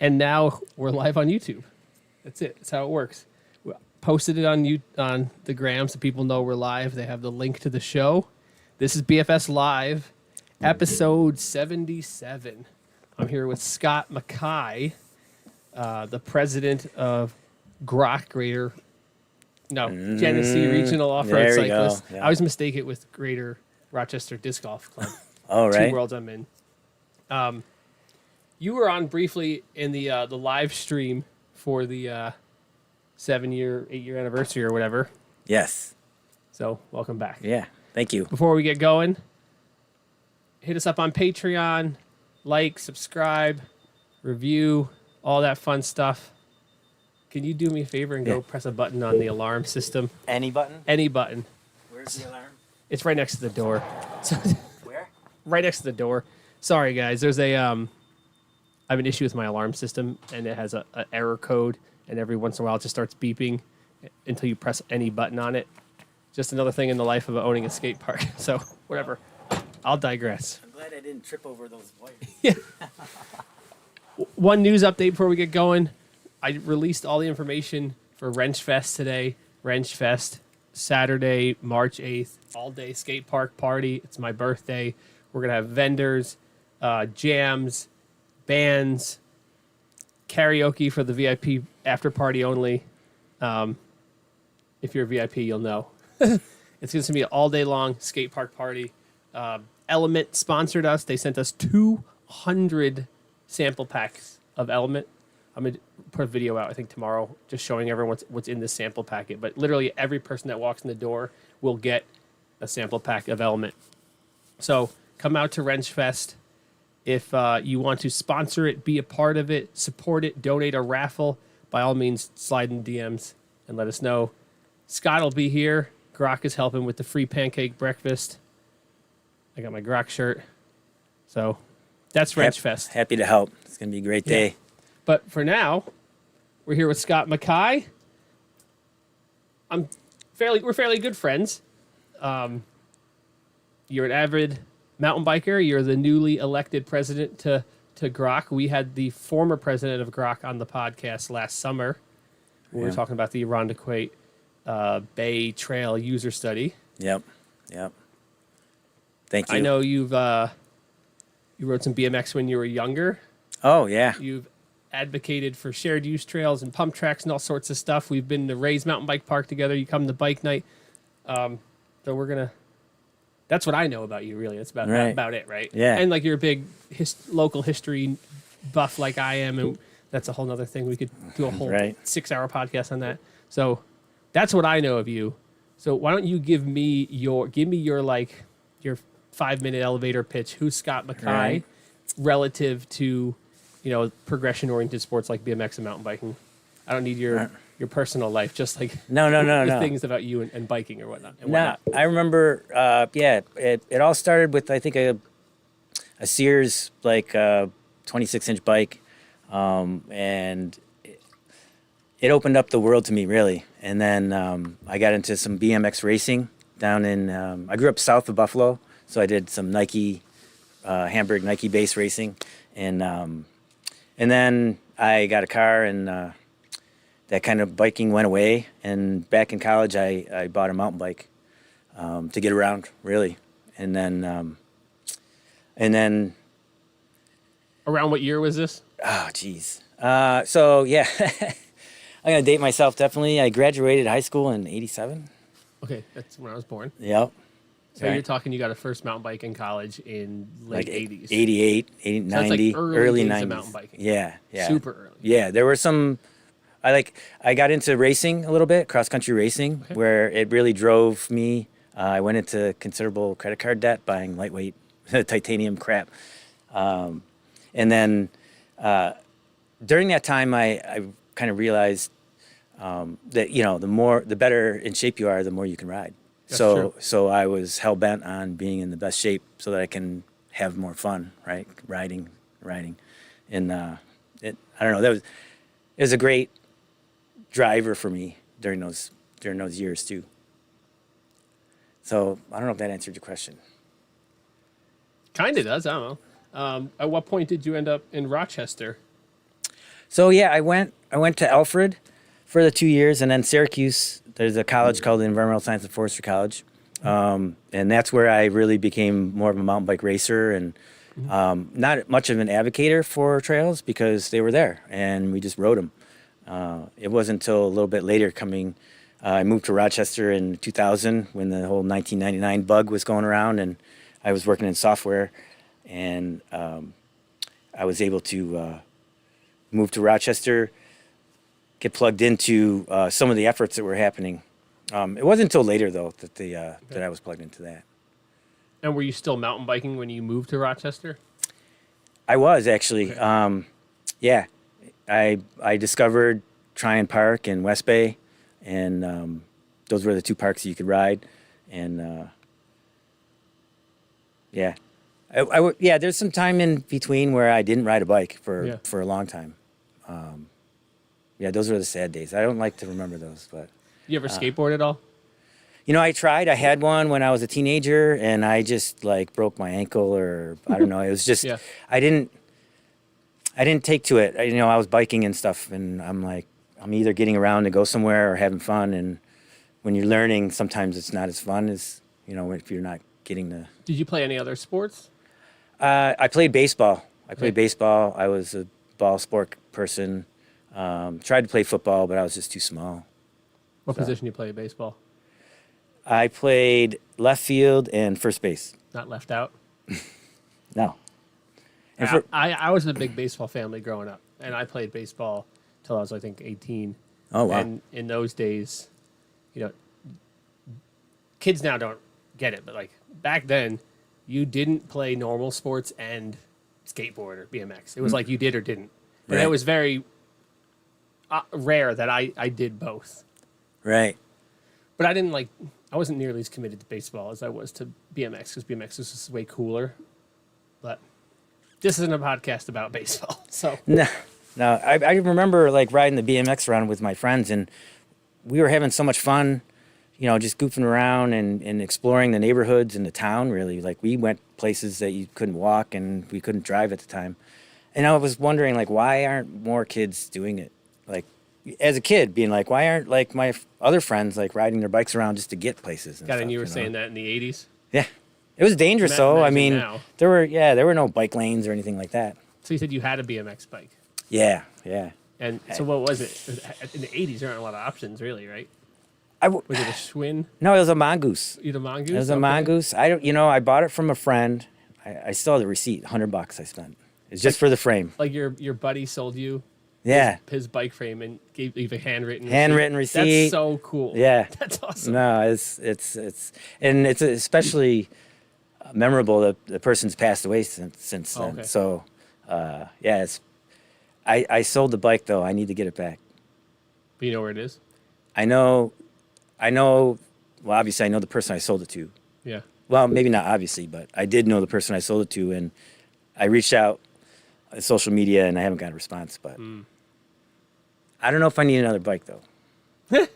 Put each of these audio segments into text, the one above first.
And now we're live on YouTube. That's it. That's how it works. We posted it on the gram so people know we're live. They have the link to the show. This is BFSLiVE, episode 77. I'm here with Scot Makai, the president of GROC, Genesee Regional Off-road Cyclist. Yeah. I always mistake it with Greater Rochester Disc Golf Club. Oh, right. Two worlds I'm in. You were on briefly in the live stream for the 8-year anniversary or whatever. Yes. So welcome back. Yeah. Thank you. Before we get going, hit us up on Patreon, like, subscribe, review, all that fun stuff. Can you do me a favor and go press a button on the alarm system? Any button? Any button. Where's the alarm? It's right next to the door. Where? Right next to the door. Sorry, guys. There's I have an issue with my alarm system, and it has an error code, and every once in a while it just starts beeping until you press any button on it. Just another thing in the life of owning a skate park. So, whatever. I'll digress. I'm glad I didn't trip over those wires. Yeah. One news update before we get going. I released all the information for WRENCHFEST today. WRENCHFEST, Saturday, March 8th, all-day skate park party. It's my birthday. We're going to have vendors, jams, bands, karaoke for the VIP after party only. If you're a VIP, you'll know. It's going to be an all-day long skate park party. Element sponsored us. They sent us 200 sample packs of Element. I'm going to put a video out, I think, tomorrow, just showing everyone what's in this sample packet. But literally every person that walks in the door will get a sample pack of Element. So come out to WRENCHFEST. If you want to sponsor it, be a part of it, support it, donate a raffle, by all means, slide in DMs and let us know. Scott will be here. GROC is helping with the free pancake breakfast. I got my GROC shirt. So that's WRENCHFEST. Happy to help. It's going to be a great day. Yeah. But for now, we're here with Scot Makai. We're fairly good friends. You're an avid mountain biker. You're the newly elected president to GROC. We had the former president of GROC on the podcast last summer. We were talking about the Irondequoit Bay Trail user study. Yep. Thank you. I know you rode some BMX when you were younger. Oh, yeah. You've advocated for shared use trails and pump tracks and all sorts of stuff. We've been to Ray's Mountain Bike Park together. You come to bike night. So we're going to... That's what I know about you, really. That's about it, right? Yeah. And like you're a big local history buff like I am, and that's a whole other thing. We could do a whole 6-hour podcast on that. So that's what I know of you. So why don't you give me your 5-minute elevator pitch? Who's Scot Makai relative to, progression-oriented sports like BMX and mountain biking? I don't need your personal life, just like no. things about you and biking or whatnot. I remember, it all started with, I think, a Sears, 26-inch bike, and it opened up the world to me, really. And then I got into some BMX racing down in, I grew up south of Buffalo, so I did some Hamburg Nike base racing, and then I got a car, and that kind of biking went away. And back in college, I bought a mountain bike to get around, really. And then around what year was this? Oh, geez. So yeah, I'm gonna date myself definitely. I graduated high school in '87. Okay, that's when I was born. Yep. So you're talking, you got a first mountain bike in college in late 80s. 88, 80, so 90, like early days 90s. Of mountain biking. Yeah. Super early. Yeah, there were some, I got into racing a little bit, cross-country racing, where it really drove me. I went into considerable credit card debt buying lightweight titanium crap. And then during that time, I kind of realized that, the better in shape you are, the more you can ride. So I was hell-bent on being in the best shape so that I can have more fun, right? Riding. And I don't know, it was a great driver for me during those years too. So I don't know if that answered your question. Kind of does. I don't know. At what point did you end up in Rochester? So yeah, I went to Alfred for the 2 years, and then Syracuse. There's a college called the Environmental Science and Forestry College, and that's where I really became more of a mountain bike racer and not much of an advocator for trails because they were there and we just rode them. It wasn't until a little bit later I moved to Rochester in 2000 when the whole 1999 bug was going around, and I was working in software, and I was able to move to Rochester, get plugged into some of the efforts that were happening. It wasn't until later, though, that I was plugged into that. And were you still mountain biking when you moved to Rochester? I was, actually. Okay. Yeah. I discovered Tryon Park and West Bay, and those were the two parks you could ride. And yeah. Yeah, there's some time in between where I didn't ride a bike for a long time. Yeah, those were the sad days. I don't like to remember those, but... You ever skateboard at all? You know, I tried. I had one when I was a teenager, and I just, like, broke my ankle, or I don't know. It was just... I didn't take to it. You know, I was biking and stuff, and I'm like, I'm either getting around to go somewhere or having fun, and when you're learning, sometimes it's not as fun as, you know, if you're not getting the... Did you play any other sports? I played baseball. I was a ball sport person. Tried to play football, but I was just too small. What position do you play in baseball? I played left field and first base. Not left out? No. And I was in a big baseball family growing up, and I played baseball till I was, I think, 18. Oh, wow. And in those days, you know, kids now don't get it, but, like, back then, you didn't play normal sports and skateboard or BMX. It was like you did or didn't. And Right. it was very rare that I did both. Right. But I wasn't nearly as committed to baseball as I was to BMX, because BMX was just way cooler. But this isn't a podcast about baseball, so. No. I remember, like, riding the BMX around with my friends, and we were having so much fun, you know, just goofing around and exploring the neighborhoods and the town, really. Like, we went places that you couldn't walk and we couldn't drive at the time. And I was wondering, like, why aren't more kids doing it? Like, as a kid, being like, why aren't, like, my other friends, like, riding their bikes around just to get places? And you were saying that in the 80s? Yeah. It was dangerous, though. I mean, now. there were no bike lanes or anything like that. So you said you had a BMX bike. Yeah. And so what was it? In the 80s, there aren't a lot of options, really, right? Was it a Schwinn? No, it was a Mongoose. You had a Mongoose? It was a Mongoose. I bought it from a friend. I still have the receipt, $100 I spent. It's just for the frame. Like your buddy sold you his bike frame and gave you a handwritten receipt. That's so cool. Yeah. That's awesome. No, it's especially memorable that the person's passed away since then. Okay. So, I sold the bike, though. I need to get it back. But you know where it is? I know, well, obviously I know the person I sold it to. Yeah. Well, maybe not obviously, but I did know the person I sold it to, and I reached out on social media, and I haven't got a response, but I don't know if I need another bike, though.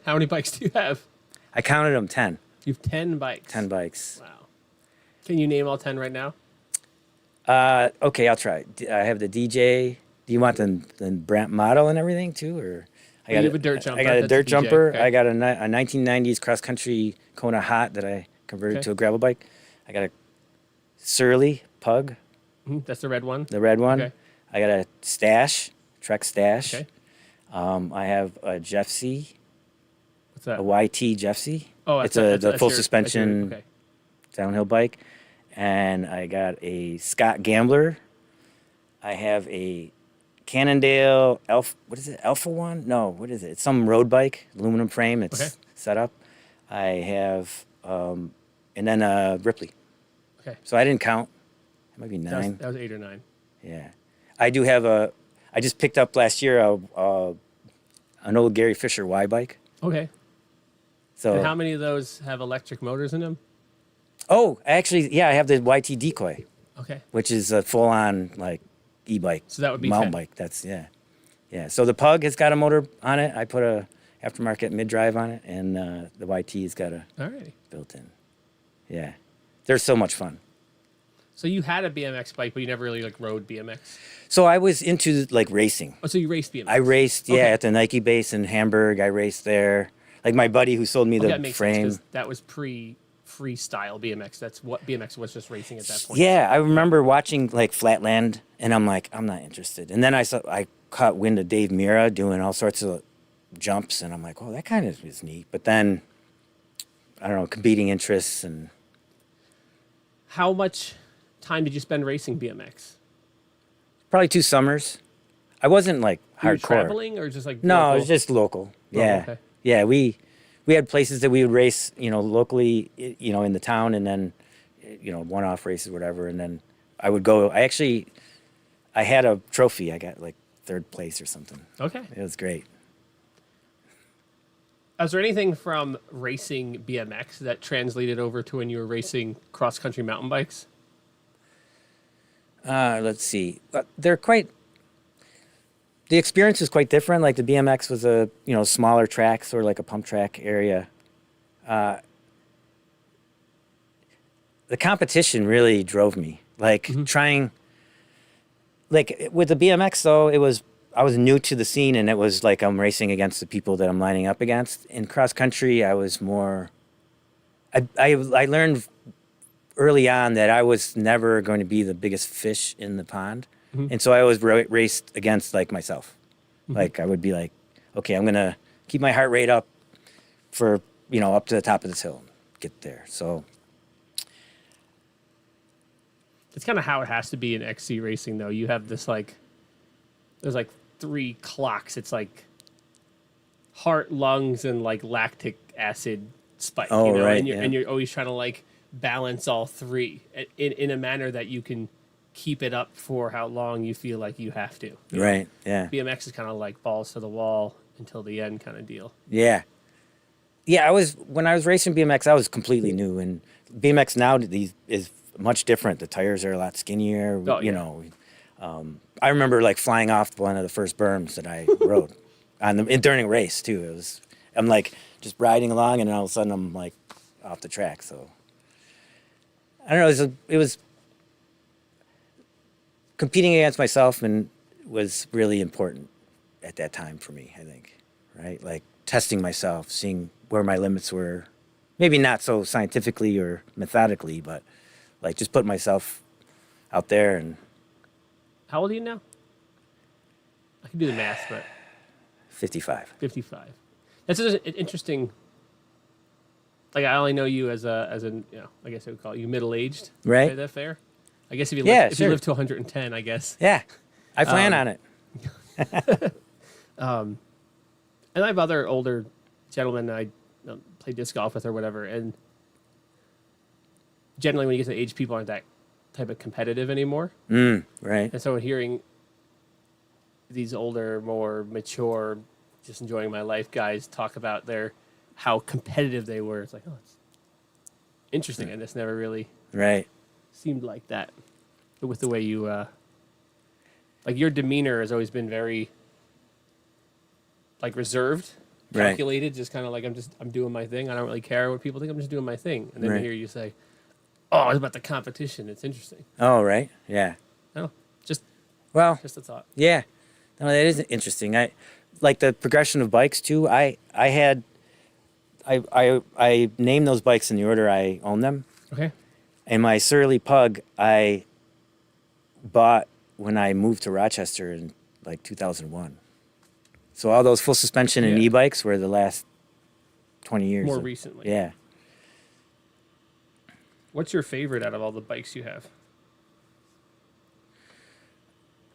How many bikes do you have? I counted them 10. You have 10 bikes. 10 bikes. Wow. Can you name all 10 right now? Okay, I'll try. I have the DJ. Do you want the brand model and everything, too, or? You have a dirt jumper. I got a dirt jumper. Okay. I got a 1990s cross-country Kona Hot that I converted to a gravel bike. I got a Surly Pug. That's the red one? The red one. Okay. I got a Stash, Trek Stash. Okay. I have a Jeffsy, What's that? a YT Jeffsy. Oh, it's that's the full your- suspension okay. downhill bike. And I got a Scott Gambler. I have a Cannondale Alpha one? No, what is it? It's some road bike, aluminum frame. It's set up. I have, and then a Ripley. Okay. So I didn't count. It might be 9. That was 8 or 9. Yeah. I do have I just picked up last year an old Gary Fisher Y bike. Okay. So And how many of those have electric motors in them? Oh, actually, yeah, I have the YT Decoy, Okay. which is a full-on, like, e-bike. So that would be mountain 10. bike. That's, yeah. So the Pug has got a motor on it. I put a aftermarket mid-drive on it, and the YT has got a All right. built-in. Yeah. They're so much fun. So you had a BMX bike, but you never really like rode BMX. So I was into like racing. Oh, so you raced BMX? I raced, yeah, Okay. at the Nike base in Hamburg. I raced there. Like my buddy who sold me Okay, the that makes frame. sense, 'cause that was pre-freestyle BMX. That's what BMX was, just racing at that point. Yeah, I remember watching like Flatland, and I'm like, I'm not interested. And then I caught wind of Dave Mira doing all sorts of jumps, and I'm like, oh, that kind of is neat. But then, I don't know, competing interests and How much time did you spend racing BMX? probably 2 summers. I wasn't like Were you hardcore. traveling or just like No, local? it was just local. Yeah, okay. yeah. We had places that we would race, you know, locally, you know, in the town, and then, you know, one-off races, whatever. And then I would go. I had a trophy. I got like 3rd place or something. Okay. It was great. Is there anything from racing BMX that translated over to when you were racing cross-country mountain bikes? Let's see. The experience is quite different. Like the BMX was a, you know, smaller track, sort of like a pump track area. The competition really drove me. Like trying, like with the BMX though, I was new to the scene, and it was like I'm racing against the people that I'm lining up against. In cross country, I was more. I learned early on that I was never going to be the biggest fish in the pond, and so I always raced against like myself. Like I would be like, okay, I'm gonna keep my heart rate up for, you know, up to the top of this hill, get there. So It's kind of how it has to be in XC racing, though. You have this like, there's like 3 clocks. It's like heart, lungs, and like lactic acid spike. Oh, you know? right, And yeah. you're always trying to like balance all 3 in a manner that you can keep it up for how long you feel like you have to. You know? right, yeah. BMX is kind of like balls to the wall until the end kind of deal. Yeah. Yeah, when I was racing BMX, I was completely new, and BMX now is much different. The tires are a lot skinnier, Oh, you yeah. know. I remember like flying off one of the first berms that I rode during a race too. I'm like just riding along, and then all of a sudden I'm like off the track. So I don't know, it was competing against myself, and was really important at that time for me, I think, right? Like testing myself, seeing where my limits were, maybe not so scientifically or methodically, but like just putting myself out there. And How old are you now? I can do the math, but 55. 55. That's just an interesting. Like I only know you as you know, I guess I would call you middle aged. Right. Is that fair? I guess if you Yeah, live, if you sure. live to 110, I guess. Yeah, I plan on it. And I have other older gentlemen I play disc golf with or whatever, and generally when you get to the age, people aren't that type of competitive anymore. Right. And so hearing these older, more mature, just enjoying my life guys talk about how competitive they were, it's like, oh, it's interesting, and it's never really Right. seemed like that. But with the way you, like your demeanor has always been very, like reserved, Right. calculated, just kind of like I'm doing my thing. I don't really care what people think. I'm just doing my thing. And then to Right. hear you say, "Oh, it's about the competition." It's interesting. Oh, right. Yeah. No, just Well, a thought. yeah. No, that is interesting. I like the progression of bikes too. I named those bikes in the order I own them. Okay. And my Surly Pug, I bought when I moved to Rochester in like 2001. So all those full suspension and Yeah. e-bikes were the last 20 years. More recently. Yeah. What's your favorite out of all the bikes you have?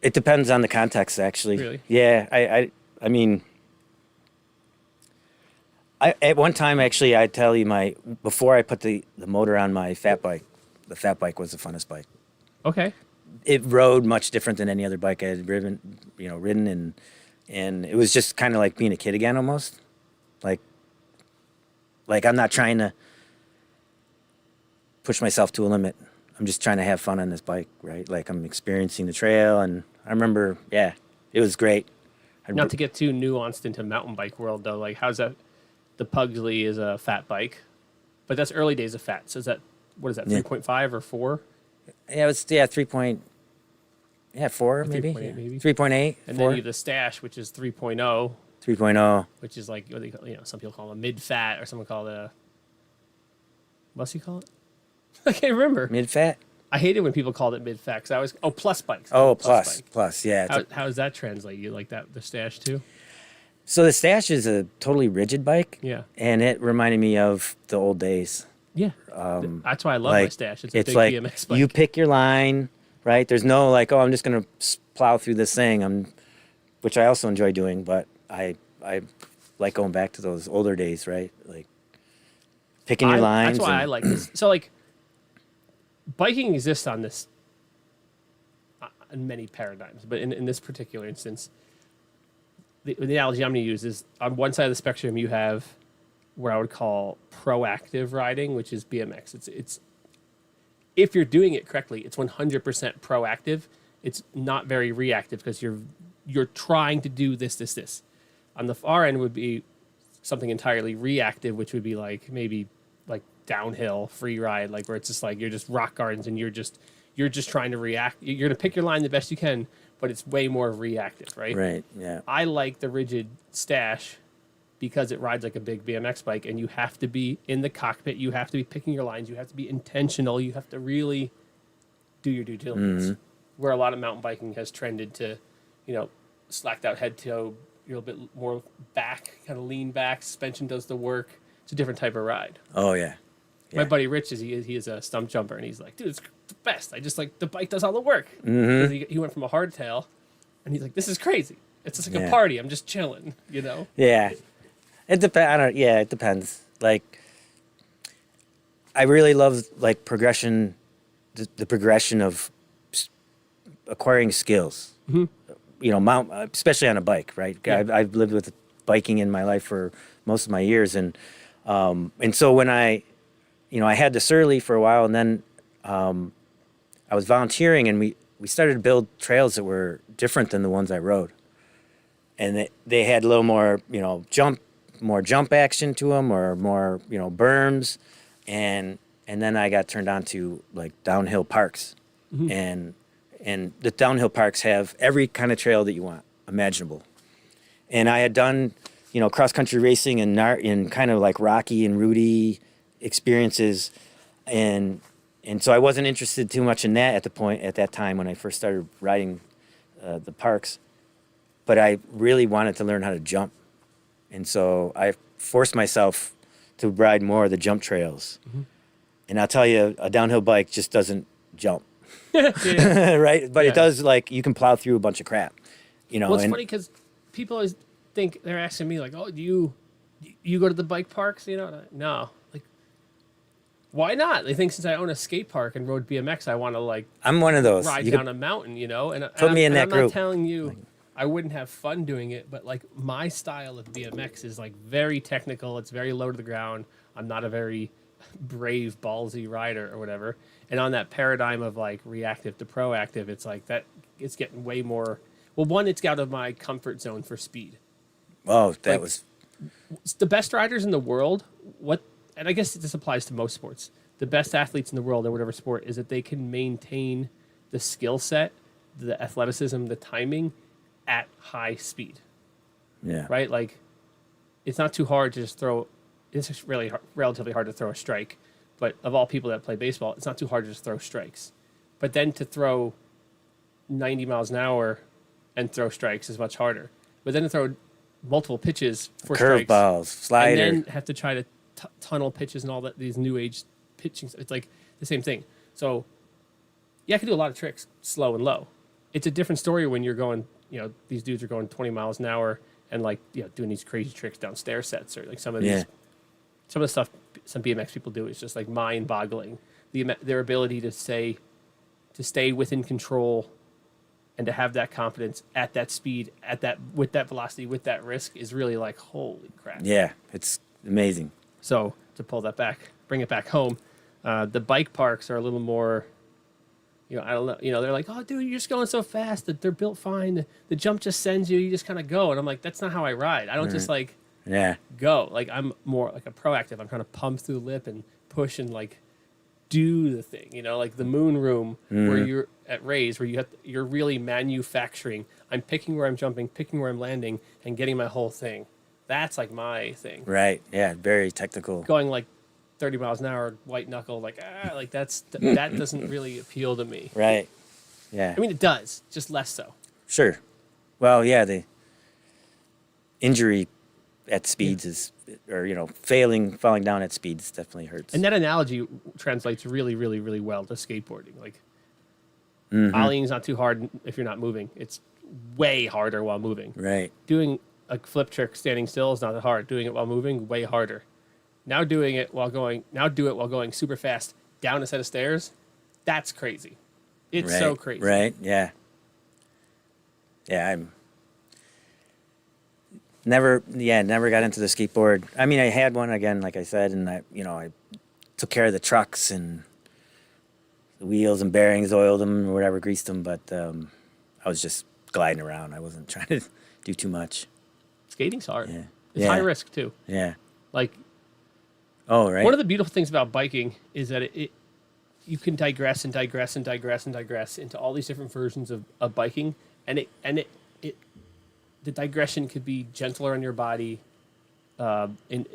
It depends on the context, actually. Really? Yeah. I mean, at one time, actually, I tell you, before I put the motor on my fat bike, the fat bike was the funnest bike. Okay. It rode much different than any other bike I had ridden, and it was just kind of like being a kid again, almost. Like I'm not trying to push myself to a limit. I'm just trying to have fun on this bike, right? Like I'm experiencing the trail, and I remember, yeah, it was great. Not to get too nuanced into mountain bike world though, like how's that? The Pugsley is a fat bike, but that's early days of fat. So is that what is that? Yeah. 3.5 or 4? Yeah, it was 4 maybe. 3.8 maybe. 3.8. And 4. then you have the stash, which is 3.0, 3.0. which is like, what they call, some people call it a mid-fat, or someone call it a, what's he call it? I can't remember. Mid-fat. I hated when people called it mid-fat, because I always, plus bikes. Oh, Plus bike. plus, yeah. How does that translate? You like that, the stash too? So the stash is a totally rigid bike. Yeah. And it reminded me of the old days. Yeah. That's why I love my stash. It's a big like BMX bike. you pick your line, right? There's no like, oh, I'm just gonna plow through this thing. Which I also enjoy doing, but I like going back to those older days, right? Like picking your lines. That's why I like this. So like, biking exists on this in many paradigms, but in this particular instance, the analogy I'm going to use is on one side of the spectrum you have what I would call proactive riding, which is BMX. It's if you're doing it correctly, it's 100% proactive. It's not very reactive because you're trying to do this. On the far end would be something entirely reactive, which would be like maybe like downhill free ride, like where it's just like you're just rock gardens and you're just trying to react. You're gonna pick your line the best you can, but it's way more reactive, right? Right. Yeah. I like the rigid stash because it rides like a big BMX bike, and you have to be in the cockpit. You have to be picking your lines. You have to be intentional. You have to really do your due diligence. Mm-hmm. Where a lot of mountain biking has trended to, slacked out head toe, you're a bit more back, kind of lean back. Suspension does the work. It's a different type of ride. Oh yeah. My buddy Rich he is a stump jumper, and he's like, dude, it's the best. I just like the bike does all the work. Mm-hmm. He went from a hardtail, and he's like, this is crazy. It's just like a party. I'm just chilling, Yeah. It depends. It depends. Like, I really love like progression, the progression of acquiring skills. Mm-hmm. Especially on a bike, right? Yeah. I've lived with biking in my life for most of my years, and so when I had the Surly for a while, and then I was volunteering, and we started to build trails that were different than the ones I rode, and they had a little more jump action to them, or more berms, and then I got turned on to like downhill parks, Mm-hmm. and the downhill parks have every kind of trail that you want imaginable, and I had done cross country racing in kind of like rocky and rooty experiences, and so I wasn't interested too much in that at that time when I first started riding the parks, but I really wanted to learn how to jump, and so I forced myself to ride more of the jump trails. Mm-hmm. And I'll tell you, a downhill bike just doesn't jump. Yeah. Right? But it does, like, you can plow through a bunch of crap. Well, it's funny because people always think, they're asking me like, oh, do you go to the bike parks? No. Like, why not? They think since I own a skate park and rode BMX, I want to like I'm one of those. ride down a mountain, and put me in that I'm group. not telling you I wouldn't have fun doing it, but like my style of BMX is like very technical. It's very low to the ground. I'm not a very brave, ballsy rider or whatever. And on that paradigm of like reactive to proactive, it's like that it's getting way more. Well, one, it's out of my comfort zone for speed. Oh, that Like, was the best riders in the world. And I guess this applies to most sports. The best athletes in the world, or whatever sport, is that they can maintain the skill set, the athleticism, the timing at high speed. yeah. Right? Like, it's not too hard to just throw. It's just really relatively hard to throw a strike. But of all people that play baseball, it's not too hard to just throw strikes. But then to throw 90 miles an hour and throw strikes is much harder. But then to throw multiple pitches for strikes, Curveballs, slider. and then have to try to tunnel pitches and all that, these new age pitching. It's like the same thing. So, yeah, I can do a lot of tricks slow and low. It's a different story when you're going, these dudes are going 20 miles an hour and like, doing these crazy tricks down stair sets, or like some of the stuff some BMX people do is just like mind boggling. Their ability to stay within control and to have that confidence at that speed, with that velocity, with that risk is really like, holy crap. Yeah, it's amazing. So to pull that back, bring it back home, the bike parks are a little more, I don't know, they're like, oh, dude, you're just going so fast that they're built fine. The jump just sends you, you just kind of go. And I'm like, that's not how I ride. I don't just like Yeah. go. Like, I'm more like a proactive. I'm trying to pump through the lip and push and like do the thing, like the moon room where you're at Rays, where you're really manufacturing. I'm picking where I'm jumping, picking where I'm landing, and getting my whole thing. That's like my thing. Right. Yeah. Very technical. Going like 30 miles an hour, white knuckle, like that doesn't really appeal to me. Right. Yeah. I mean, it does, just less so. Sure. Well, yeah, the injury at speeds is, or falling down at speeds definitely hurts. And that analogy translates really, really, really well to skateboarding. Like, ollieing's not too hard if you're not moving. It's way harder while moving. Right. Doing a flip trick standing still is not that hard. Doing it while moving, way harder. Now do it while going super fast down a set of stairs. That's crazy. It's so crazy. Right. Yeah. Yeah. I'm never got into the skateboard. I mean, I had one again, like I said, and I took care of the trucks and the wheels and bearings, oiled them or whatever, greased them. But I was just gliding around. I wasn't trying to do too much. Skating's hard. Yeah. It's high risk too. Yeah. Like, oh, right. one of the beautiful things about biking is that you can digress and digress and digress and digress into all these different versions of biking, and the digression could be gentler on your body, in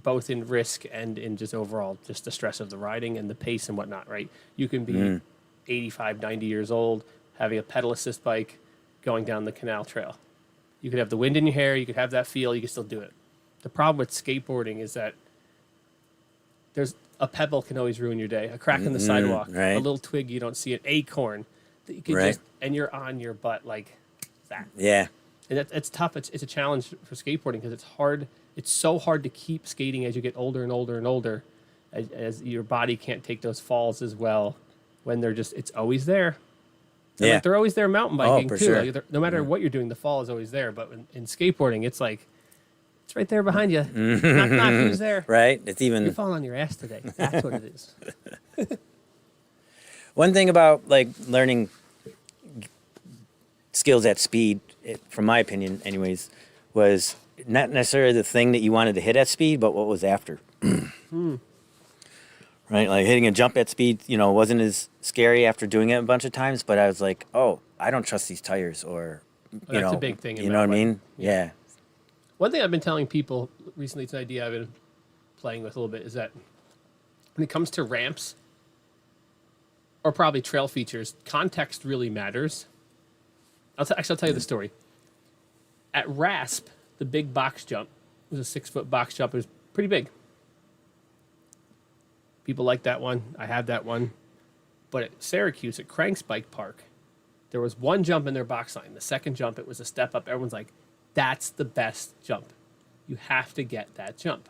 both in risk and in just overall just the stress of the riding and the pace and whatnot. Right? You can be 85, 90 years old, having a pedal assist bike, going down the canal trail. You could have the wind in your hair. You could have that feel. You could still do it. The problem with skateboarding is that there's a pebble can always ruin your day. A crack in the sidewalk, right. A little twig you don't see, an acorn that you can and you're on your butt like that. Yeah. And it's tough. It's a challenge for skateboarding because it's hard. It's so hard to keep skating as you get older and older and older, as your body can't take those falls as well when it's always there. And Yeah. like they're always there mountain biking for too. sure. Like no matter what you're doing, the fall is always there. But in skateboarding, it's like it's right there behind you. Knock, knock, who's there? Right. It's even You're falling on your ass today. That's what it is. one thing about like learning skills at speed, from my opinion, anyways, was not necessarily the thing that you wanted to hit at speed, but what was after. Right, like hitting a jump at speed, wasn't as scary after doing it a bunch of times. But I was like, oh, I don't trust these tires, or That's a big thing. You know what I mean? Yeah. One thing I've been telling people recently, it's an idea I've been playing with a little bit, is that when it comes to ramps or probably trail features, context really matters. I'll tell you the story. At RASP, the big box jump, it was a 6-foot box jump. It was pretty big. People like that one. I have that one. But at Syracuse, at Cranks Bike Park, there was one jump in their box line. The second jump, it was a step up. Everyone's like, that's the best jump. You have to get that jump.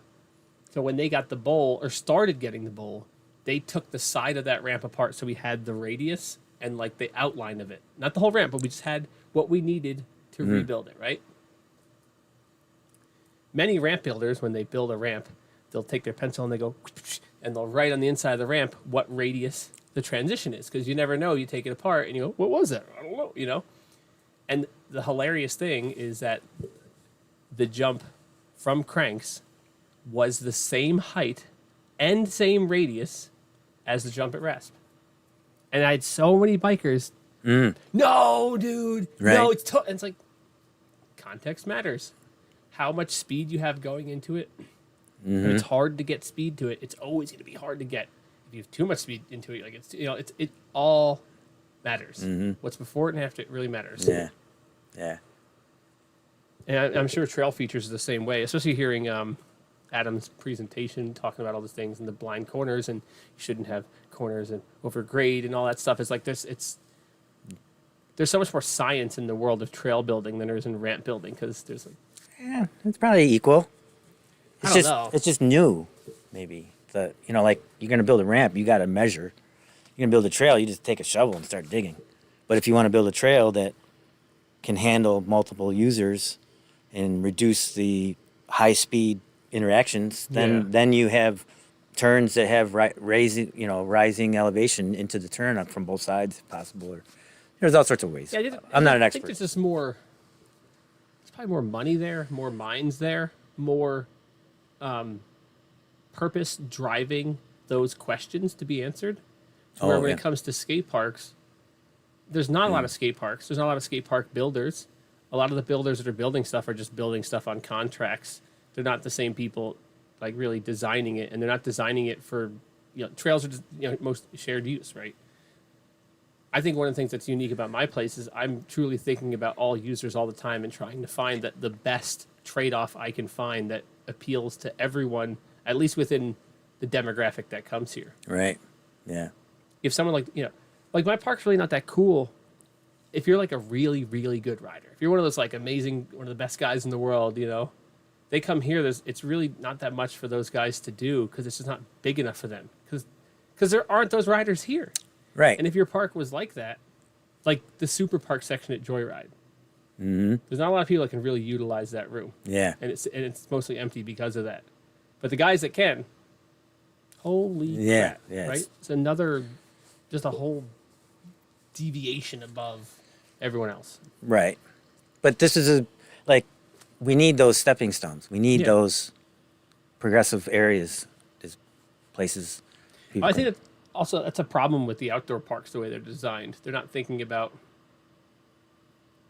So when they got the bowl, or started getting the bowl, they took the side of that ramp apart so we had the radius and like the outline of it. Not the whole ramp, but we just had what we needed to rebuild it, right? Many ramp builders, when they build a ramp, they'll take their pencil and they go, and they'll write on the inside of the ramp what radius the transition is, because you never know. You take it apart and you go, what was that? I don't know, And the hilarious thing is that the jump from Cranks was the same height and same radius as the jump at RASP. And I had so many bikers, no, dude, right. No, and it's like, context matters. How much speed you have going into it. If it's hard to get speed to it, it's always going to be hard to get. If you have too much speed into it, like it all matters. What's before it and after it really matters. Yeah. Yeah. And I'm sure trail features are the same way, especially hearing Adam's presentation talking about all these things and the blind corners, and you shouldn't have corners and over grade and all that stuff. It's like there's so much more science in the world of trail building than there is in ramp building, because there's like, yeah, it's probably equal. I don't know. It's just new, maybe. Like you're gonna build a ramp, you got to measure. You're gonna build a trail, you just take a shovel and start digging. But if you want to build a trail that can handle multiple users and reduce the high speed interactions, then you have turns that have rising elevation into the turn up from both sides if possible. Or there's all sorts of ways. Yeah, I'm not an expert. I think there's just more. There's probably more money there, more minds there, more purpose driving those questions to be answered. To where when it comes to skate parks, there's not a lot of skate parks. There's not a lot of skate park builders. A lot of the builders that are building stuff are just building stuff on contracts. They're not the same people like really designing it, and they're not designing it for, trails are just, most shared use, right? I think one of the things that's unique about my place is I'm truly thinking about all users all the time and trying to find that the best trade-off I can find that appeals to everyone, at least within the demographic that comes here. Right. Yeah. If someone like my park's really not that cool. If you're like a really, really good rider, if you're one of those like amazing, one of the best guys in the world, they come here. It's really not that much for those guys to do because it's just not big enough for them because there aren't those riders here. Right. And if your park was like that, like the super park section at Joyride, there's not a lot of people that can really utilize that room. Yeah. And it's mostly empty because of that. But the guys that can, holy crap, right? It's another, just a whole deviation above everyone else. Right. But this is we need those stepping stones. We need those progressive areas, these places. I think that's a problem with the outdoor parks, the way they're designed. They're not thinking about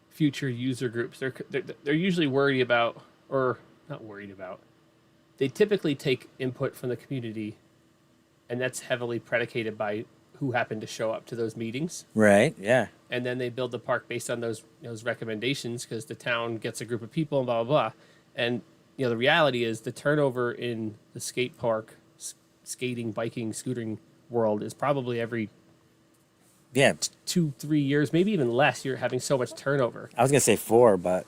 future user groups. They're usually worried about, or not worried about, they typically take input from the community, and that's heavily predicated by who happened to show up to those meetings. Right, yeah. And then they build the park based on those recommendations because the town gets a group of people and blah, blah, blah. And, the reality is the turnover in the skate park, skating, biking, scootering world is probably every 2-3 years, maybe even less. You're having so much turnover. I was going to say 4, but...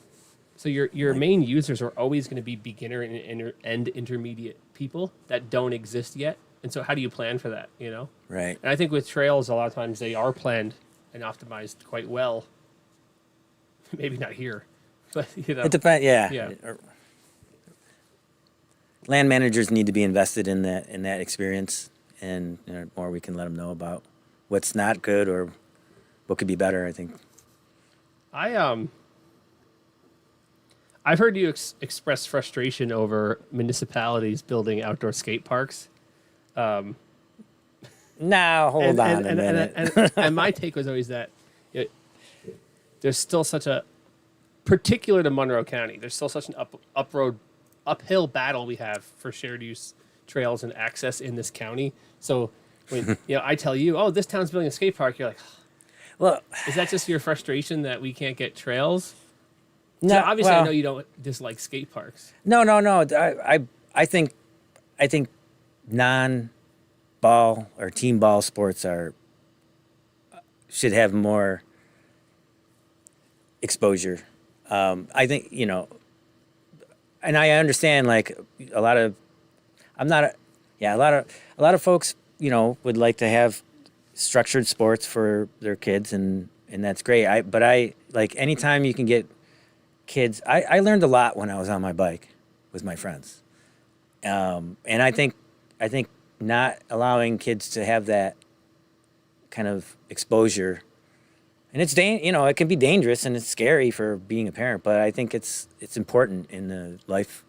So your main users are always going to be beginner and intermediate people that don't exist yet. And so how do you plan for that, Right. And I think with trails, a lot of times they are planned and optimized quite well. Maybe not here, but, It depends, yeah. Yeah. Land managers need to be invested in that experience, and the more we can let them know about what's not good or what could be better, I think. I've heard you express frustration over municipalities building outdoor skate parks. Now, hold on a minute. And my take was always that there's still such a, particular to Monroe County, there's still such an uphill battle we have for shared use trails and access in this county. So when I tell you, oh, this town's building a skate park, you're like, well, is that just your frustration that we can't get trails? No, so obviously I know you don't dislike skate parks. No. I think non-ball or team ball sports should have more exposure. I think and I understand a lot of folks would like to have structured sports for their kids, and that's great. But anytime you can get kids, I learned a lot when I was on my bike with my friends, and I think not allowing kids to have that kind of exposure, and it can be dangerous and it's scary for being a parent, but I think it's important in the life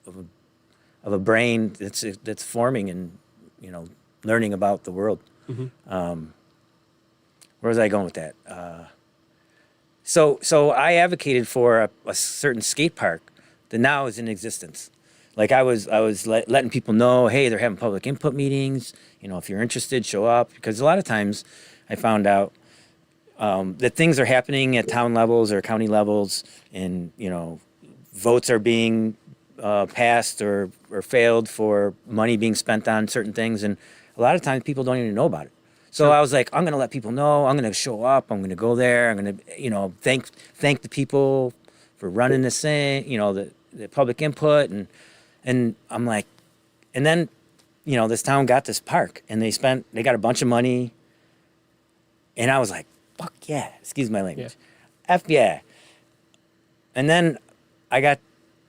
of a brain that's forming and learning about the world. Mm-hmm. Where was I going with that? So I advocated for a certain skate park that now is in existence. I was letting people know, hey, they're having public input meetings. If you're interested, show up. Because a lot of times I found out that things are happening at town levels or county levels, and votes are being passed or failed for money being spent on certain things, and a lot of times people don't even know about it. So I was like, I'm going to let people know. I'm going to show up. I'm going to go there. I'm going to, thank the people for running this thing, the public input. And I'm like, and then, this town got this park, and they got a bunch of money. And I was like, fuck yeah. Excuse my language. Yeah. F yeah. And then I got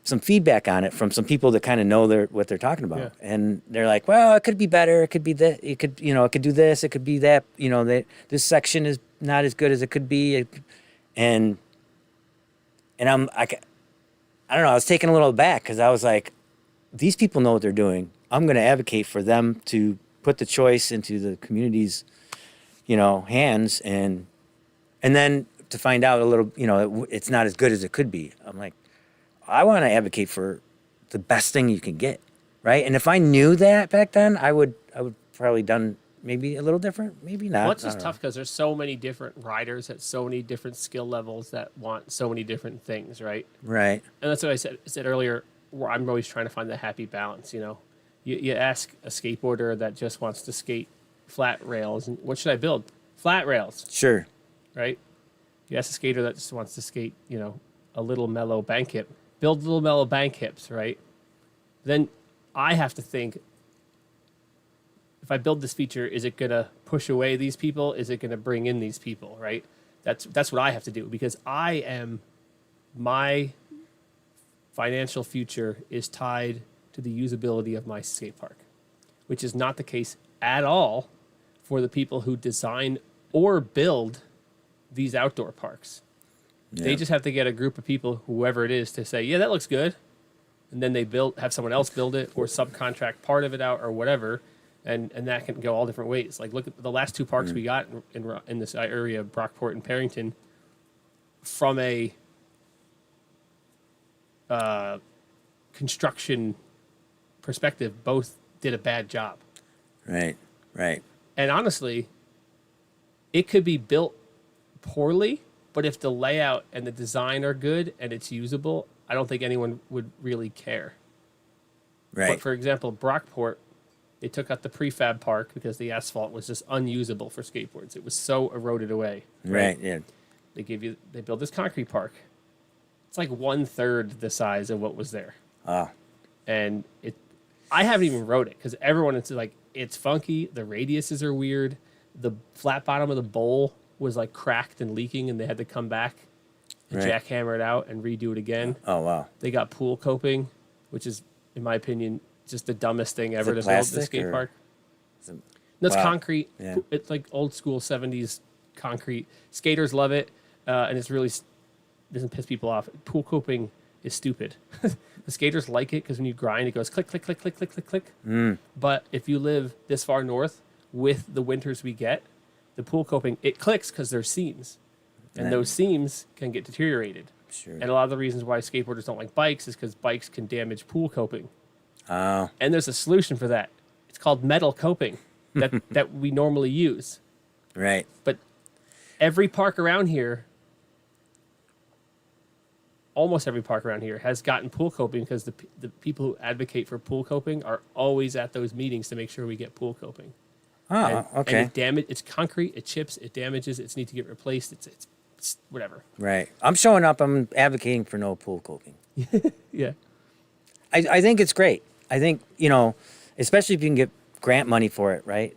some feedback on it from some people that kind of know what they're talking about. Yeah. And they're like, well, it could be better. It could be that. It could, it could do this. It could be that. This section is not as good as it could be. And I don't know. I was taken a little aback because I was like, these people know what they're doing, I'm going to advocate for them to put the choice into the community's, hands, and then to find out a little, it's not as good as it could be. I'm like, I want to advocate for the best thing you can get, right? And if I knew that back then, I would probably done maybe a little different, maybe not. Well, it's just tough because there's so many different riders at so many different skill levels that want so many different things, right? Right. And that's what I said earlier, where I'm always trying to find the happy balance, You ask a skateboarder that just wants to skate flat rails, and what should I build? Flat rails. Sure. Right? You ask a skater that just wants to skate, a little mellow bank hip. Build little mellow bank hips, right? Then I have to think, if I build this feature, is it going to push away these people? Is it going to bring in these people, right? That's what I have to do, because my financial future is tied to the usability of my skate park, which is not the case at all for the people who design or build these outdoor parks. Yeah. They just have to get a group of people, whoever it is, to say, yeah, that looks good. And then they have someone else build it or subcontract part of it out or whatever. And that can go all different ways. Like, look at the last two parks we got in this area, Brockport and Perrington, from a construction perspective, both did a bad job. Right. And honestly, it could be built poorly, but if the layout and the design are good and it's usable, I don't think anyone would really care. Right. But for example, Brockport, they took out the prefab park because the asphalt was just unusable for skateboards. It was so eroded away. Right. Yeah. They built this concrete park. It's like 1/3 the size of what was there. Oh. And I haven't even rode it because everyone is like, it's funky. The radiuses are weird. The flat bottom of the bowl was like cracked and leaking, and they had to come back and jackhammer it out and redo it again. Oh, wow. They got pool coping, which is, in my opinion, just the dumbest thing ever to build the skate park. That's concrete. Yeah. It's like old school 70s concrete. Skaters love it, and it's really doesn't piss people off. Pool coping is stupid. The skaters like it because when you grind, it goes click, click, click, click, click, click, click. But if you live this far north with the winters we get, the pool coping, it clicks because there's seams. And those seams can get deteriorated. Sure. And a lot of the reasons why skateboarders don't like bikes is because bikes can damage pool coping. Oh. And there's a solution for that. It's called metal coping that we normally use. Right. But every park around here, almost every park around here, has gotten pool coping because the people who advocate for pool coping are always at those meetings to make sure we get pool coping. Oh, okay. And it's concrete, it chips, it damages, it needs to get replaced, it's whatever. Right. I'm showing up, I'm advocating for no pool coping. Yeah. I think it's great. I think, especially if you can get grant money for it, right?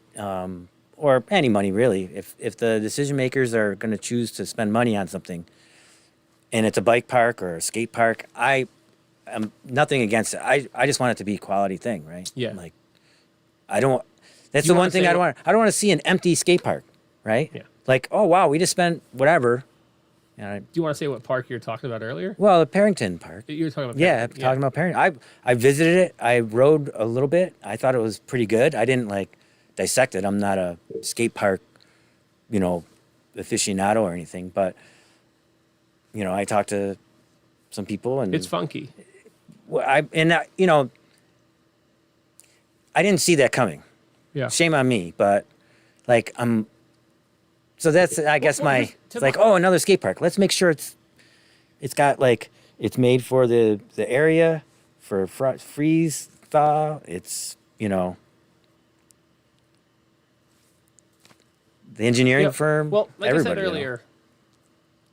Or any money, really. If the decision makers are going to choose to spend money on something, and it's a bike park or a skate park, I am nothing against it. I just want it to be a quality thing, right? Yeah. Like, that's the one thing I don't want. I don't want to see an empty skate park, right? Yeah. Like, oh, wow, we just spent whatever. Do you want to say what park you were talking about earlier? Well, the Parrington Park. You were talking about Parrington. Yeah, talking about Parrington. I visited it. I rode a little bit. I thought it was pretty good. I didn't dissect it. I'm not a skate park, aficionado or anything. But, I talked to some people, and it's funky. I didn't see that coming. Yeah. Shame on me, but so that's, I guess, another skate park. Let's make sure it's got it's made for the area for freeze thaw. It's, the engineering firm. Well, like I said everybody, earlier,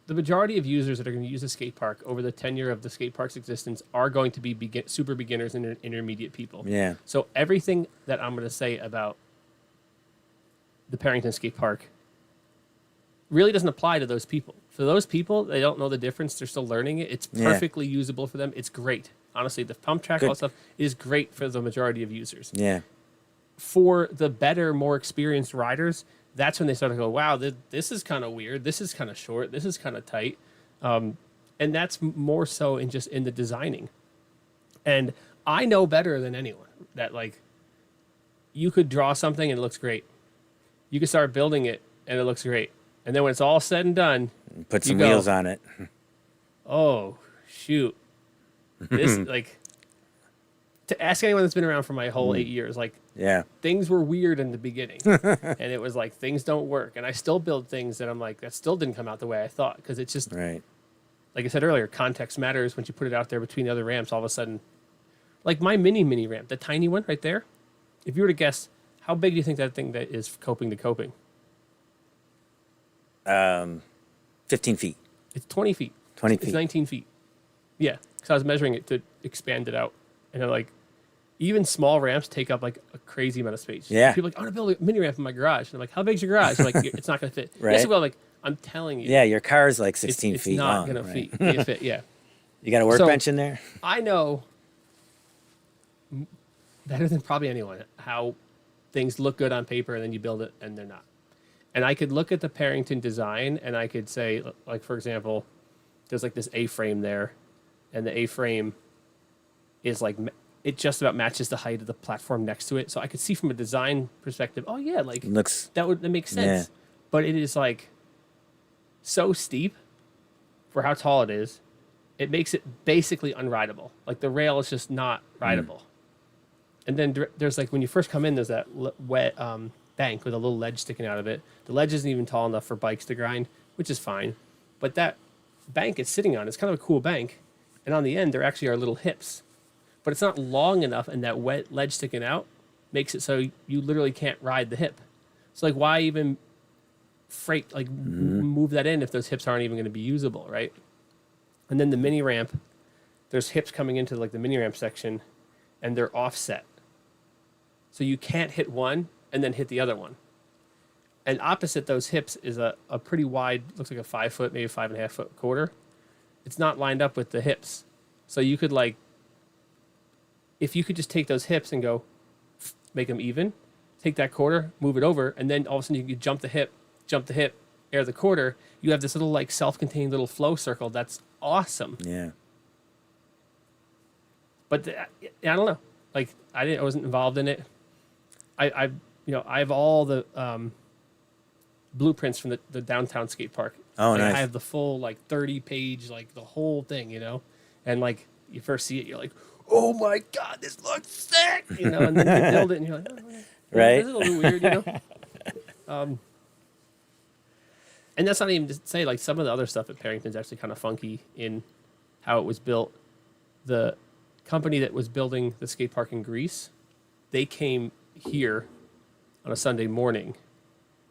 the majority of users that are going to use a skate park over the tenure of the skate park's existence are going to be super beginners and intermediate people. Yeah. So everything that I'm going to say about the Parrington skate park really doesn't apply to those people. For those people, they don't know the difference. They're still learning it. It's perfectly usable for them. It's great. Honestly, the pump track, all that stuff is great for the majority of users. Yeah. For the better, more experienced riders, that's when they start to go, wow, this is kind of weird. This is kind of short. This is kind of tight. And that's more so in the designing. And I know better than anyone that you could draw something and it looks great. You could start building it and it looks great. And then when it's all said and done, Put some you go, wheels on it. oh, shoot. This, like, to ask anyone that's been around for my whole 8 years, like, Yeah. things were weird in the beginning. And it was like, things don't work. And I still build things that I'm like, that still didn't come out the way I thought. Because it's just, Right. like I said earlier, context matters. When you put it out there between the other ramps, all of a sudden, like my mini ramp, the tiny one right there, if you were to guess, how big do you think that thing that is coping to coping? 15 feet. It's 20 feet. 20 It's feet. 19 feet. Yeah. Because I was measuring it to expand it out. And I'm like, even small ramps take up like a crazy amount of space. Yeah. People are like, I want to build a mini ramp in my garage. And I'm like, how big's your garage? I'm like, it's not going to fit. Right. Yes, well, like, I'm telling you. Yeah, your car is like It's, 16 it's feet not long. going Right. to fit. Yeah. You got a workbench in there? I know better than probably anyone how things look good on paper and then you build it and they're not. And I could look at the Parrington design and I could say, like, for example, there's like this A-frame there, and the A-frame is like, it just about matches the height of the platform next to it. So I could see from a design perspective, oh yeah, like Looks. that makes sense. Yeah. But it is like so steep for how tall it is. It makes it basically unrideable. Like the rail is just not rideable. And then there's like, when you first come in, there's that wet bank with a little ledge sticking out of it. The ledge isn't even tall enough for bikes to grind, which is fine. But that bank it's sitting on is kind of a cool bank. And on the end, there actually are little hips. But it's not long enough, and that wet ledge sticking out makes it so you literally can't ride the hip. So like, why even move that in if those hips aren't even going to be usable, right? And then the mini ramp, there's hips coming into like the mini ramp section, and they're offset. So you can't hit one and then hit the other one. And opposite those hips is a pretty wide, looks like a 5 foot, maybe 5.5 foot quarter. It's not lined up with the hips. So you could like, if you could just take those hips and go, make them even, take that quarter, move it over, and then all of a sudden you could jump the hip, air the quarter. You have this little like self-contained little flow circle. That's awesome. Yeah. But I don't know. Like I wasn't involved in it. I have all the blueprints from the downtown skate park. Oh, like, nice. I have the full like 30-page like the whole thing, and like you first see it, you're like, oh my god, this looks sick, and then you build it and you're like, oh, Right. this is a little weird, and that's not even to say like some of the other stuff at Parrington's actually kind of funky in how it was built. The company that was building the skate park in Greece, they came here on a Sunday morning,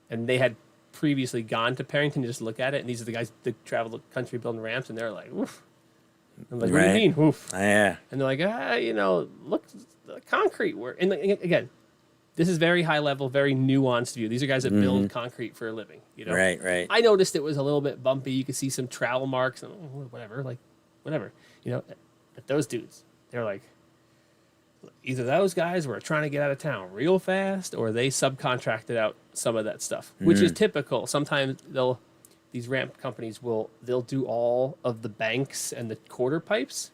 and they had previously gone to Parrington to just look at it, and these are the guys that travel the country building ramps, and they're like, oof. I'm like, what do you mean, oof? Yeah. And they're like, look, the concrete work. And again, this is very high level, very nuanced view. These are guys that build concrete for a living, Right, right. I noticed it was a little bit bumpy. You could see some travel marks and whatever. But those dudes, they're like, either those guys were trying to get out of town real fast, or they subcontracted out some of that stuff, which is typical. Sometimes these ramp companies they'll do all of the banks and the quarter pipes,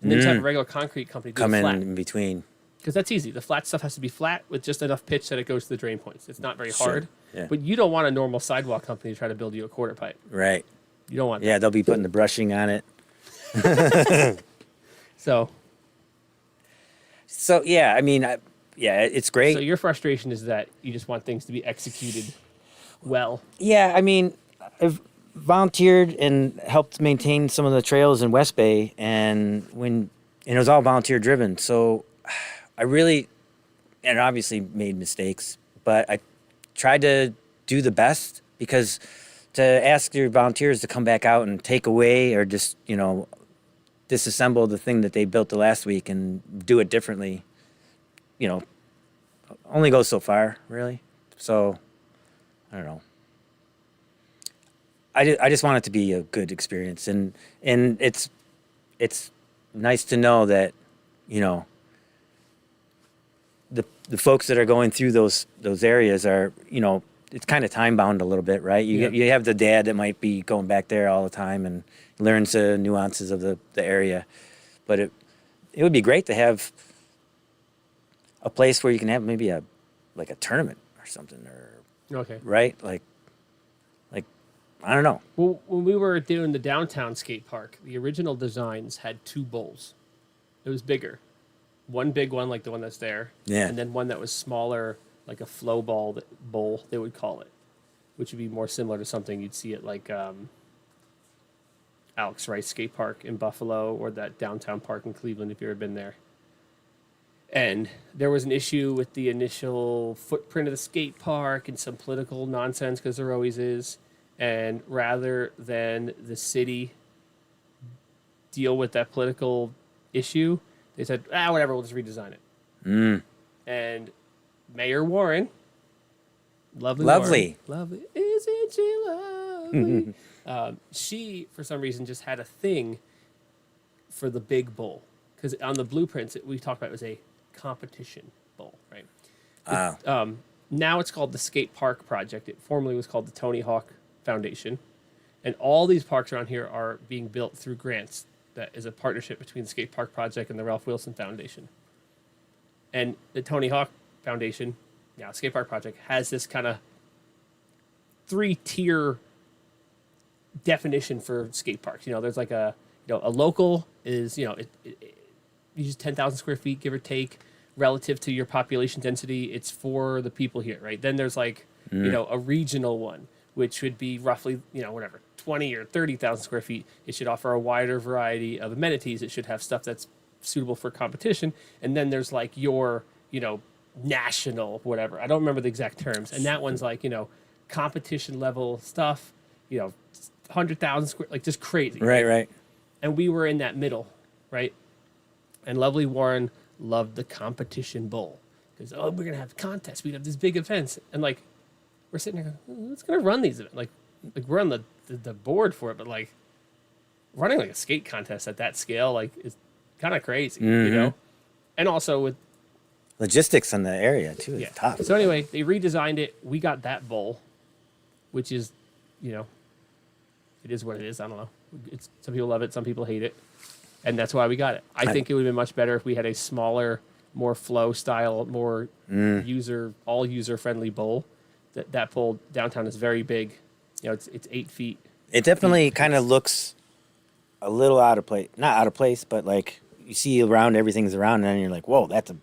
and then just have a regular concrete company do Come the flat. in between. Because that's easy. The flat stuff has to be flat with just enough pitch that it goes to the drain points. It's not very hard. Yeah. But you don't want a normal sidewalk company to try to build you a quarter pipe. Right. You don't want that. Yeah, they'll be putting the brushing on it. So Yeah, I mean, it's great. your frustration is that you just want things to be executed well. Yeah, I mean, I've volunteered and helped maintain some of the trails in West Bay, and it was all volunteer driven. So I really, and obviously made mistakes, but I tried to do the best, because to ask your volunteers to come back out and take away or just, disassemble the thing that they built the last week and do it differently, only goes so far, really. So, I don't know. I just want it to be a good experience, and it's nice to know that, the folks that are going through those areas are, it's kind of time bound a little bit, right? You have the dad that might be going back there all the time and learns the nuances of the area, but it would be great to have a place where you can have maybe a like a tournament or something, or Okay. right, like I don't know. Well, when we were doing the downtown skate park, the original designs had 2 bowls. It was bigger. One big one, like the one that's there. Yeah. And then one that was smaller, like a flow bowl, they would call it, which would be more similar to something you'd see at like Alex Rice Skate Park in Buffalo or that downtown park in Cleveland if you've ever been there. And there was an issue with the initial footprint of the skate park and some political nonsense, because there always is. And rather than the city deal with that political issue, they said, whatever, we'll just redesign it. And Mayor Warren, lovely, isn't she lovely? She, for some reason, just had a thing for the big bowl. Because on the blueprints that we talked about, it was a competition bowl, right? Wow. Now it's called the Skate Park Project. It formerly was called the Tony Hawk Foundation. And all these parks around here are being built through grants. That is a partnership between the Skate Park Project and the Ralph Wilson Foundation. And the Tony Hawk Foundation, now Skate Park Project, has this kind of 3-tier definition for skate parks. You know, there's like a local is, it uses 10,000 square feet, give or take, relative to your population density. It's for the people here, right? Then there's like, a regional one, which would be roughly, 20 or 30,000 square feet. It should offer a wider variety of amenities. It should have stuff that's suitable for competition. And then there's like your, national, whatever. I don't remember the exact terms. And that one's like, competition level stuff, 100,000 square, like just crazy. Right. And we were in that middle, right? And lovely Warren loved the competition bowl. Because, we're going to have contests. We'd have these big events. And like, we're sitting there going, who's going to run these events? Like we're on the board for it, but like running like a skate contest at that scale, like is kind of crazy, And also with logistics in the area too is tough. So anyway, they redesigned it. We got that bowl, which is, it is what it is. I don't know. Some people love it, some people hate it, and that's why we got it. I think it would have been much better if we had a smaller, more flow style, more user friendly bowl. That bowl downtown is very big. It's 8 feet. It definitely kind of looks a little out of place. Not out of place, but like you see around, everything's around, and then you're like, whoa, that's a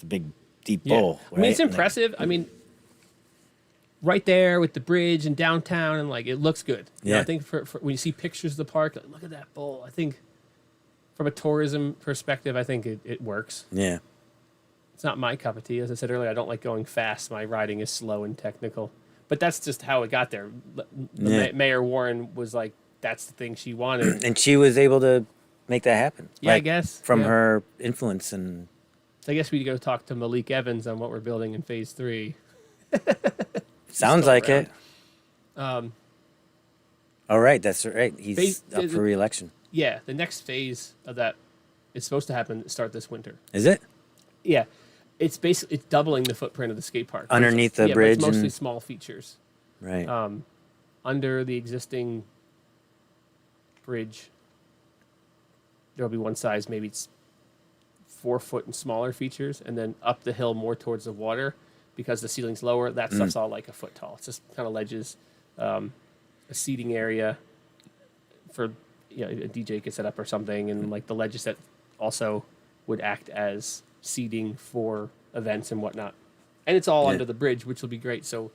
big, deep bowl. Right? I mean, it's impressive. I mean, right there with the bridge and downtown, and like it looks good. I think for when you see pictures of the park, like, look at that bowl. I think from a tourism perspective, I think it works. Yeah. It's not my cup of tea. As I said earlier, I don't like going fast. My riding is slow and technical. But that's just how it got there. Mayor Warren was like, that's the thing she wanted. And she was able to make that happen. Yeah, I guess. From her influence. And so I guess we go talk to Malik Evans on what we're building in Phase 3. Sounds like it. All right, that's right. He's up for re-election. Yeah, the next phase of that is supposed to start this winter. Is it? Yeah. It's doubling the footprint of the skate park. Underneath the bridge. But it's mostly small features. Right. Under the existing bridge, there'll be one size, maybe it's 4 foot and smaller features, and then up the hill more towards the water, because the ceiling's lower, that stuff's all like a foot tall. It's just kind of ledges, a seating area for a DJ could set up or something, and like the ledges that also would act as seating for events and whatnot. And it's all under the bridge, which will be great. So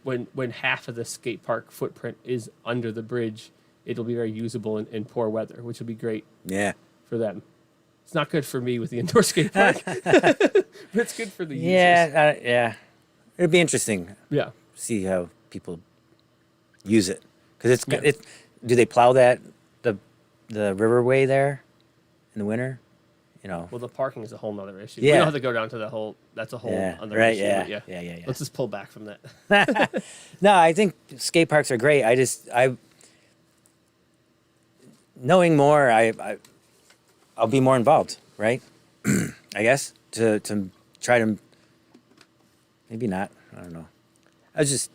when half of the skate park footprint is under the bridge, it'll be very usable in poor weather, which will be great for them. It's not good for me with the indoor skate park, but it's good for the users. Yeah. It'd be interesting. Yeah. See how people use it. Because do they plow the riverway there in the winter? Well, the parking is a whole nother issue. Yeah. We don't have to go down to that's a whole other issue. Yeah. But Yeah. Let's just pull back from that. No, I think skate parks are great. Knowing more, I'll be more involved, right? I guess to try to, maybe not. I don't know. If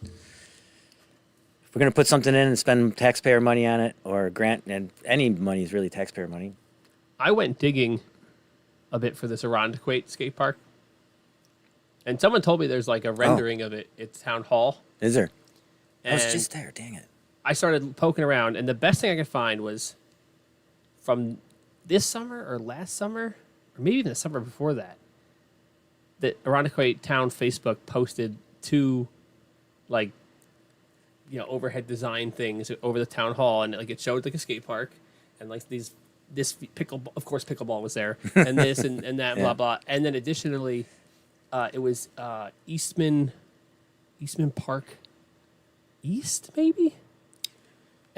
we're gonna put something in and spend taxpayer money on it, or grant, and any money is really taxpayer money. I went digging a bit for this Irondequoit skate park. And someone told me there's like a rendering of it at Town Hall. Is there? I was And just there. Dang it. I started poking around, and the best thing I could find was from this summer or last summer, or maybe even the summer before that, that Irondequoit Town Facebook posted 2, like, you know, overhead design things over the town hall, and like it showed like a skate park, and like this pickleball was there, and this and that, Yeah. blah blah, and then additionally, it was Eastman Park East maybe.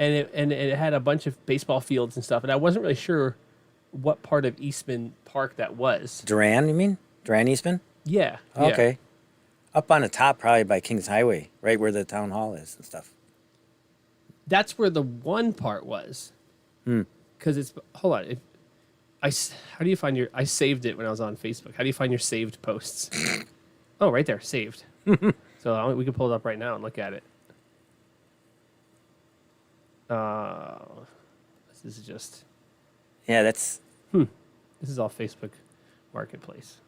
And it had a bunch of baseball fields and stuff, and I wasn't really sure what part of Eastman Park that was. Duran, you mean? Duran Eastman? Yeah. yeah. Okay. Up on the top, probably by Kings Highway, right where the town hall is and stuff. That's where the one part was. Because it's hold on. How do you find your? I saved it when I was on Facebook. How do you find your saved posts? Oh, right there, saved. So we can pull it up right now and look at it. This is just. Yeah, that's. This is all Facebook Marketplace.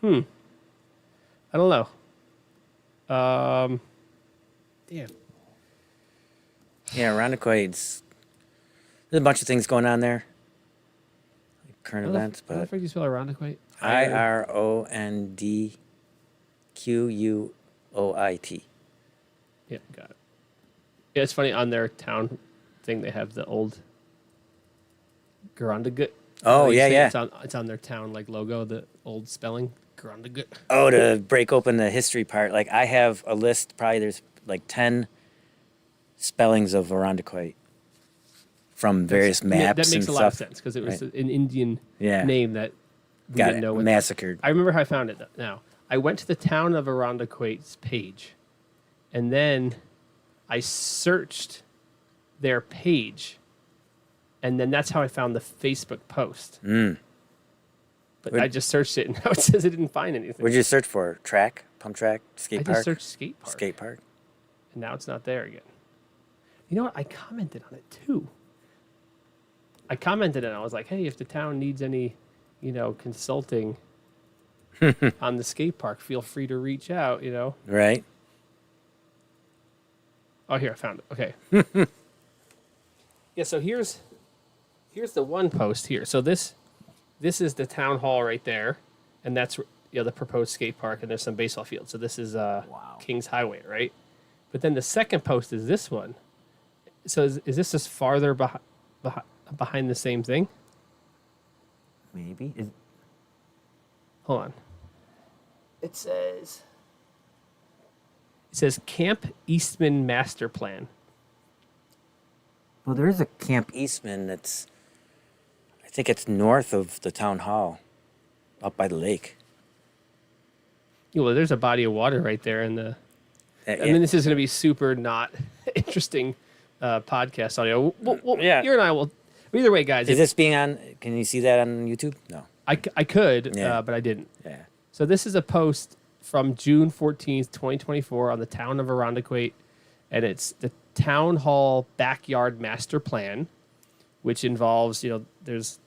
I don't know. Damn. Yeah, Irondequoit's. There's a bunch of things going on there. Like current events, How the but frick do you spell Irondequoit? IRONDQUOIT. Yeah, got it. Yeah, it's funny on their town thing they have the old Garandagut. Oh, yeah, yeah. It's on their town like logo, the old spelling Garandagut. Oh, to break open the history part, like I have a list, probably there's like 10 spellings of Irondequoit from various maps That makes and a lot of stuff. sense because it was Right. an Indian Yeah. name that we Got didn't it. know. What Massacred. I remember how I found it now. I went to the town of Irondequoit's page, and then I searched their page, and then that's how I found the Facebook post. But I just searched it, and now it says I didn't find anything. What'd you search for? Track? Pump track? Skate I park? just searched skate park, Skate park? and now it's not there again. You know what? I commented on it too. I commented and I was like, "Hey, if the town needs any, consulting on the skate park, feel free to reach out." Right. Oh, here I found it. Okay. Yeah. So here's the one post here. So this is the town hall right there, and that's the proposed skate park, and there's some baseball fields. So this is Kings Highway, right? But then the second post is this one. So is this just farther behind the same thing? Maybe. Hold on. It says Camp Eastman Master Plan. Well, there is a Camp Eastman that's, I think it's north of the town hall, up by the lake. Well, there's a body of water right there in the. I mean, this is going to be super not interesting podcast audio. Yeah. You and I will. Either way, guys. Is this being on? Can you see that on YouTube? No. I could, Yeah. but I didn't. Yeah. So this is a post from June 14th, 2024 on the town of Irondequoit, and it's the Town Hall Backyard Master Plan, which involves, there's...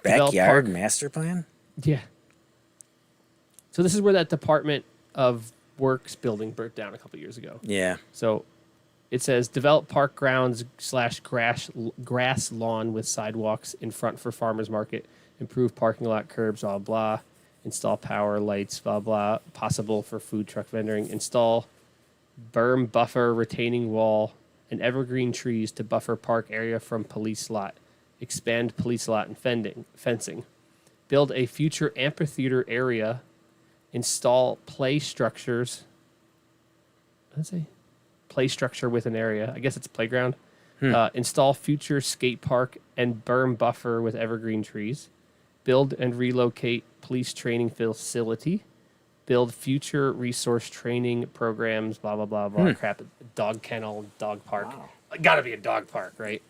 Backyard master plan? Yeah. So this is where that Department of Works building burnt down a couple years ago. Yeah. So it says develop park grounds / grass lawn with sidewalks in front for farmers market, improve parking lot curbs, blah, blah, install power lights, blah, blah, possible for food truck vending, install berm buffer retaining wall and evergreen trees to buffer park area from police lot, expand police lot and fencing, build a future amphitheater area, install play structures. Let's see. Play structure with an area. I guess it's a playground. Install future skate park and berm buffer with evergreen trees. Build and relocate police training facility. Build future resource training programs, blah, blah, blah, blah. Crap. Dog kennel, dog park. Wow. Gotta be a dog park, right?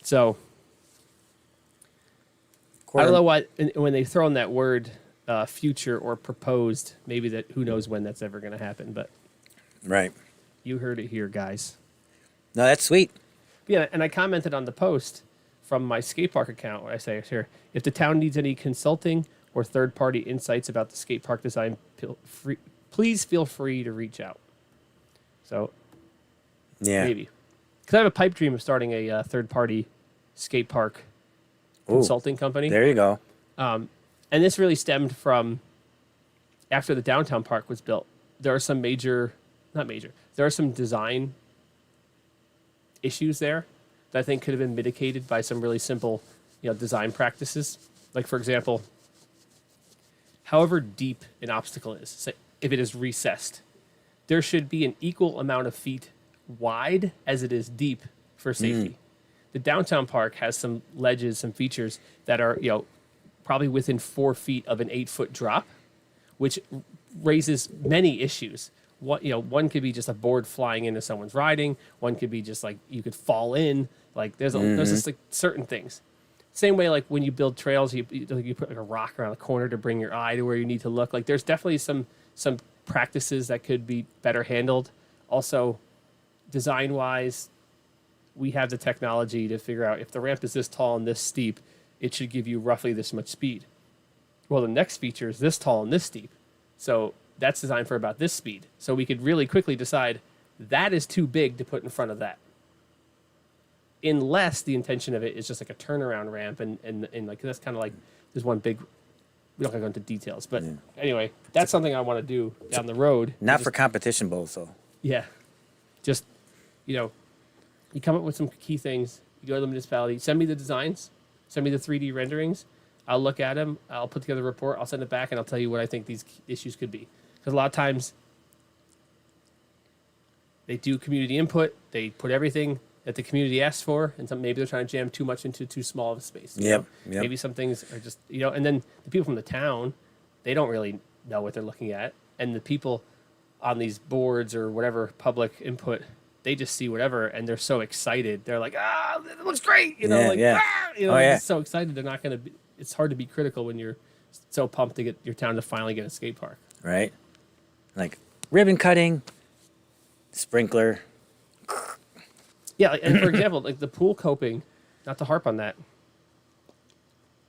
So, I don't know why, when they throw in that word future or proposed, maybe that, who knows when that's ever going to happen, but Right. you heard it here, guys. No, that's sweet. Yeah, and I commented on the post from my skate park account, where I say here, if the town needs any consulting or third-party insights about the skate park design, please feel free to reach out. So, maybe. Because I have a pipe dream of starting a third-party skate park consulting company. There you go. And this really stemmed from after the downtown park was built. There are some there are some design issues there that I think could have been mitigated by some really simple, design practices. Like, for example, however deep an obstacle is, say if it is recessed, there should be an equal amount of feet wide as it is deep for safety. The downtown park has some ledges, some features that are, probably within 4 feet of an 8-foot drop, which raises many issues. One could be just a board flying into someone's riding. One could be just like you could fall in. Like there's just like certain things. Same way, like when you build trails, you put like a rock around the corner to bring your eye to where you need to look. Like there's definitely some practices that could be better handled. Also, design wise, we have the technology to figure out if the ramp is this tall and this steep, it should give you roughly this much speed. Well, the next feature is this tall and this steep. So that's designed for about this speed. So we could really quickly decide that is too big to put in front of that. Unless the intention of it is just like a turnaround ramp and like that's kind of like there's one big, we don't have to go into details, but anyway, that's something I want to do down the road. Not for competition bowls, though. Yeah. Just, you come up with some key things, you go to the municipality, send me the designs, send me the 3D renderings, I'll look at them, I'll put together a report, I'll send it back, and I'll tell you what I think these issues could be. Because a lot of times, they do community input, they put everything that the community asks for, and maybe they're trying to jam too much into too small of a space. Yep. Maybe some things are just, and then the people from the town, they don't really know what they're looking at. And the people on these boards or whatever public input, they just see whatever, and they're so excited. They're like, it looks great. They're so excited. They're not going to be, it's hard to be critical when you're so pumped to get your town to finally get a skate park. Right. Like ribbon cutting, sprinkler. Yeah, and for example, like the pool coping, not to harp on that,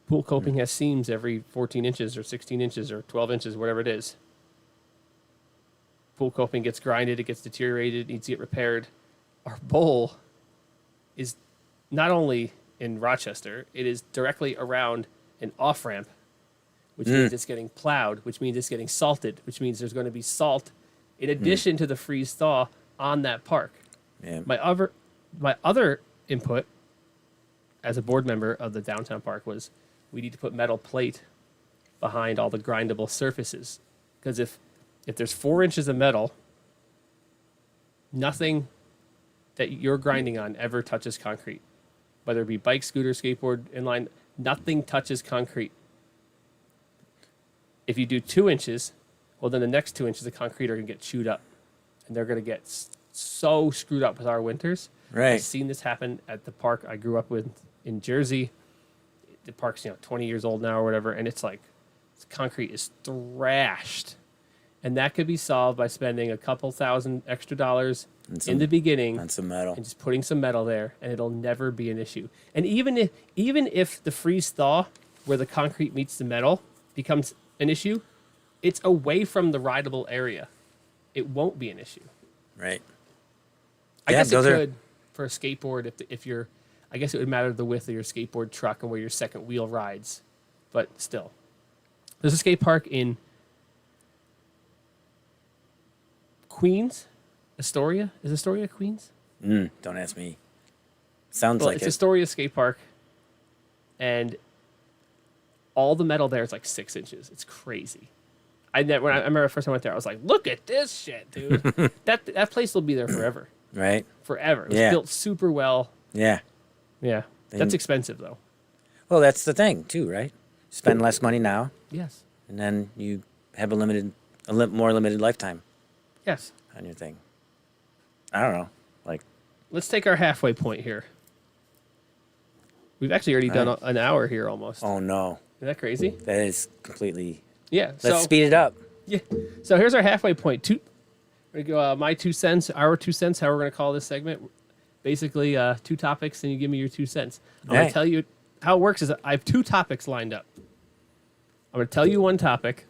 pool coping has seams every 14 inches or 16 inches or 12 inches, whatever it is. Pool coping gets grinded, it gets deteriorated, needs to get repaired. Our bowl is not only in Rochester, it is directly around an off-ramp, which means it's getting plowed, which means it's getting salted, which means there's going to be salt in addition to the freeze-thaw on that park. Yeah. My other input as a board member of the downtown park was we need to put metal plate behind all the grindable surfaces. Because if there's 4 inches of metal, nothing that you're grinding on ever touches concrete. Whether it be bike, scooter, skateboard, inline, nothing touches concrete. If you do 2 inches, well, then the next 2 inches of concrete are going to get chewed up. And they're going to get so screwed up with our winters. Right. I've seen this happen at the park I grew up with in Jersey. The park's 20 years old now or whatever, and it's like concrete is thrashed, and that could be solved by spending a couple $1,000 extra in the beginning on some metal and just putting some metal there, and it'll never be an issue. And even if the freeze thaw where the concrete meets the metal becomes an issue, it's away from the rideable area. It won't be an issue. Right. I guess it could for a skateboard if you're. I guess it would matter the width of your skateboard truck and where your second wheel rides, but still, there's a skate park in Queens, Astoria. Is Astoria Queens? Don't ask me. Sounds like it's Astoria skate park, and all the metal there is like 6 inches. It's crazy. I remember the first time I went there, I was like, "Look at this shit, dude! that place will be there forever." Right. Forever. It was built super well. Yeah. Yeah. That's expensive though. Well, that's the thing too, right? Spend less money now. Yes. And then you have a more limited lifetime. Yes. On your thing. I don't know. Like, let's take our halfway point here. We've actually already done an hour here almost. Oh no. Isn't that crazy? That is completely. Yeah. Let's speed it up. Yeah. So here's our halfway point. We're gonna go my 2 cents, our 2 cents, how we're gonna call this segment. basically 2 topics, and you give me your 2 cents. I'm All going right. to tell you how it works. Is I have 2 topics lined up. I'm going to tell you one topic.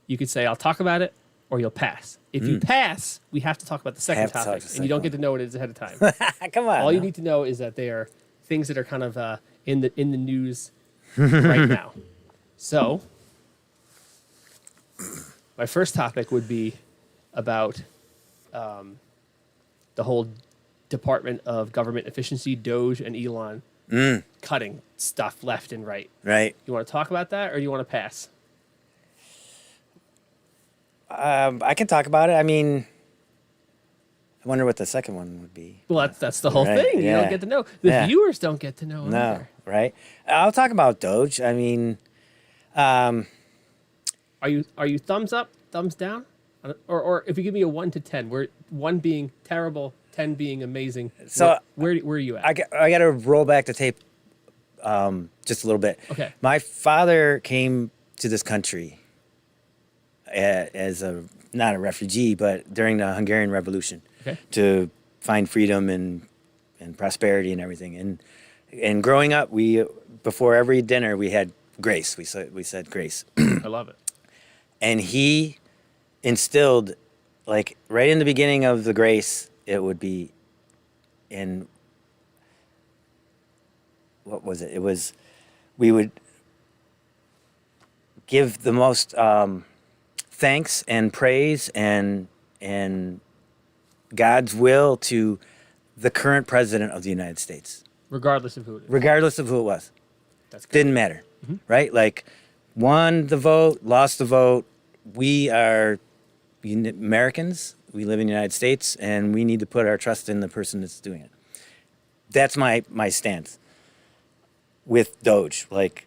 You could say I'll talk about it, or you'll pass. If you pass, we have to talk about the second Have to talk topic, the and you don't second get to know what it is ahead of time. Come on. All you now. need to know is that they are things that are kind of in the news right now. So, my first topic would be about the whole Department of Government Efficiency, Doge, and Elon cutting stuff left and right. Right. You want to talk about that, or do you want to pass? I can talk about it. I mean, I wonder what the second one would be. Well, that's the whole Right, thing. You yeah. don't get to know. The Yeah. viewers don't get to know No, either. right? I'll talk about Doge. I mean, Are you thumbs up, thumbs down, or if you give me a 1 to 10, where 1 being terrible, 10 being amazing, So, where are you at? I got to roll back the tape just a little bit. Okay. My father came to this country as not a refugee, but during the Hungarian Revolution Okay. to find freedom and prosperity and everything. And growing up, before every dinner we had grace. We said grace. I love it. And he instilled, like, right in the beginning of the grace, it would be in, what was it? It was, we would give the most thanks and praise and God's will to the current president of the United States, Regardless of who it is. regardless of who it was. That's good. Didn't matter, right? Like, won the vote, lost the vote. We are Americans. We live in the United States, and we need to put our trust in the person that's doing it. That's my stance with Doge. Like,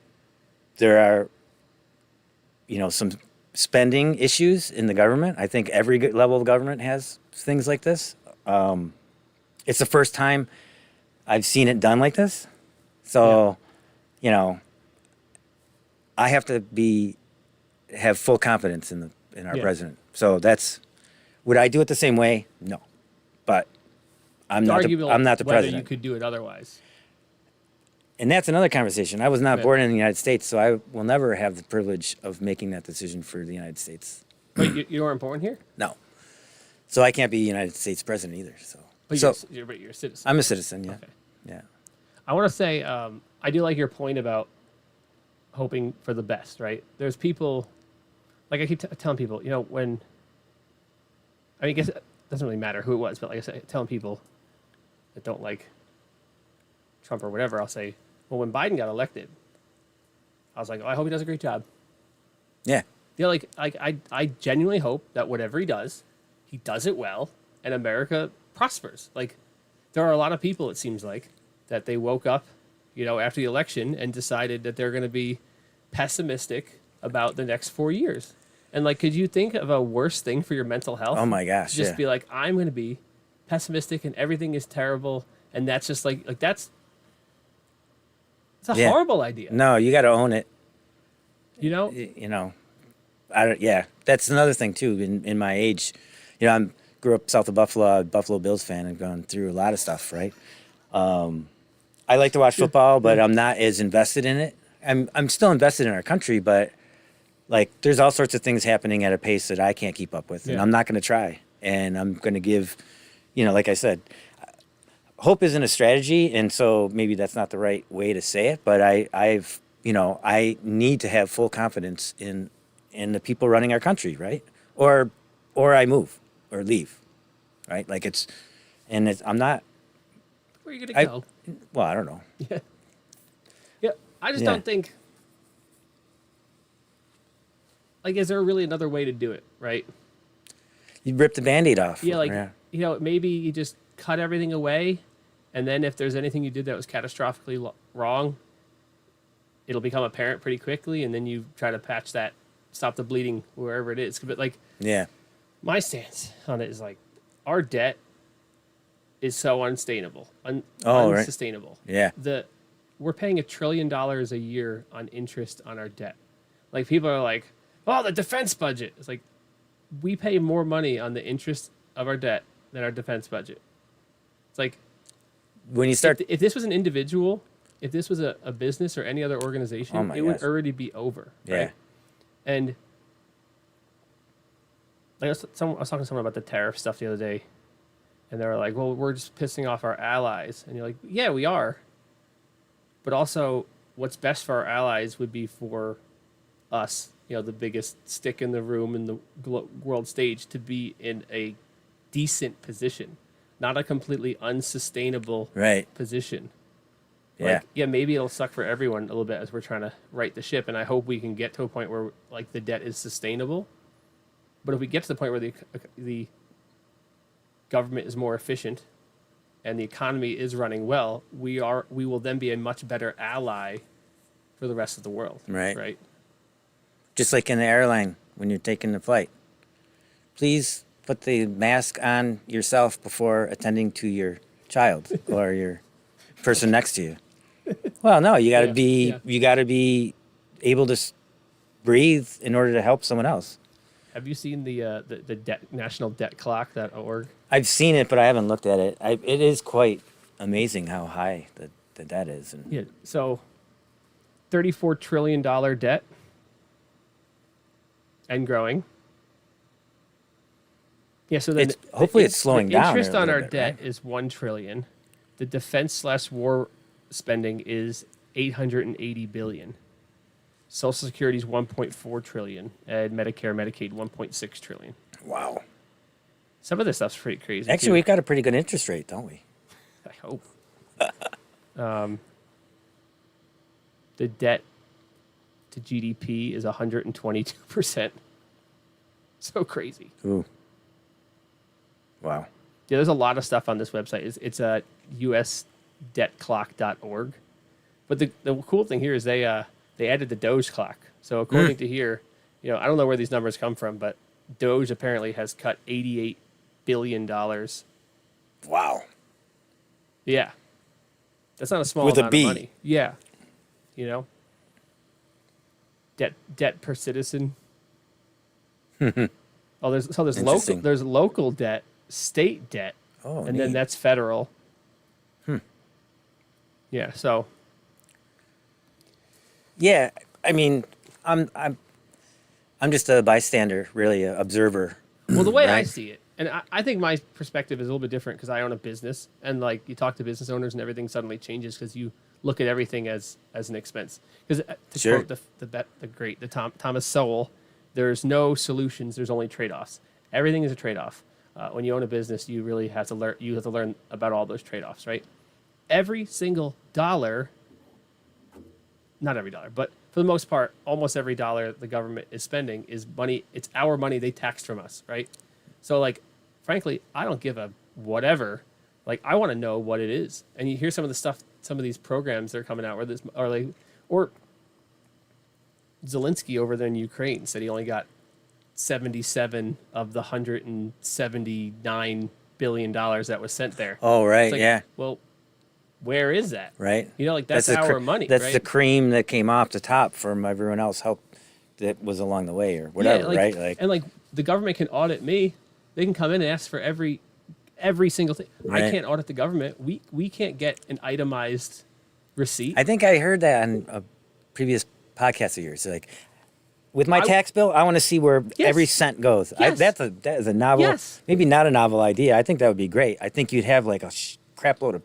there are, some spending issues in the government. I think every level of government has things like this. It's the first time I've seen it done like this. So, I have to have full confidence in our Yeah. president. So would I do it the same way? No, but I'm It's not arguable I'm not the whether president. you could do it otherwise. And that's another conversation. I was not Yeah. born in the United States, so I will never have the privilege of making that decision for the United States. But you weren't born here? No. So I can't be United States president either. But So you're a citizen. I'm a citizen, yeah. Okay. Yeah. I want to say I do like your point about hoping for the best, right? There's people, like I keep telling people, I guess it doesn't really matter who it was, but like I said, telling people that don't like Trump or whatever, I'll say, well, when Biden got elected, I was like, oh, I hope he does a great job. Yeah. I genuinely hope that whatever he does it well, and America prospers. Like, there are a lot of people, it seems like, that they woke up, after the election and decided that they're going to be pessimistic about the next 4 years. And like, could you think of a worse thing for your mental health? Oh my gosh, Just yeah. be like, I'm going to be pessimistic and everything is terrible, and that's just it's a Yeah. horrible idea. No, you got to own it. You know? Yeah, that's another thing too. In my age, I grew up south of Buffalo, Buffalo Bills fan, and gone through a lot of stuff. Right. I like to watch football, but I'm not as invested in it. I'm still invested in our country, but like, there's all sorts of things happening at a pace that I can't keep up with, and Yeah. I'm not going to try. And I'm going to give, like I said, hope isn't a strategy, and so maybe that's not the right way to say it. But I need to have full confidence in the people running our country, right? Or I move or leave, right? Like, I'm not. Where are you going to go? Well, I don't know. Yeah, I just Yeah. don't think. Like, is there really another way to do it, right? You rip the Band-Aid off. Yeah, maybe you just cut everything away, and then if there's anything you did that was catastrophically wrong, it'll become apparent pretty quickly, and then you try to patch that, stop the bleeding wherever it is. But like, Yeah. my stance on it is like, our debt is so unsustainable, Right. unsustainable. Yeah. We're paying $1 trillion a year on interest on our debt. Like, people are like, oh, the defense budget. It's like, we pay more money on the interest of our debt than our defense budget. It's like, when you start, if this was an individual, if this was a business or any other organization, Oh my it would gosh. already be over. yeah, Right? And like I was talking to someone about the tariff stuff the other day, and they were like, "Well, we're just pissing off our allies," and you're like, "Yeah, we are." But also, what's best for our allies would be for us, the biggest stick in the room in the world stage, to be in a decent position, not a completely unsustainable right, position. yeah, Like, maybe it'll suck for everyone a little bit as we're trying to right the ship, and I hope we can get to a point where like the debt is sustainable. But if we get to the point where the government is more efficient and the economy is running well, we will then be a much better ally for the rest of the world. Right. Right. just like in the airline when you're taking the flight. Please put the mask on yourself before attending to your child or your person next to you. Well, no, you got to Yeah. you got to be able to breathe in order to help someone else. Have you seen the national debt clock.org? I've seen it, but I haven't looked at it. It is quite amazing how high the debt is. And Yeah. So, $34 trillion debt and growing. Yeah. So then, hopefully it's slowing down Interest a on little our bit, debt right? is $1 trillion. The defense/war spending is $880 billion. Social Security is $1.4 trillion, and Medicare, Medicaid $1.6 trillion. Wow. Some of this stuff's pretty crazy. Actually, too. we've got a pretty good interest rate, don't we? I hope. The debt to GDP is 122%. So crazy. Ooh. Wow. Yeah, there's a lot of stuff on this website. It's a usdebtclock.org. But the cool thing here is they added the Doge clock. So according to here, I don't know where these numbers come from, but Doge apparently has cut $88 billion. Wow. Yeah. That's not a small With a amount B. of money. Yeah. Debt per citizen. Oh, there's Interesting. there's local debt, state debt, Oh, and then neat. that's federal. Yeah, so Yeah, I mean, I'm just a bystander, really, a observer. well, the way I Right. see it, and I think my perspective is a little bit different because I own a business, and like you talk to business owners, and everything suddenly changes because you look at everything as an expense. Because to Sure. quote the Thomas Sowell, there's no solutions, there's only trade-offs. Everything is a trade-off. When you own a business, you really have to learn. You have to learn about all those trade-offs, right? Every single dollar, not every dollar, but for the most part, almost every dollar the government is spending is money. It's our money they taxed from us, right? So, like, frankly, I don't give a whatever. Like, I want to know what it is. And you hear some of the stuff, some of these programs that are coming out, or Zelensky over there in Ukraine said he only got 77 of the $179 billion that was sent there. Oh, right, It's like, yeah, well, where is that? right. Like that's the our money. That's right? the cream that came off the top from everyone else help that was along the way or whatever, right? Like, and like the government can audit me. They can come in and ask for every single thing. I Right. can't audit the government. We can't get an itemized receipt. I think I heard that on a previous podcast of yours. Like, with my I- tax bill, I want to see where Yes. every cent goes. Yes. That is a novel, Yes. maybe not a novel idea. I think that would be great. I think you'd have like a crap load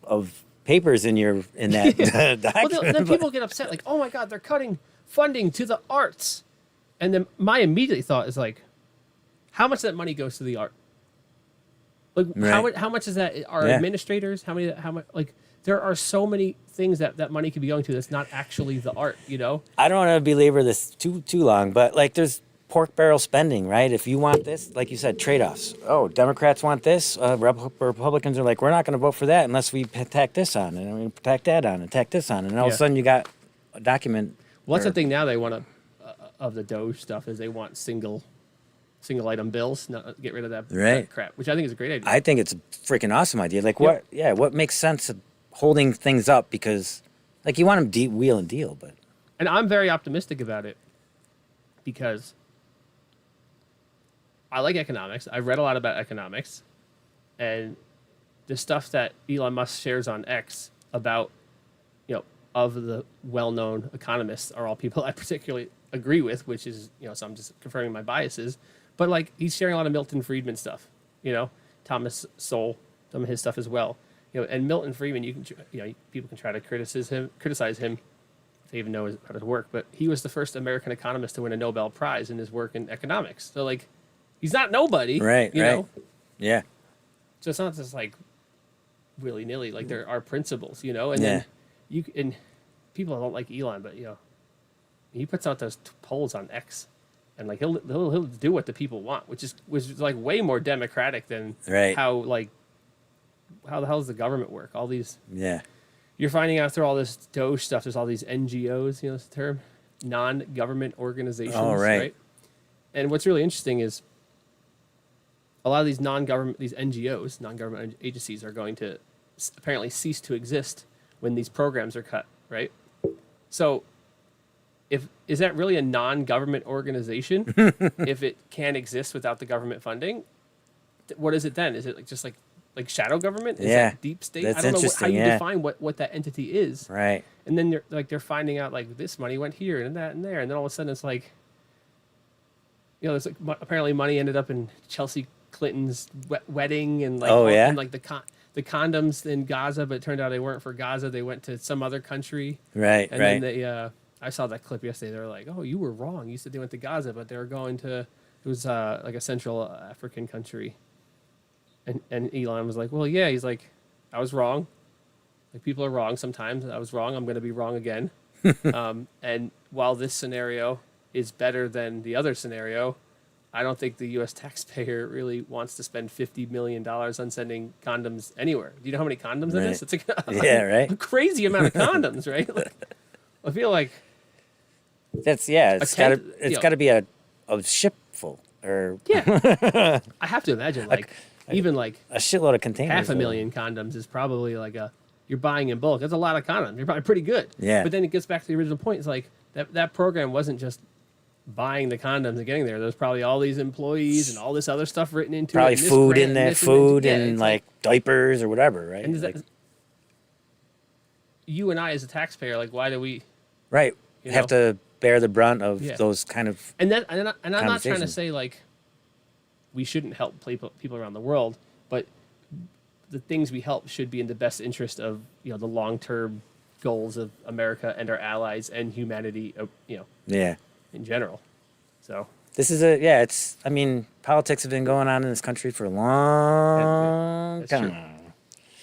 of papers in that Well, document. then people get upset, like, "Oh my God, they're cutting funding to the arts," and then my immediate thought is like, "How much of that money goes to the art? Like, Right. how much is that? Our Yeah. administrators? How much? Like, there are so many things that money could be going to that's not actually the art. I don't want to belabor this too long, but like there's pork barrel spending, right? If you want this, like you said, trade-offs. Oh, Democrats want this. Republicans are like, we're not going to vote for that unless we tack this on, and we tack that on, and tack this on, and all of Yeah. a sudden you got a document. Well, that's or- the thing now they want to of the Doge stuff is they want single item bills, not get rid of that Right. crap, which I think is a great idea. I think it's a freaking awesome idea. Like Yep. what makes sense of holding things up because, like, you want them wheel and deal, but And I'm very optimistic about it because I like economics. I've read a lot about economics, and the stuff that Elon Musk shares on X about, of the well-known economists are all people I particularly agree with, which is, so I'm just confirming my biases. But like he's sharing a lot of Milton Friedman stuff, Thomas Sowell, some of his stuff as well. And Milton Friedman, people can try to criticize him if they even know about his work, but he was the first American economist to win a Nobel Prize in his work in economics. So like, he's not nobody, right? Yeah. So it's not just like willy nilly. Like there are principles, and then and people don't like Elon, but he puts out those polls on X, and like he'll do what the people want, which is like way more democratic than how the hell does the government work? All these you're finding out through all this Doge stuff. There's all these NGOs, this term, non-government organizations, right? And what's really interesting is a lot of these these NGOs, non-government agencies, are going to apparently cease to exist when these programs are cut, right? So, is that really a non-government organization if it can't exist without the government funding? What is it then? Is it just like shadow government? Is that deep state? That's I don't know how you interesting, define what that entity is. Right. And then they're finding out like this money went here and that and there, and then all of a sudden it's like, it's like apparently money ended up in Chelsea Clinton's wedding and like and like the condoms in Gaza, but it turned out they weren't for Gaza. They went to some other country. Right. And then they I saw that clip yesterday. They were like, "Oh, you were wrong. You said they went to Gaza, but they were going to it was like a Central African country." And Elon was like, "Well, yeah." He's like, "I was wrong. Like people are wrong sometimes. I was wrong. I'm going to be wrong again." And while this scenario is better than the other scenario, I don't think the U.S. taxpayer really wants to spend $50 million on sending condoms anywhere. Do you know how many condoms it is? It's like a crazy amount of condoms, right? Like, I feel like that's it's got to be a ship full or I have to imagine even like a shitload of containers. 500,000 condoms is probably like you're buying in bulk. That's a lot of condoms. You're probably pretty good. Yeah. But then it gets back to the original point. It's like that program wasn't just buying the condoms and getting there. There's probably all these employees and all this other stuff written into probably it. Food in there, and like diapers or whatever, right? And you and I as a taxpayer, like why do we have to bear the brunt of those kind of and I'm not trying to say like we shouldn't help people around the world, but the things we help should be in the best interest of the long-term goals of America and our allies and humanity, in general. So this is I mean, politics have been going on in this country for a long time.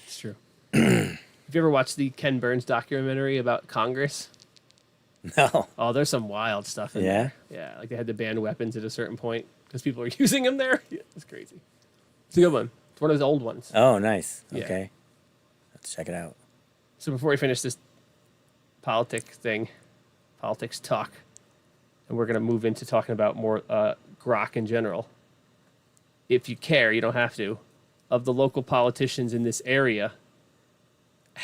It's true. Have you ever watched the Ken Burns documentary about Congress? No. Oh, there's some wild stuff in there. Yeah, like they had to ban weapons at a certain point because people are using them there. Yeah, it's crazy. It's a good one. It's one of those old ones. Oh, nice. Yeah. Okay. Let's check it out. So before we finish this politics talk, and we're going to move into talking about more GROC in general. If you care, you don't have to. Of the local politicians in this area,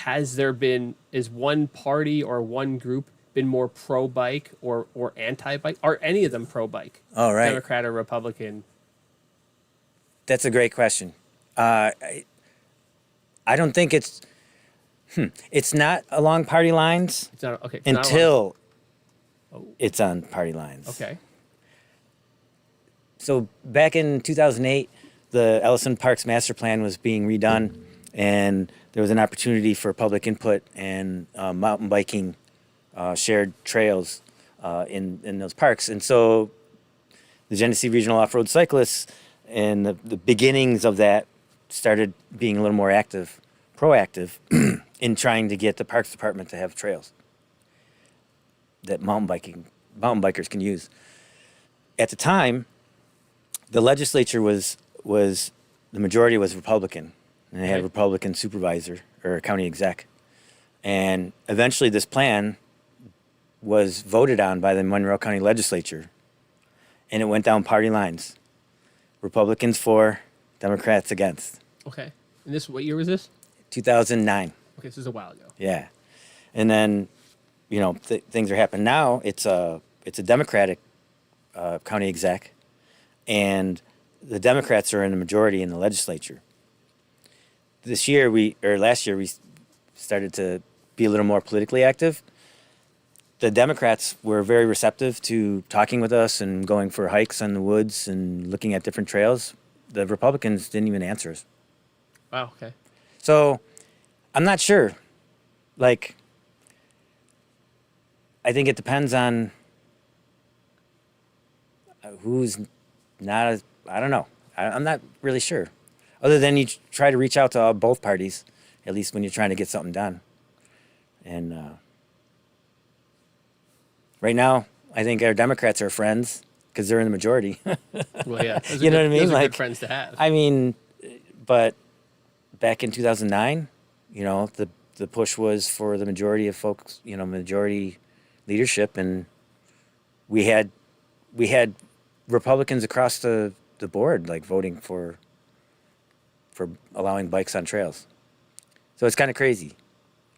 is one party or one group been more pro-bike or anti-bike? Are any of them pro-bike? Oh, right. Democrat or Republican? That's a great question. I don't think it's not along party lines. It's not okay. Until it's on party lines. Okay. So back in 2008, the Ellison Parks Master Plan was being redone, and there was an opportunity for public input and mountain biking shared trails in those parks. And so the Genesee Regional Off-road Cyclists and the beginnings of that started being a little more proactive in trying to get the Parks Department to have trails that mountain bikers can use. At the time, the legislature was the majority was Republican, and they had a Republican supervisor or a county exec. And eventually this plan was voted on by the Monroe County legislature, and it went down party lines. Republicans for, Democrats against. Okay. And what year was this? 2009. Okay, this is a while ago. Yeah. And then, things are happening now. It's a Democratic county exec, and the Democrats are in the majority in the legislature. last year we started to be a little more politically active. The Democrats were very receptive to talking with us and going for hikes in the woods and looking at different trails. The Republicans didn't even answer us. Wow. Okay. So I'm not sure. Like, I think it depends on who's not. I don't know. I'm not really sure. Other than you try to reach out to both parties, at least when you're trying to get something done. And right now, I think our Democrats are friends because they're in the majority. Well, yeah. You know what I mean? Those are Like, good friends to have. I mean, but back in 2009, you know, the push was for the majority of folks, you know, majority leadership, and we had Republicans across the board like voting for allowing bikes on trails. So it's kind of crazy,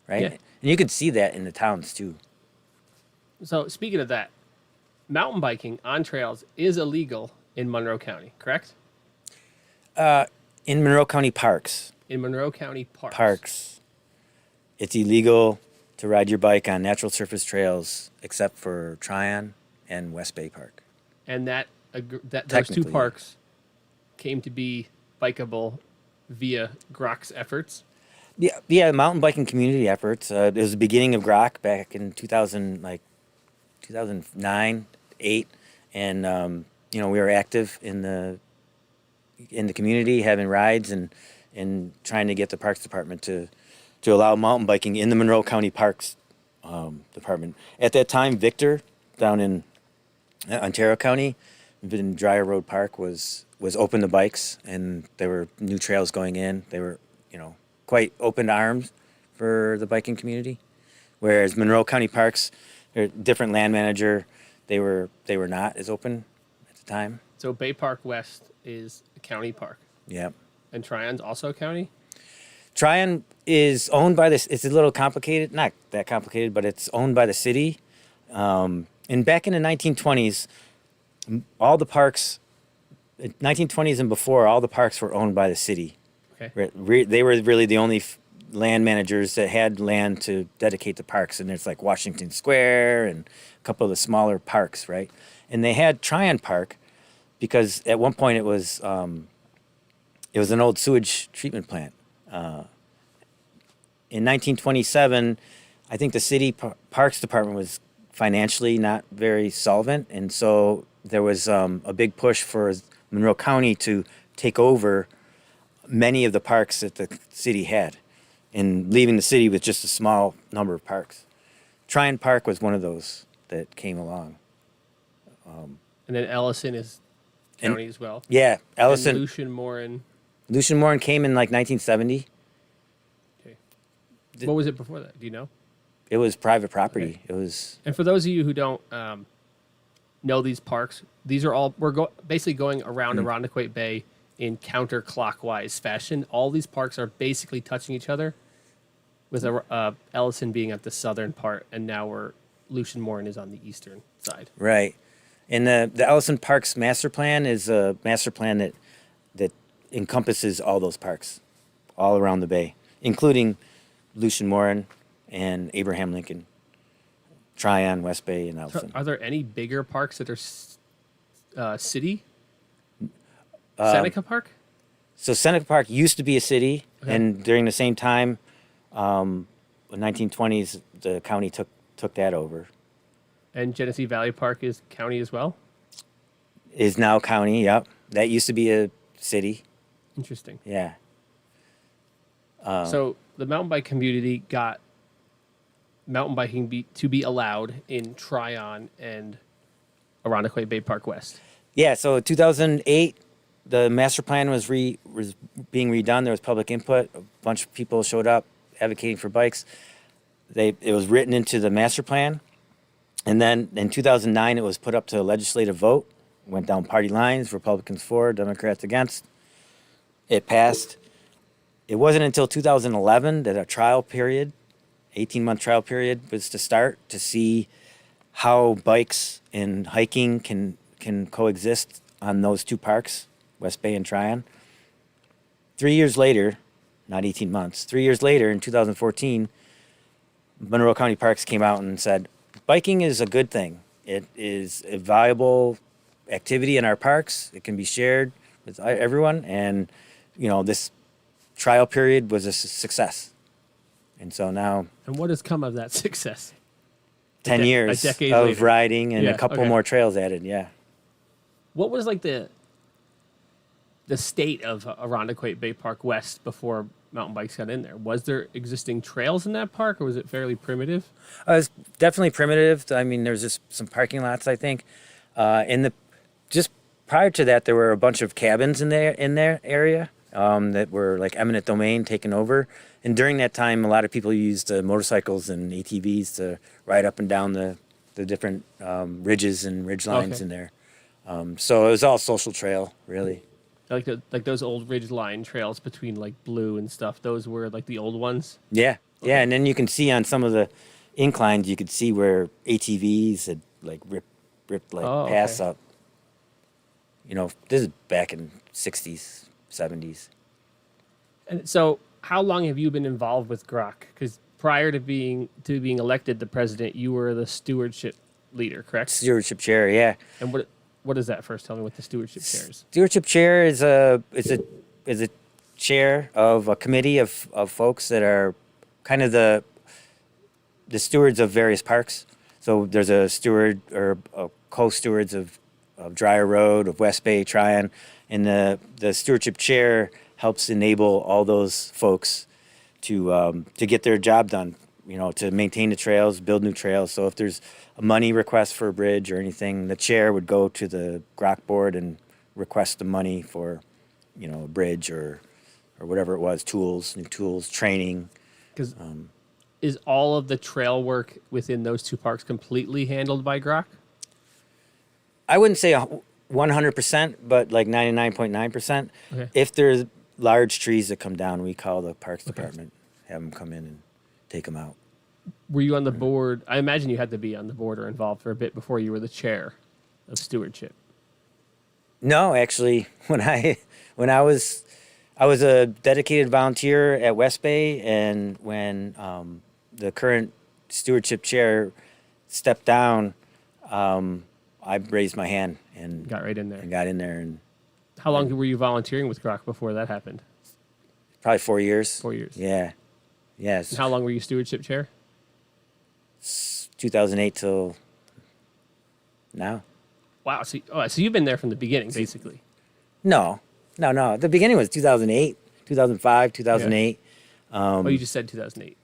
right? Yeah. And you could see that in the towns too. So speaking of that, mountain biking on trails is illegal in Monroe County, correct? In Monroe County parks, In Monroe County parks. it's illegal to ride your bike on natural surface trails except for Tryon and West Bay Park. And that those two Technically, yeah. parks came to be bikeable via GROC's efforts. Yeah, mountain biking community efforts. It was the beginning of GROC back in 2009, 8, and you know, we were active in the community, having rides and trying to get the Parks Department to allow mountain biking in the Monroe County Parks Department. At that time, Victor down in Ontario County, in Dryer Road Park was open to bikes, and there were new trails going in. They were, you know, quite open arms for the biking community. Whereas Monroe County Parks, they're a different land manager, they were not as open at the time. So Bay Park West is a county park. Yeah. And Tryon's also a county? Tryon is owned by this. It's a little complicated, not that complicated, but it's owned by the city. And back in the 1920s, all the parks, 1920s and before, all the parks were owned by the city. Okay. They were really the only land managers that had land to dedicate to parks. And there's like Washington Square and a couple of the smaller parks, right? And they had Tryon Park because at one point it was an old sewage treatment plant. In 1927, I think the city parks department was financially not very solvent, and so there was a big push for Monroe County to take over many of the parks that the city had, and leaving the city with just a small number of parks. Tryon Park was one of those that came along. And then Ellison is county as well. Yeah, Ellison. And Lucian Morin. Lucian Morin came in like 1970. Okay. What was it before that? Do you know? It was private property. Okay. It was. And for those of you who don't know these parks, these are all, basically going around Irondequoit Bay in counterclockwise fashion. All these parks are basically touching each other, with Ellison being at the southern part, and now Lucian Morin is on the eastern side. Right. And the Ellison Parks master plan is a master plan that encompasses all those parks all around the bay, including Lucian Morin and Abraham Lincoln, Tryon, West Bay, and Ellison. Are there any bigger parks that are city? Seneca Park? So Seneca Park used to be a city, Okay. and during the same time, in the 1920s, the county took that over. And Genesee Valley Park is county as well? Is now county, yep. That used to be a city, Interesting. yeah. So the mountain bike community got mountain biking to be allowed in Tryon and Irondequoit Bay Park West. Yeah, so 2008, the master plan was being redone. There was public input. A bunch of people showed up advocating for bikes. It was written into the master plan. And then in 2009, it was put up to a legislative vote. Went down party lines, Republicans for, Democrats against. It passed. It wasn't until 2011 that a trial period, 18-month trial period, was to start to see how bikes and hiking can coexist on those two parks, West Bay and Tryon. 3 years later, not 18 months. 3 years later, in 2014, Monroe County Parks came out and said, biking is a good thing. It is a valuable activity in our parks. It can be shared with everyone. And, this trial period was a success. And so now... And what has come of that success? 10 years a decade of later. riding and Yeah, a couple okay. more trails added, yeah. What was like the state of Irondequoit Bay Park West before mountain bikes got in there? Was there existing trails in that park, or was it fairly primitive? It was definitely primitive. I mean, there's just some parking lots, I think. Just prior to that, there were a bunch of cabins in their area that were like eminent domain taken over. And during that time, a lot of people used motorcycles and ATVs to ride up and down the different ridges and ridge lines in there. So it was all social trail, really. Like those old ridge line trails between like Blue and stuff. Those were like the old ones. Yeah, yeah, and then you can see on some of the inclines, you could see where ATVs had like ripped like paths up. This is back in 60s, 70s. And so, how long have you been involved with GROC? Because prior to being elected the president, you were the stewardship leader, correct? Stewardship chair, yeah. And what is that? First, tell me what the stewardship chair is. Stewardship chair is a chair of a committee of folks that are kind of the stewards of various parks. So there's a steward or a co-stewards of Dryer Road, of West Bay, Tryon, and the stewardship chair helps enable all those folks to get their job done. To maintain the trails, build new trails. So if there's a money request for a bridge or anything, the chair would go to the GROC board and request the money for, a bridge or whatever it was, new tools, training. Because is all of the trail work within those two parks completely handled by GROC? I wouldn't say 100%, but like 99.9%. Okay. If there's large trees that come down, we call the Parks Department, have them come in and take them out. Were you on the board? I imagine you had to be on the board or involved for a bit before you were the chair of stewardship. No, actually, when I was a dedicated volunteer at West Bay, and when the current stewardship chair stepped down, I raised my hand and Got right in there. and got in there, and How long were you volunteering with GROC before that happened? probably 4 years. 4 years. Yeah, yes. And how long were you stewardship chair? 2008 till now. Wow. So you've been there from the beginning, basically. No. The beginning was 2008, 2005, 2008. You just said 2008.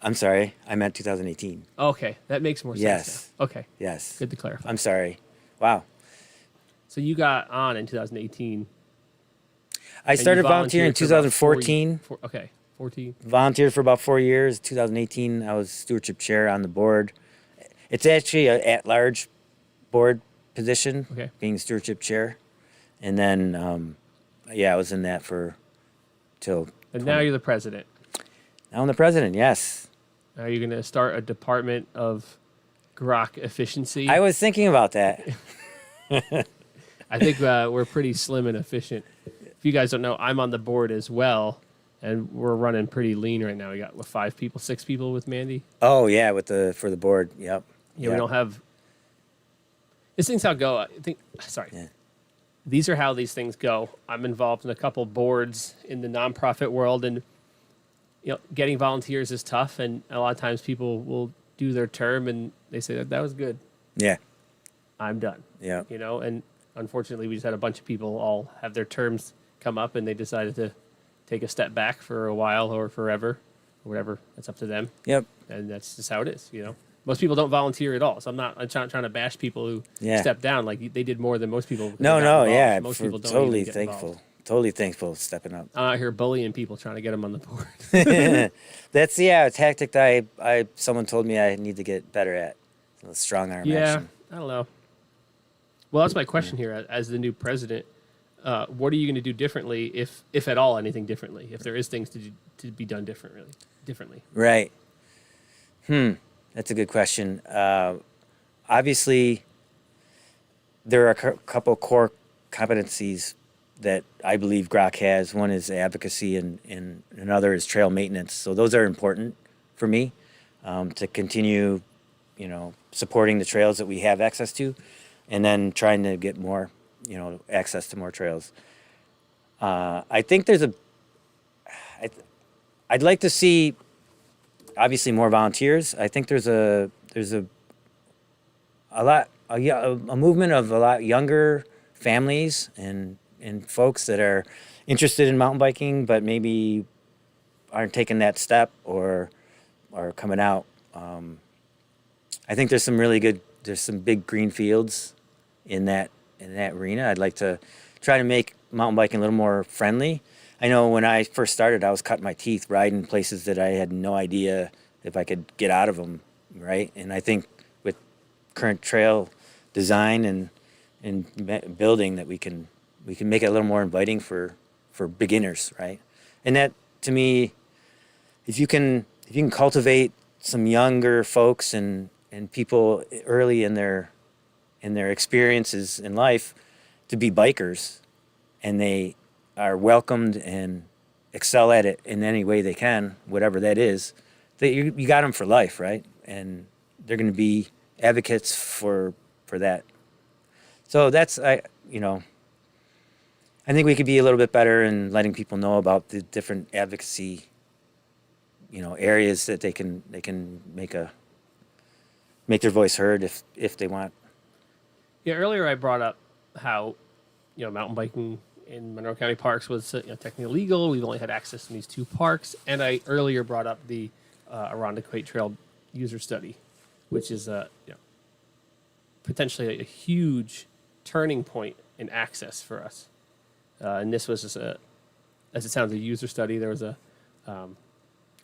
I'm sorry, I meant 2018. Okay, that makes more sense. Yes. Now. Okay, Yes. good to clarify. I'm sorry. Wow. So you got on in 2018. I and you started volunteering in volunteered for about 2014. 14. Volunteered for about 4 years. 2018, I was stewardship chair on the board. It's actually an at-large board position, being stewardship chair. And then, I was in that till. And now you're the president. Now I'm the president, yes. Are you going to start a department of GROC efficiency? I was thinking about that. I think we're pretty slim and efficient. If you guys don't know, I'm on the board as well, and we're running pretty lean right now. We got 5 people, 6 people with Mandy. Oh yeah, for the board. Yep. Yeah, we don't have. This thing's how it go. I think. Sorry. Yeah. These are how these things go. I'm involved in a couple boards in the nonprofit world, and getting volunteers is tough. And a lot of times people will do their term and they say that was good. Yeah. I'm done. Yeah. And unfortunately, we just had a bunch of people all have their terms come up, and they decided to take a step back for a while or forever, or whatever. It's up to them. Yep. And that's just how it is. Most people don't volunteer at all, so I'm not trying to bash people who step down. Like they did more than most people. No, yeah. Most people don't totally even get thankful. involved. Totally thankful for stepping up. I'm out here bullying people, trying to get them on the board. That's a tactic that someone told me I need to get better at. A strong arm action. I don't know. Well, that's my question here. As the new president, what are you going to do differently, if at all anything differently? If there is things to be done differently. Right. That's a good question. Obviously, there are a couple core competencies that I believe GROC has. One is advocacy, and another is trail maintenance. So those are important for me to continue, supporting the trails that we have access to, and then trying to get more, access to more trails. I think I'd like to see, obviously, more volunteers. I think there's a movement of a lot younger families and folks that are interested in mountain biking, but maybe aren't taking that step or are coming out. I think there's some big green fields in that arena. I'd like to try to make mountain biking a little more friendly. I know when I first started, I was cutting my teeth riding places that I had no idea if I could get out of them, right? And I think with current trail design and building, that we can make it a little more inviting for beginners, right? And that, to me, if you can cultivate some younger folks and people early in their experiences in life to be bikers, and they are welcomed and excel at it in any way they can, whatever that is, that you got them for life, right? And they're going to be advocates for that. So that's, I think we could be a little bit better in letting people know about the different advocacy, areas that they can make their voice heard if they want. Yeah, earlier I brought up how, mountain biking in Monroe County parks was technically illegal. We've only had access to these 2 parks. And I earlier brought up the Irondequoit Trail user study, which is potentially a huge turning point in access for us. And this was just as it sounds, a user study. There was a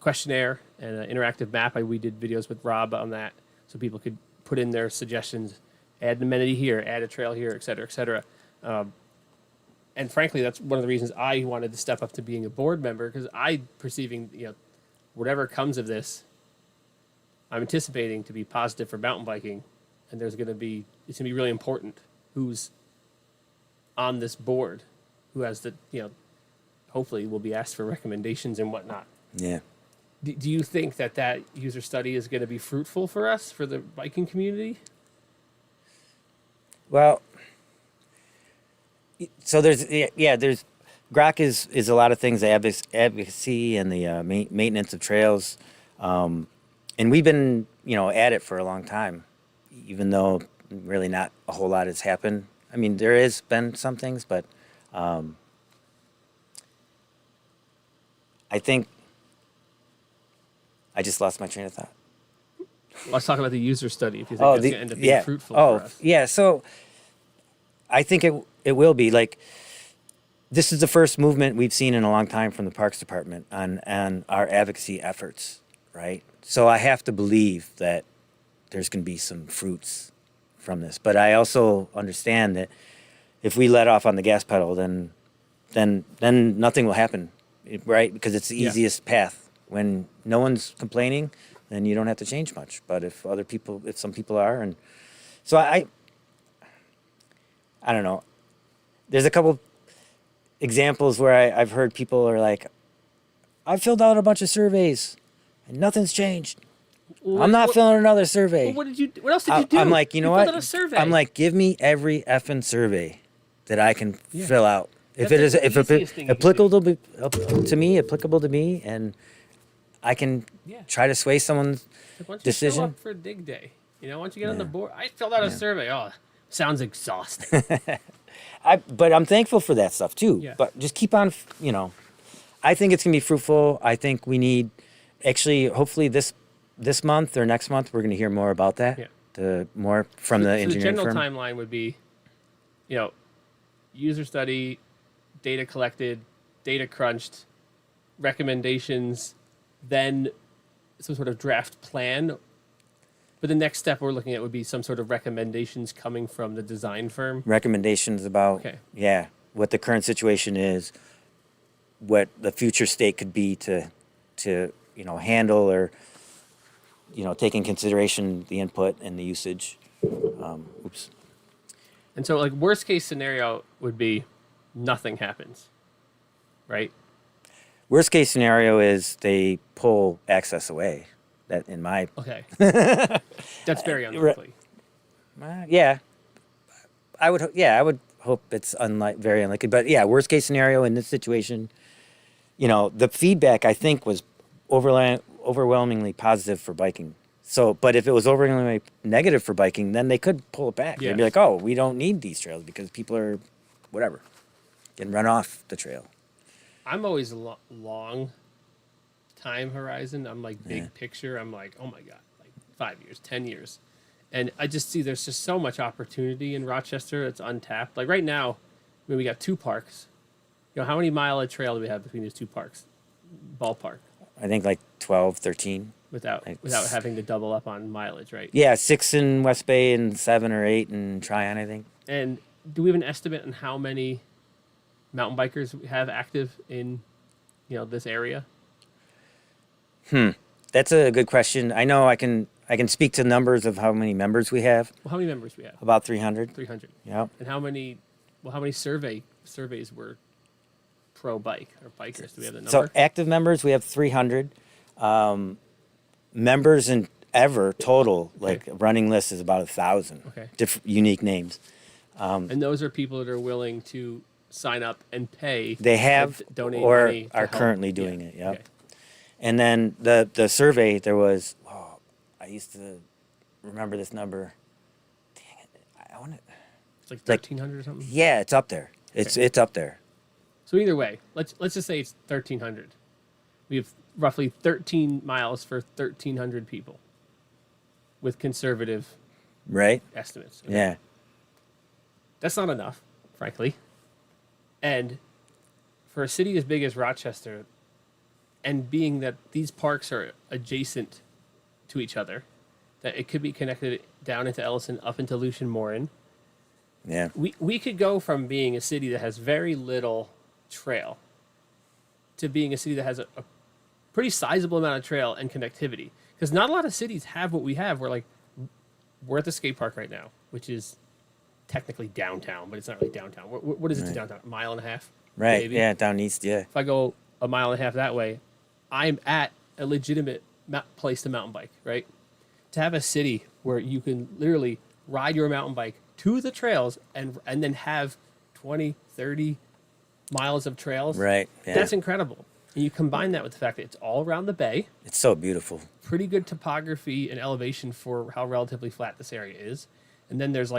questionnaire and an interactive map. We did videos with Rob on that, so people could put in their suggestions, add an amenity here, add a trail here, et cetera, et cetera. And frankly, that's one of the reasons I wanted to step up to being a board member, because perceiving, whatever comes of this, I'm anticipating to be positive for mountain biking, and it's going to be really important who's on this board, who has the, hopefully will be asked for recommendations and whatnot. Yeah. Do you think that user study is going to be fruitful for us, for the biking community? Well, so there's GROC is a lot of things, advocacy and the maintenance of trails, and we've been at it for a long time, even though really not a whole lot has happened. I mean, there has been some things, but I think I just lost my train of thought. Let's talk about the user study, if you think that's going to end up being fruitful for us. Yeah, so I think it will be. Like, this is the first movement we've seen in a long time from the Parks Department on our advocacy efforts, right? So I have to believe that there's going to be some fruits from this. But I also understand that if we let off on the gas pedal, then nothing will happen, right? Because it's the easiest path. When no one's complaining, then you don't have to change much. But if some people are, and so I don't know. There's a couple examples where I've heard people are like, I filled out a bunch of surveys and nothing's changed. I'm not filling another survey. What else did you do? I'm like, you know what? Filled out a survey. I'm like, give me every effing survey that I can fill out. If That's applicable to me, and I can try to sway someone's decision. Show up for a dig day? Why don't you get on the board? I filled out a survey. Oh, sounds exhausting. But I'm thankful for that stuff too. Yeah. But just keep on, I think it's gonna be fruitful. I think we need, actually, hopefully this month or next month, we're gonna hear more about that. Yeah. The more from the engineering the general firm. timeline would be, user study, data collected, data crunched, recommendations, then some sort of draft plan. But the next step we're looking at would be some sort of recommendations coming from the design firm. Recommendations about, what the current situation is, what the future state could be to handle or, take in consideration the input and the usage. And so, like, worst case scenario would be nothing happens, right? Worst case scenario is they pull access away. That in my Okay. That's very unlikely. yeah, I would hope it's very unlikely. But yeah, worst case scenario in this situation, the feedback I think was overwhelmingly positive for biking. So, but if it was overwhelmingly negative for biking, then they could pull it back. Yeah. They'd be like, oh, we don't need these trails because people are whatever, getting run off the trail. I'm always long time horizon. I'm like big picture. I'm like, oh my God, like 5 years, 10 years. And I just see there's just so much opportunity in Rochester. It's untapped. Like right now, we got 2 parks. How many mile of trail do we have between these 2 parks? Ballpark. I think like 12, 13. Without having to double up on mileage, right? Yeah, 6 in West Bay and 7 or 8 in Tryon, I think. And do we have an estimate on how many mountain bikers we have active in, this area? That's a good question. I know I can speak to numbers of how many members we have. Well, how many members we have? About 300. 300. Yeah. And how many surveys were pro bike or bikers? Do we have the number? So active members, we have 300. Members in ever total, like running list is about 1,000. Okay. Different unique names. And those are people that are willing to sign up and pay. They have donate or money to are help. currently doing it. Yep. Okay. And then the survey, there was, I used to remember this number. Dang it. I want to. It's like 1,300 or something. Yeah, it's up there. It's up there. So either way, let's just say it's 1,300. We have roughly 13 miles for 1,300 people with conservative Right? estimates. Yeah. That's not enough, frankly. And for a city as big as Rochester, and being that these parks are adjacent to each other, that it could be connected down into Ellison, up into Lucian Morin. Yeah. We could go from being a city that has very little trail to being a city that has a pretty sizable amount of trail and connectivity. Because not a lot of cities have what we have. We're at the skate park right now, which is technically downtown, but it's not really downtown. What is it to downtown? A mile and a half? Right. Maybe? Yeah, down east, yeah. If I go a mile and a half that way, I'm at a legitimate place to mountain bike, right? To have a city where you can literally ride your mountain bike to the trails and then have 20, 30 miles of trails. Right. Yeah. That's incredible. And you combine that with the fact that it's all around the bay, It's so beautiful. pretty good topography and elevation for how relatively flat this area is. And then there's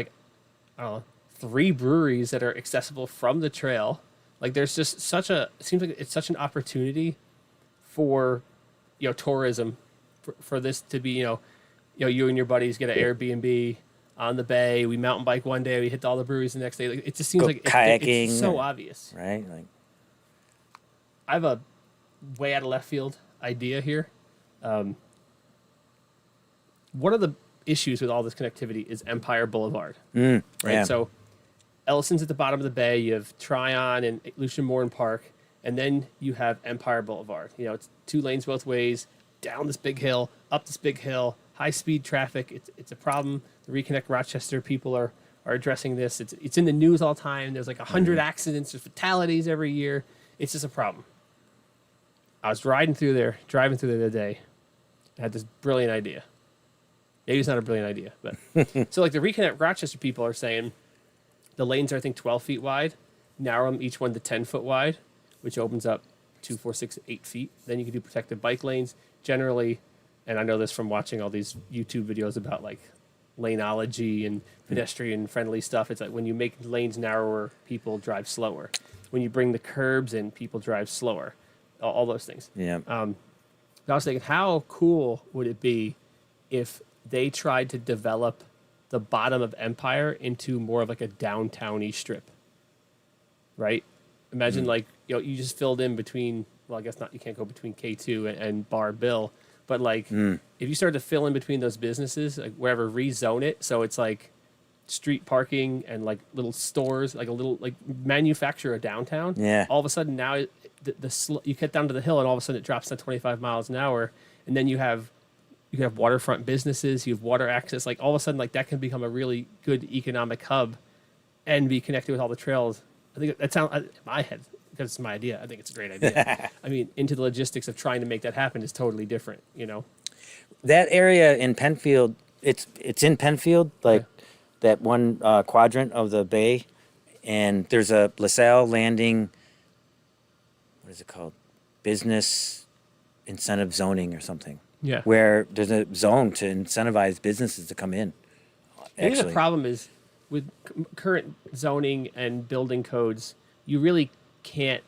3 breweries that are accessible from the trail. There's just it seems like it's such an opportunity for, tourism for this to be, you and your buddies get an Airbnb on the bay. We mountain bike one day, we hit all the breweries the next day. It just seems Go like kayaking. it's so obvious. Right? I have a way out of left field idea here. One of the issues with all this connectivity is Empire Boulevard, right? Yeah. So Ellison's at the bottom of the bay. You have Tryon and Lucian Morin Park, and then you have Empire Boulevard. It's 2 lanes both ways, down this big hill, up this big hill, high-speed traffic. It's a problem. The Reconnect Rochester people are addressing this. It's in the news all the time. There's 100 accidents, there's fatalities every year. It's just a problem. I was driving through there the other day. I had this brilliant idea. Maybe it's not a brilliant idea, but so the Reconnect Rochester people are saying the lanes are, I think, 12 feet wide. Narrow them each one to 10 foot wide, which opens up 2, 4, 6, 8 feet. Then you can do protected bike lanes. Generally, and I know this from watching all these YouTube videos about laneology and pedestrian friendly stuff. It's when you make lanes narrower, people drive slower. When you bring the curbs in, people drive slower. All those things. Yeah. I was thinking, how cool would it be if they tried to develop the bottom of Empire into more of a downtown-y strip, right? Imagine you just filled in between, well, I guess not, you can't go between K2 and Bar Bill, but if you start to fill in between those businesses, wherever, rezone it, so it's street parking and little stores, a little manufacturer downtown. Yeah. All of a sudden now you get down to the hill and all of a sudden it drops to 25 miles an hour, and then you have waterfront businesses, you have water access. All of a sudden, that can become a really good economic hub and be connected with all the trails I think that sounds in my head, because it's my idea. I think it's a great idea. I mean, into the logistics of trying to make that happen is totally different, you know? That area in Penfield, it's in Penfield, like that one quadrant of the bay, and there's a LaSalle Landing. What is it called? Business incentive zoning or something. Yeah. Where there's a zone to incentivize businesses to come in. I think the Actually, problem is with current zoning and building codes, you really can't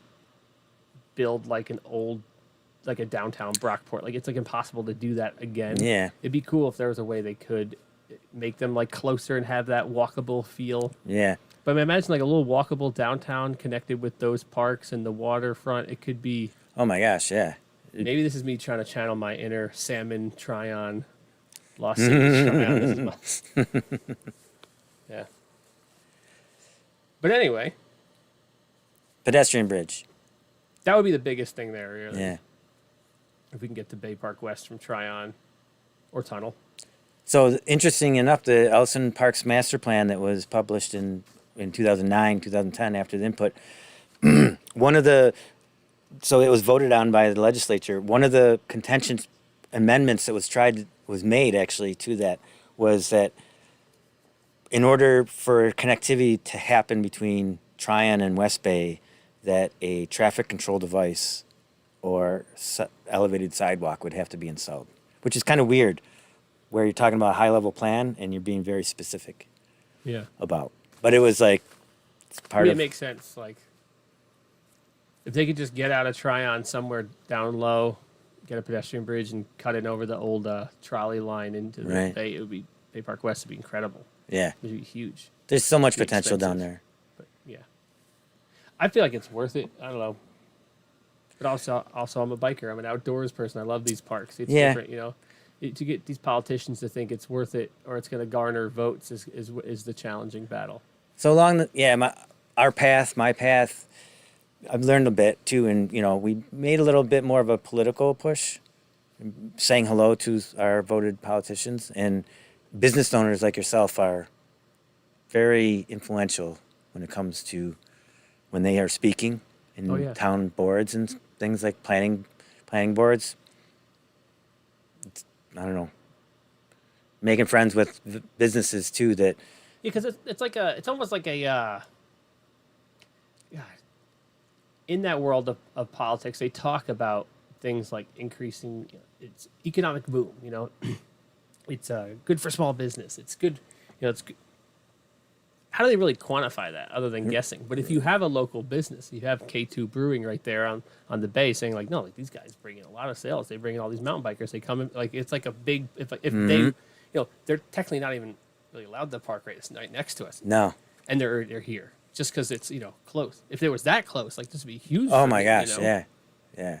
build like a downtown Brockport. Like, it's like impossible to do that again. Yeah. It'd be cool if there was a way they could make them like closer and have that walkable feel. yeah. But I imagine like a little walkable downtown connected with those parks and the waterfront. It could be. Oh my gosh, yeah. Maybe this is me trying to channel my inner Salmon Tryon, Los Angeles Tryon. Yeah. But anyway, Pedestrian bridge. that would be the biggest thing there, really. Yeah. If we can get to Bay Park West from Tryon or Tunnel. So interesting enough, the Ellison Parks Master Plan that was published in 2009, 2010 after the input, so it was voted on by the legislature. One of the contentious amendments that was made actually to that was that in order for connectivity to happen between Tryon and West Bay, that a traffic control device or elevated sidewalk would have to be installed, which is kind of weird, where you're talking about a high-level plan and you're being very specific Yeah. about. But it was like it's I part mean, of it makes sense. Like, if they could just get out of Tryon somewhere down low, get a pedestrian bridge, and cut it over the old trolley line into the Right. Bay, it would be Bay Park West would be incredible. yeah. It would be huge. There's so much Be potential down expensive. there. But yeah, I feel like it's worth it. I don't know. But also I'm a biker. I'm an outdoors person. I love these parks. It's Yeah. different, you know. To get these politicians to think it's worth it or it's going to garner votes is the challenging battle. So my path, I've learned a bit too, and we made a little bit more of a political push, saying hello to our voted politicians, and business owners like yourself are very influential when it comes to when they are speaking in Oh, yeah. town boards and things like planning boards. I don't know, making friends with businesses too that. Yeah, because it's almost like a God, in that world of politics, they talk about things like increasing it's economic boom. You know, it's good for small business. It's good. You know, it's good. How do they really quantify that other than guessing? But if you have a local business, you have K2 Brewing right there on the bay saying like, no, like these guys bring in a lot of sales. They bring in all these mountain bikers. They come in like it's like a big if they they're technically not even really allowed to park right next to us. No. And they're here just because it's close. If they was that close, like this would be huge. Oh for my me, gosh! Yeah. yeah.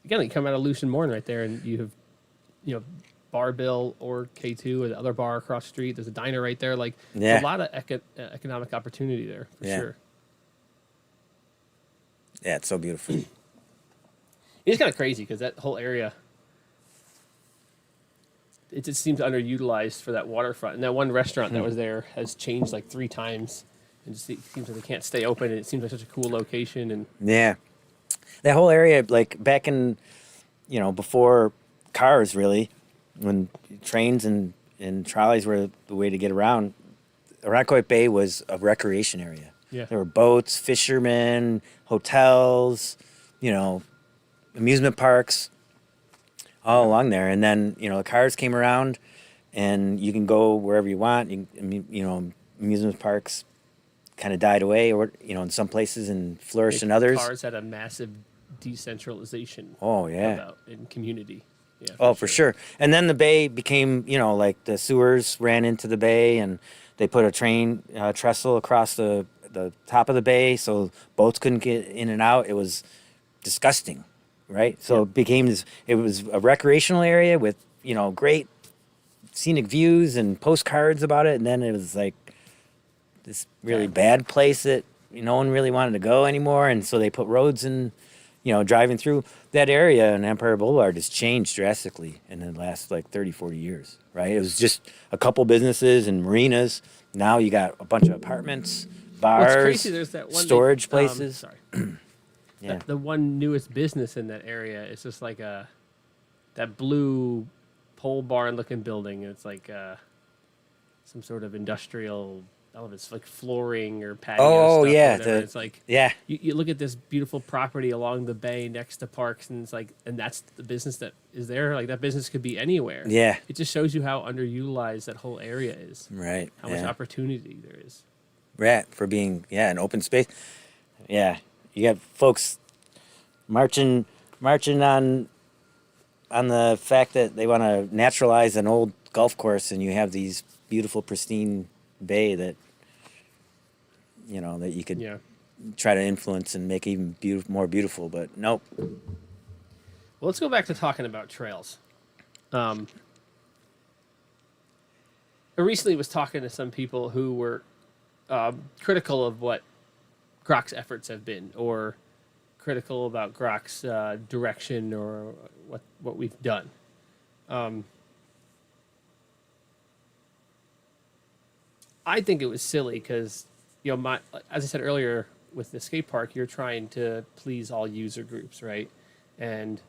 Again, you come out of Lucian Morn right there, and you have Barbill or K2 or the other bar across the street. There's a diner right there. Like there's a lot of economic opportunity there for sure. Yeah, it's so beautiful. It's kind of crazy because that whole area, it just seems underutilized for that waterfront. And that one restaurant that was there has changed like 3 times. It just seems like they can't stay open. And it seems like such a cool location. And Yeah, that whole area, like back in, before cars really, when trains and trolleys were the way to get around, Irondequoit Bay was a recreation area. Yeah. There were boats, fishermen, hotels, amusement parks, all along there. And then, the cars came around, and you can go wherever you want. Amusement parks kind of died away, or in some places and flourished in others. Cars had a massive decentralization. Oh yeah, in community. Yeah. Oh, for sure. And then the bay became, like the sewers ran into the bay, and they put a train trestle across the top of the bay so boats couldn't get in and out. It was disgusting, right? So it was a recreational area with, great scenic views and postcards about it. And then it was like this really bad place that no one really wanted to go anymore. And so they put roads in, driving through that area, and Empire Boulevard has changed drastically in the last like 30, 40 years, right? It was just a couple businesses and marinas. Now you got a bunch of apartments, bars, crazy, there's that one storage places. Sorry. Yeah. The one newest business in that area is just like that blue pole barn looking building. It's like some sort of industrial elements, like flooring or patio Oh, stuff. yeah, Or whatever. It's like Yeah. you look at this beautiful property along the bay next to parks, and it's like, and that's the business that is there. Like that business could be anywhere. Yeah. It just shows you how underutilized that whole area is. Right. How much opportunity there is. Right. For being, an open space. Yeah. You got folks marching on the fact that they want to naturalize an old golf course, and you have these beautiful, pristine bay that, that you could try to influence and make even more beautiful, but nope. Well, let's go back to talking about trails. I recently was talking to some people who were critical of what GROC's efforts have been, or critical about GROC's direction or what we've done. I think it was silly because, as I said earlier, with the skate park, you're trying to please all user groups, right? And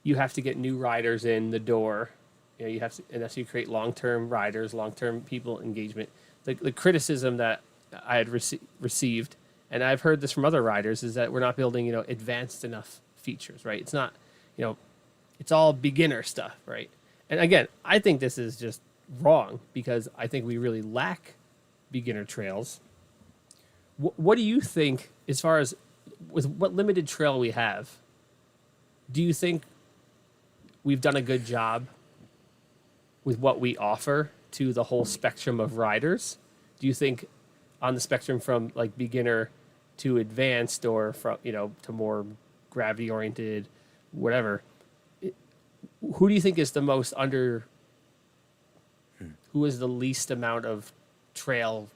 you have to get new riders in the door. You have to, and that's you create long-term riders, long-term people engagement. The criticism that I had received, and I've heard this from other riders, is that we're not building, advanced enough features, right? It's not, it's all beginner stuff, right? And again, I think this is just wrong because I think we really lack beginner trails. What do you think, as far as with what limited trail we have, do you think we've done a good job with what we offer to the whole spectrum of riders? Do you think on the spectrum from like beginner to advanced, or from, to more gravity oriented, whatever, who do you think is the most who is the least amount of trail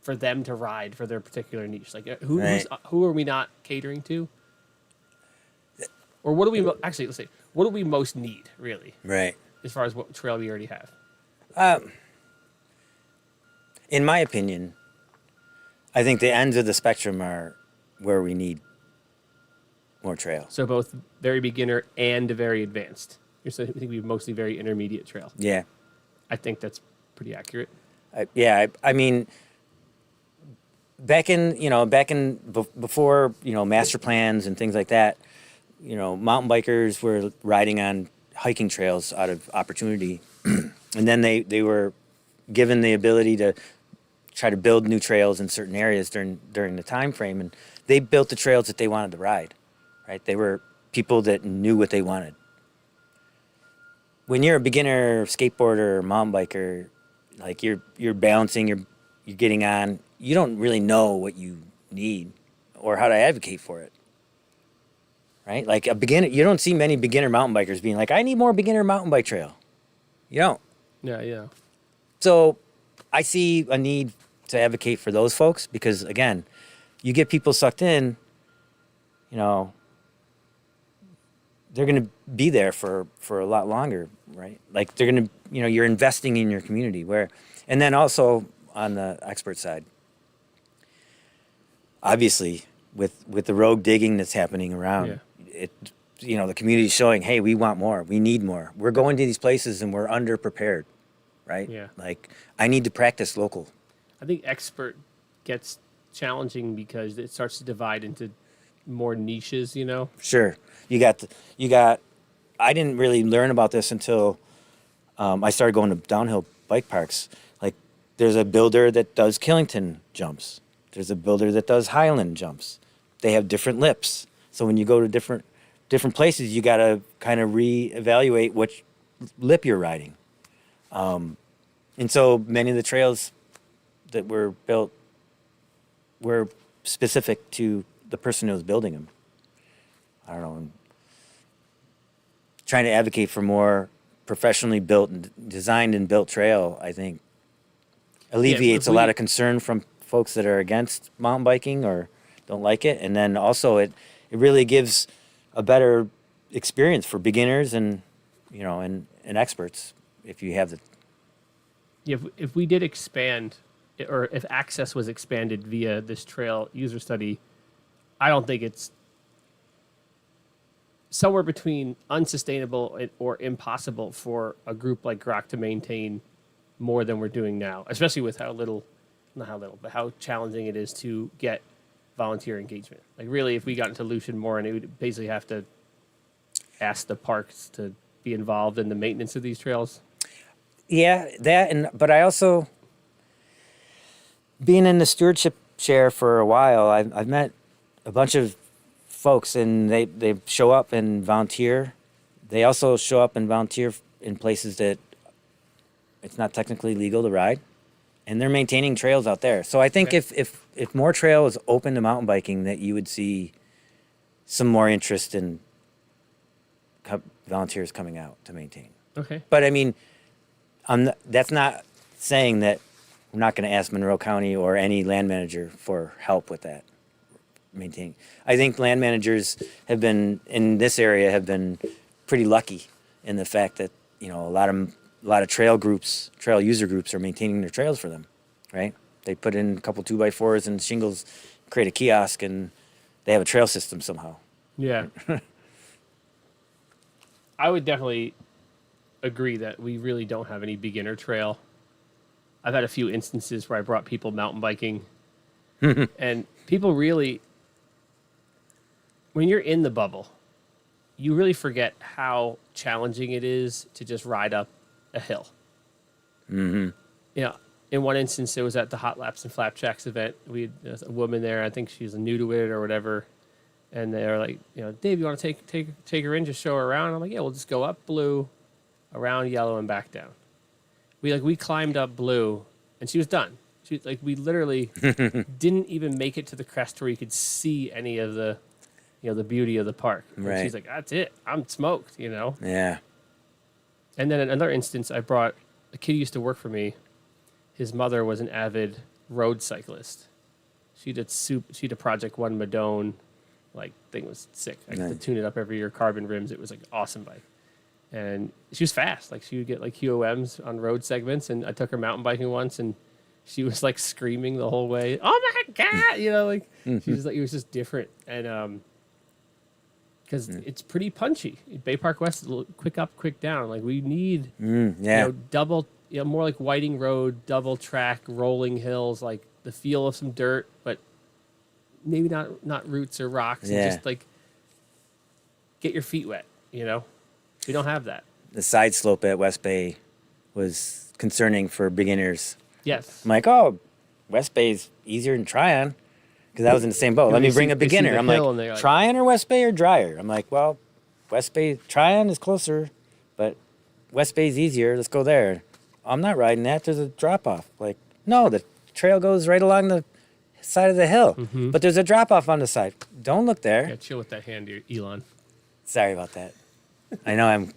for them to ride for their particular niche? Like who are we not catering to? Or what do we actually, let's say, what do we most need, really? Right. As far as what trail we already have. In my opinion, I think the ends of the spectrum are where we need more trail. So both very beginner and very advanced. You're saying I think we have mostly very intermediate trail. Yeah. I think that's pretty accurate. I mean, before, master plans and things like that, mountain bikers were riding on hiking trails out of opportunity. And then they were given the ability to try to build new trails in certain areas during the time frame, and they built the trails that they wanted to ride, right? They were people that knew what they wanted. When you're a beginner skateboarder or mountain biker, like you're balancing, you're getting on, you don't really know what you need or how to advocate for it. Right? Like a beginner, you don't see many beginner mountain bikers being like, I need more beginner mountain bike trail. You don't. Yeah. So I see a need to advocate for those folks because, again, you get people sucked in, they're going to be there for a lot longer, right? Like they're going to, you're investing in your community and then also on the expert side, obviously with the road digging that's happening around, the community's showing, hey, we want more, we need more. We're going to these places and we're underprepared, right? Yeah. Like I need to practice local. I think expert gets challenging because it starts to divide into more niches, Sure. You got, I didn't really learn about this until I started going to downhill bike parks. Like there's a builder that does Killington jumps. There's a builder that does Highland jumps. They have different lips. So when you go to different places, you got to kind of reevaluate which lip you're riding. And so many of the trails that were built were specific to the person who was building them. I don't know. Trying to advocate for more professionally built and designed and built trail, I think, alleviates a lot of concern from folks that are against mountain biking or don't like it. And then also it really gives a better experience for beginners and, and experts if you have the... Yeah, if we did expand or if access was expanded via this trail user study, I don't think it's somewhere between unsustainable or impossible for a group like GROC to maintain more than we're doing now, especially with how challenging it is to get volunteer engagement. Like really, if we got into Lucian more, and it would basically have to ask the parks to be involved in the maintenance of these trails. Yeah, but I also, being in the stewardship chair for a while, I've met a bunch of folks, and they show up and volunteer. They also show up and volunteer in places that it's not technically legal to ride, and they're maintaining trails out there. So I think if more trail is open to mountain biking, that you would see some more interest in volunteers coming out to maintain. Okay. But I mean, that's not saying that we're not going to ask Monroe County or any land manager for help with that maintaining. I think land managers have been in this area have been pretty lucky in the fact that a lot of trail user groups are maintaining their trails for them, right? They put in a couple 2x4s and shingles, create a kiosk, and they have a trail system somehow. Yeah. I would definitely agree that we really don't have any beginner trail. I've had a few instances where I brought people mountain biking, and people really, when you're in the bubble, you really forget how challenging it is to just ride up a hill. Mm-hmm. In one instance, it was at the Hot Laps and Flapjacks event. There was a woman there. I think she was new to it or whatever. And they were like, Dave, you want to take her in, just show her around? I'm like, yeah, we'll just go up Blue, around Yellow, and back down. We climbed up Blue, and she was done. We literally didn't even make it to the crest where you could see any of the, the beauty of the park. Right. And she's like, that's it. I'm smoked, Yeah. And then in another instance, I brought a kid who used to work for me. His mother was an avid road cyclist. She did Project One Madone. Thing was sick. I used to tune it up every year, carbon rims. It was awesome bike. And she was fast. She would get QOMs on road segments, and I took her mountain biking once, and she was screaming the whole way, "Oh my God!" She was it was just different. And because it's pretty punchy. Bay Park West is quick up, quick down. We need double, more like Whiting Road, double track, rolling hills, the feel of some dirt, but maybe not roots or rocks, and just get your feet wet. We don't have that. The side slope at West Bay was concerning for beginners. Yes. I'm like, oh, West Bay's easier than Tryon, because I was in the same boat. Let me bring a beginner. I'm like, Tryon or West Bay or drier? I'm like, well, West Bay, Tryon is closer, but West Bay's easier. Let's go there. I'm not riding that. There's a drop off. No, the trail goes right along the side of the hill, but there's a drop off on the side. Don't look there. Yeah, chill with that hand, Elon. Sorry about that. I know I'm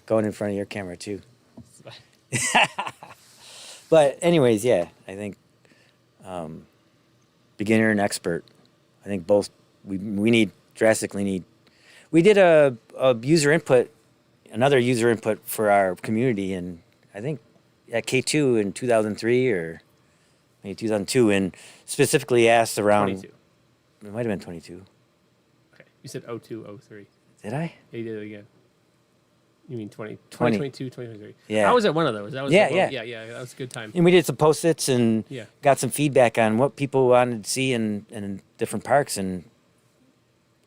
going in front of your camera too. But anyways, I think beginner and expert. I think both we drastically need. We did a another user input for our community, and I think at K2 in 2003 or maybe 2002, and specifically asked around. 22. It might have been 22. Okay, you said 02, 03. Did I? Yeah, you did it again. You mean 20, 20. 2022, 2023. Yeah. I was at one of those. That was Yeah. That was a good time. And we did some post-its and Yeah. got some feedback on what people wanted to see in different parks. And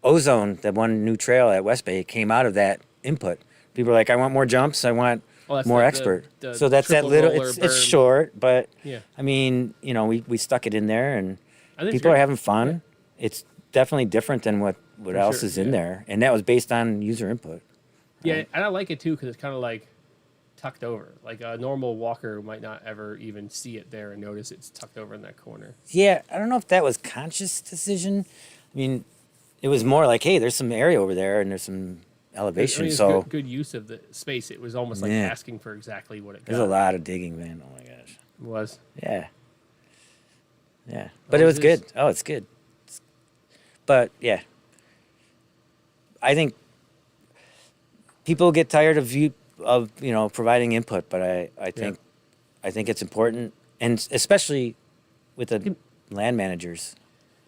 Ozone, that one new trail at West Bay, came out of that input. People were like, I want more jumps. I want more expert. So that's that little, it's short, but I mean, we stuck it in there, and people are having fun. Yeah. It's definitely different than what else is in there. And that was based on user input. Yeah, and I like it too because it's kind of tucked over. A normal walker might not ever even see it there and notice it's tucked over in that corner. Yeah, I don't know if that was conscious decision. I mean, it was more hey, there's some area over there and there's some elevation. It's so good use of the space. It was almost asking for exactly what it got. There's a lot of digging, man. Oh my gosh. It was. Yeah. Yeah, but it was good. Oh, it's good. But yeah, I think people get tired of providing input, but I think it's important, and especially with the land managers.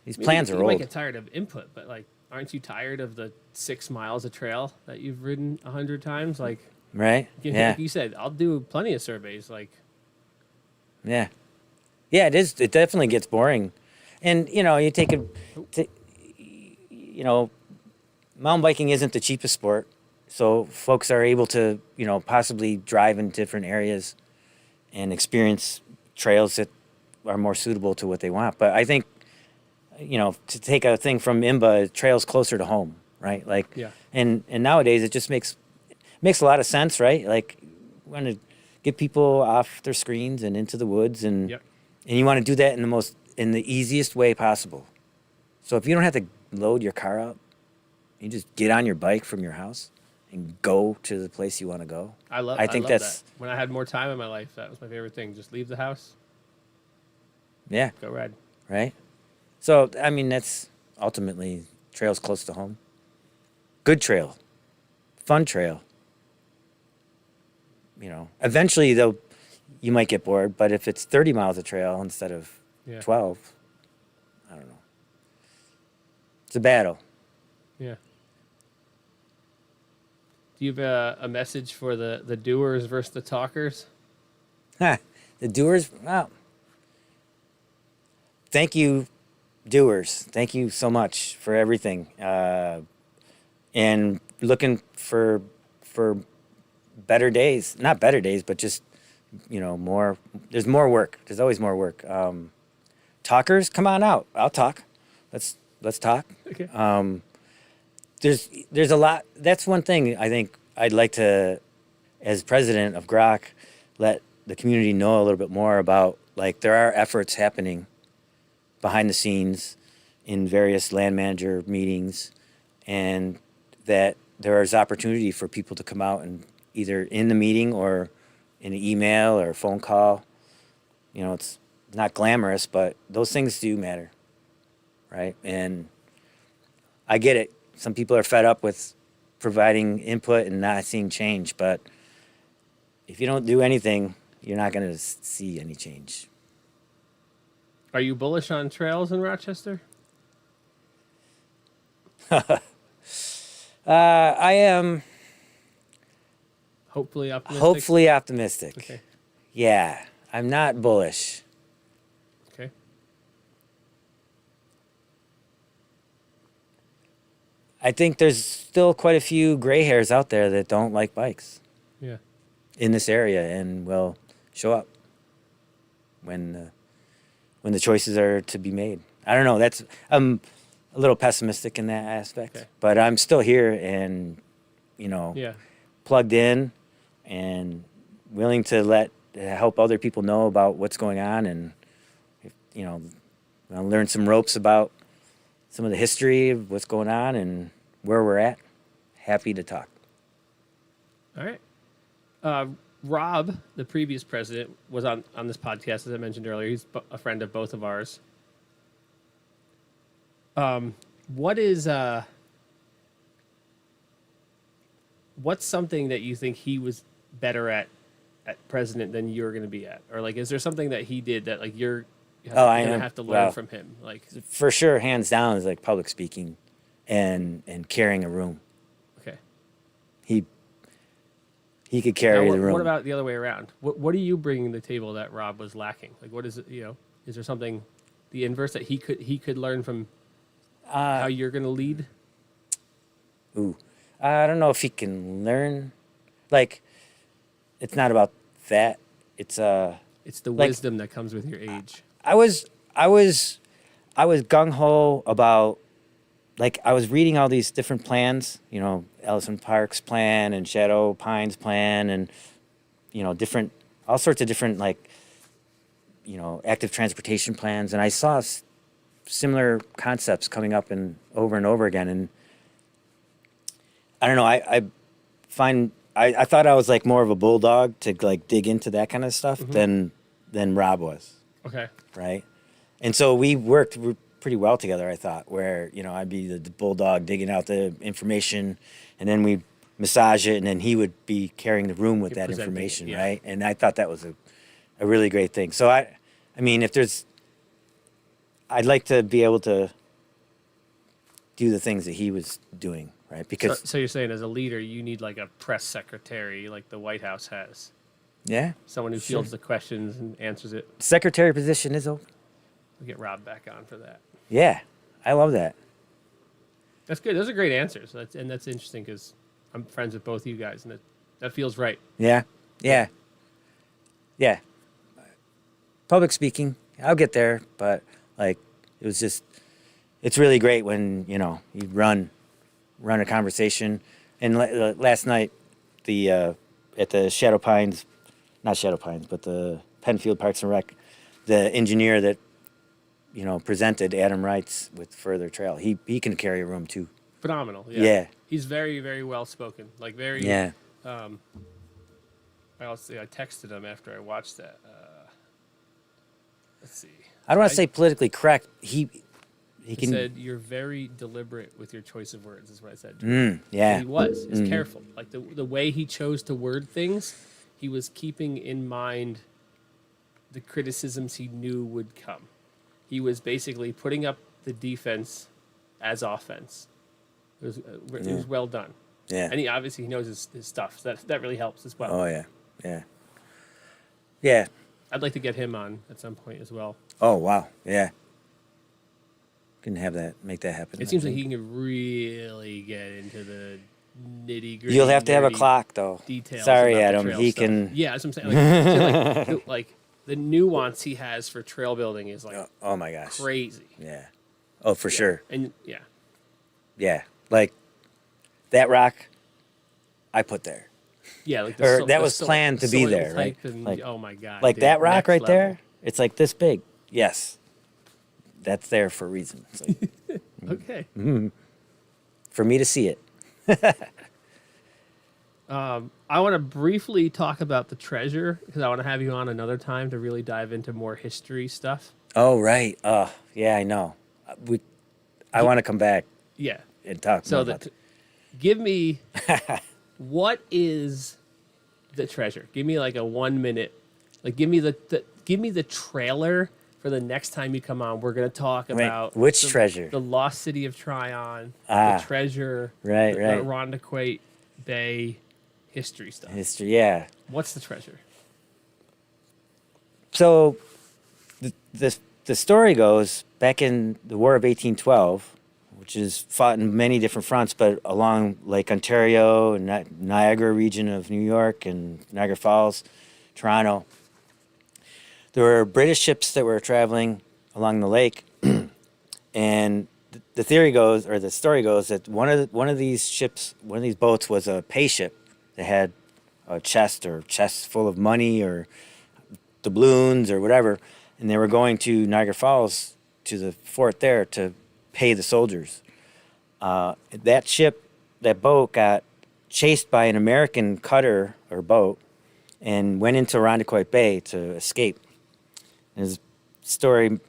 These Maybe plans are you might old. get tired of input, but like, aren't you tired of the 6 miles of trail that you've ridden 100 times? Like, Right? Yeah. like you said, I'll do plenty of surveys. Like, Yeah. Yeah, it is. It definitely gets boring. And, you know, you know, mountain biking isn't the cheapest sport. So folks are able to, you know, possibly drive in different areas and experience trails that are more suitable to what they want. But I think, you know, to take a thing from IMBA, trails closer to home, right? Like, Yeah. and nowadays it just makes a lot of sense, right? Like, we want to get people off their screens and into the woods, and Yep. and you want to do that in the easiest way possible. So if you don't have to load your car up, you just get on your bike from your house and go to the place you want to go. I think love that's that. When I had more time in my life, that was my favorite thing. Just leave the house, yeah, go ride. right. So I mean, that's ultimately trails close to home. Good trail, fun trail. You know, eventually you might get bored, but if it's 30 miles of trail instead of Yeah. 12, I don't know. It's a battle. Yeah. Do you have a message for the doers versus the talkers? The doers, well, thank you, doers. Thank you so much for everything. And looking for better days. Not better days, but just, you know, more. There's more work. There's always more work. Talkers, come on out. I'll talk. Let's talk. Okay. There's a lot. That's one thing I think I'd like to, as president of GROC, let the community know a little bit more about. Like, there are efforts happening behind the scenes in various land manager meetings, and that there is opportunity for people to come out and either in the meeting or in an email or a phone call. You know, it's not glamorous, but those things do matter, right? And I get it. Some people are fed up with providing input and not seeing change, but if you don't do anything, you're not going to see any change. Are you bullish on trails in Rochester? I am Hopefully optimistic. hopefully optimistic. Okay. Yeah, I'm not bullish. Okay. I think there's still quite a few gray hairs out there that don't like bikes Yeah. in this area and will show up when the choices are to be made. I don't know. I'm a little pessimistic in that aspect, Okay. but I'm still here and, you know, Yeah. plugged in and willing to help other people know about what's going on, and you know, I'll learn some ropes about some of the history of what's going on and where we're at. Happy to talk. All right. Rob, the previous president, was on this podcast, as I mentioned earlier. He's a friend of both of ours. What's something that you think he was better at president than you're going to be at? Or like, is there something that he did that like you're I going to know. have to learn Well, from him? Like, for sure, hands down, is like public speaking and carrying a room. okay. He could carry Now, the room. what about the other way around? What are you bringing to the table that Rob was lacking? Like, what is it? You know, is there something, the inverse that he could learn from how you're going to lead? Ooh, I don't know if he can learn. Like, it's not about that. It's It's the like- wisdom that comes with your age. I was gung ho about, like, I was reading all these different plans, you know, Ellison Park's plan and Shadow Pines plan, and you know, all sorts of different, like, you know, active transportation plans, and I saw similar concepts coming up and over again, and I don't know, I thought I was like more of a bulldog to like dig into that kind of stuff than Rob was. Okay. Right? And so we worked pretty well together, I thought, where, you know, I'd be the bulldog digging out the information, and then we massage it, and then he would be carrying the room with that presenting it, information, yeah. right? And I thought that was a really great thing. So I mean, if there's I'd like to be able to do the things that he was doing, right? Because So you're saying as a leader, you need like a press secretary like the White House has. yeah, Someone who fields the questions and answers it. secretary position is open. We'll get Rob back on for that. Yeah, I love that. That's good. Those are great answers. That's interesting because I'm friends with both you guys, and that feels right. Yeah, yeah, yeah. Public speaking, I'll get there, but like it was just, it's really great when you run a conversation. And last night, at the Shadow Pines, not Shadow Pines, but the Penfield Parks and Rec, the engineer that presented, Adam Wrights, with Further Trail. He can carry a room too. Phenomenal. Yeah. Yeah. He's very, very well spoken. Like very. Yeah. I texted him after I watched that. Let's see. I don't want to say politically correct. He He can. said you're very deliberate with your choice of words. Is what I said. Yeah. And he was. He's careful. Like the way he chose to word things, he was keeping in mind the criticisms he knew would come. He was basically putting up the defense as offense. It was well done. Yeah. And he obviously knows his stuff. So that really helps as well. Oh yeah. Yeah. Yeah. I'd like to get him on at some point as well. Oh wow. Yeah. Can make that happen. It seems like he can really get into the nitty gritty. You'll have to have a clock though. Details. Sorry, about the Adam. trail He stuff. can. Yeah, that's what I'm saying. Like the nuance he has for trail building is like Oh my gosh. crazy. Yeah. Oh, for sure. And yeah, Yeah. Like that rock, I put there. yeah, like Or that was planned to be soil there, right? type and, Like- oh my god, Like dude, that rock next right level. there. It's like this big. Yes. That's there for a reason. It's like, Okay. for me to see it. I want to briefly talk about the treasure because I want to have you on another time to really dive into more history stuff. Oh right. Yeah, I know. I want to come back Yeah. and talk So more about it. give me what is the treasure? Give me like a 1 minute. Like give me the trailer for the next time you come on. We're gonna talk Wait, about which treasure? The lost city of Tryon, Ah. the treasure, Right, the right. Irondequoit Bay history stuff. History. Yeah. What's the treasure? So the story goes back in the War of 1812, which is fought in many different fronts, but along Lake Ontario and Niagara region of New York and Niagara Falls, Toronto. There were British ships that were traveling along the lake, and the theory goes, or the story goes, that one of these boats was a pay ship that had a chest full of money or doubloons or whatever, and they were going to Niagara Falls to the fort there to pay the soldiers. That boat got chased by an American cutter or boat and went into Irondequoit Bay to escape. And his story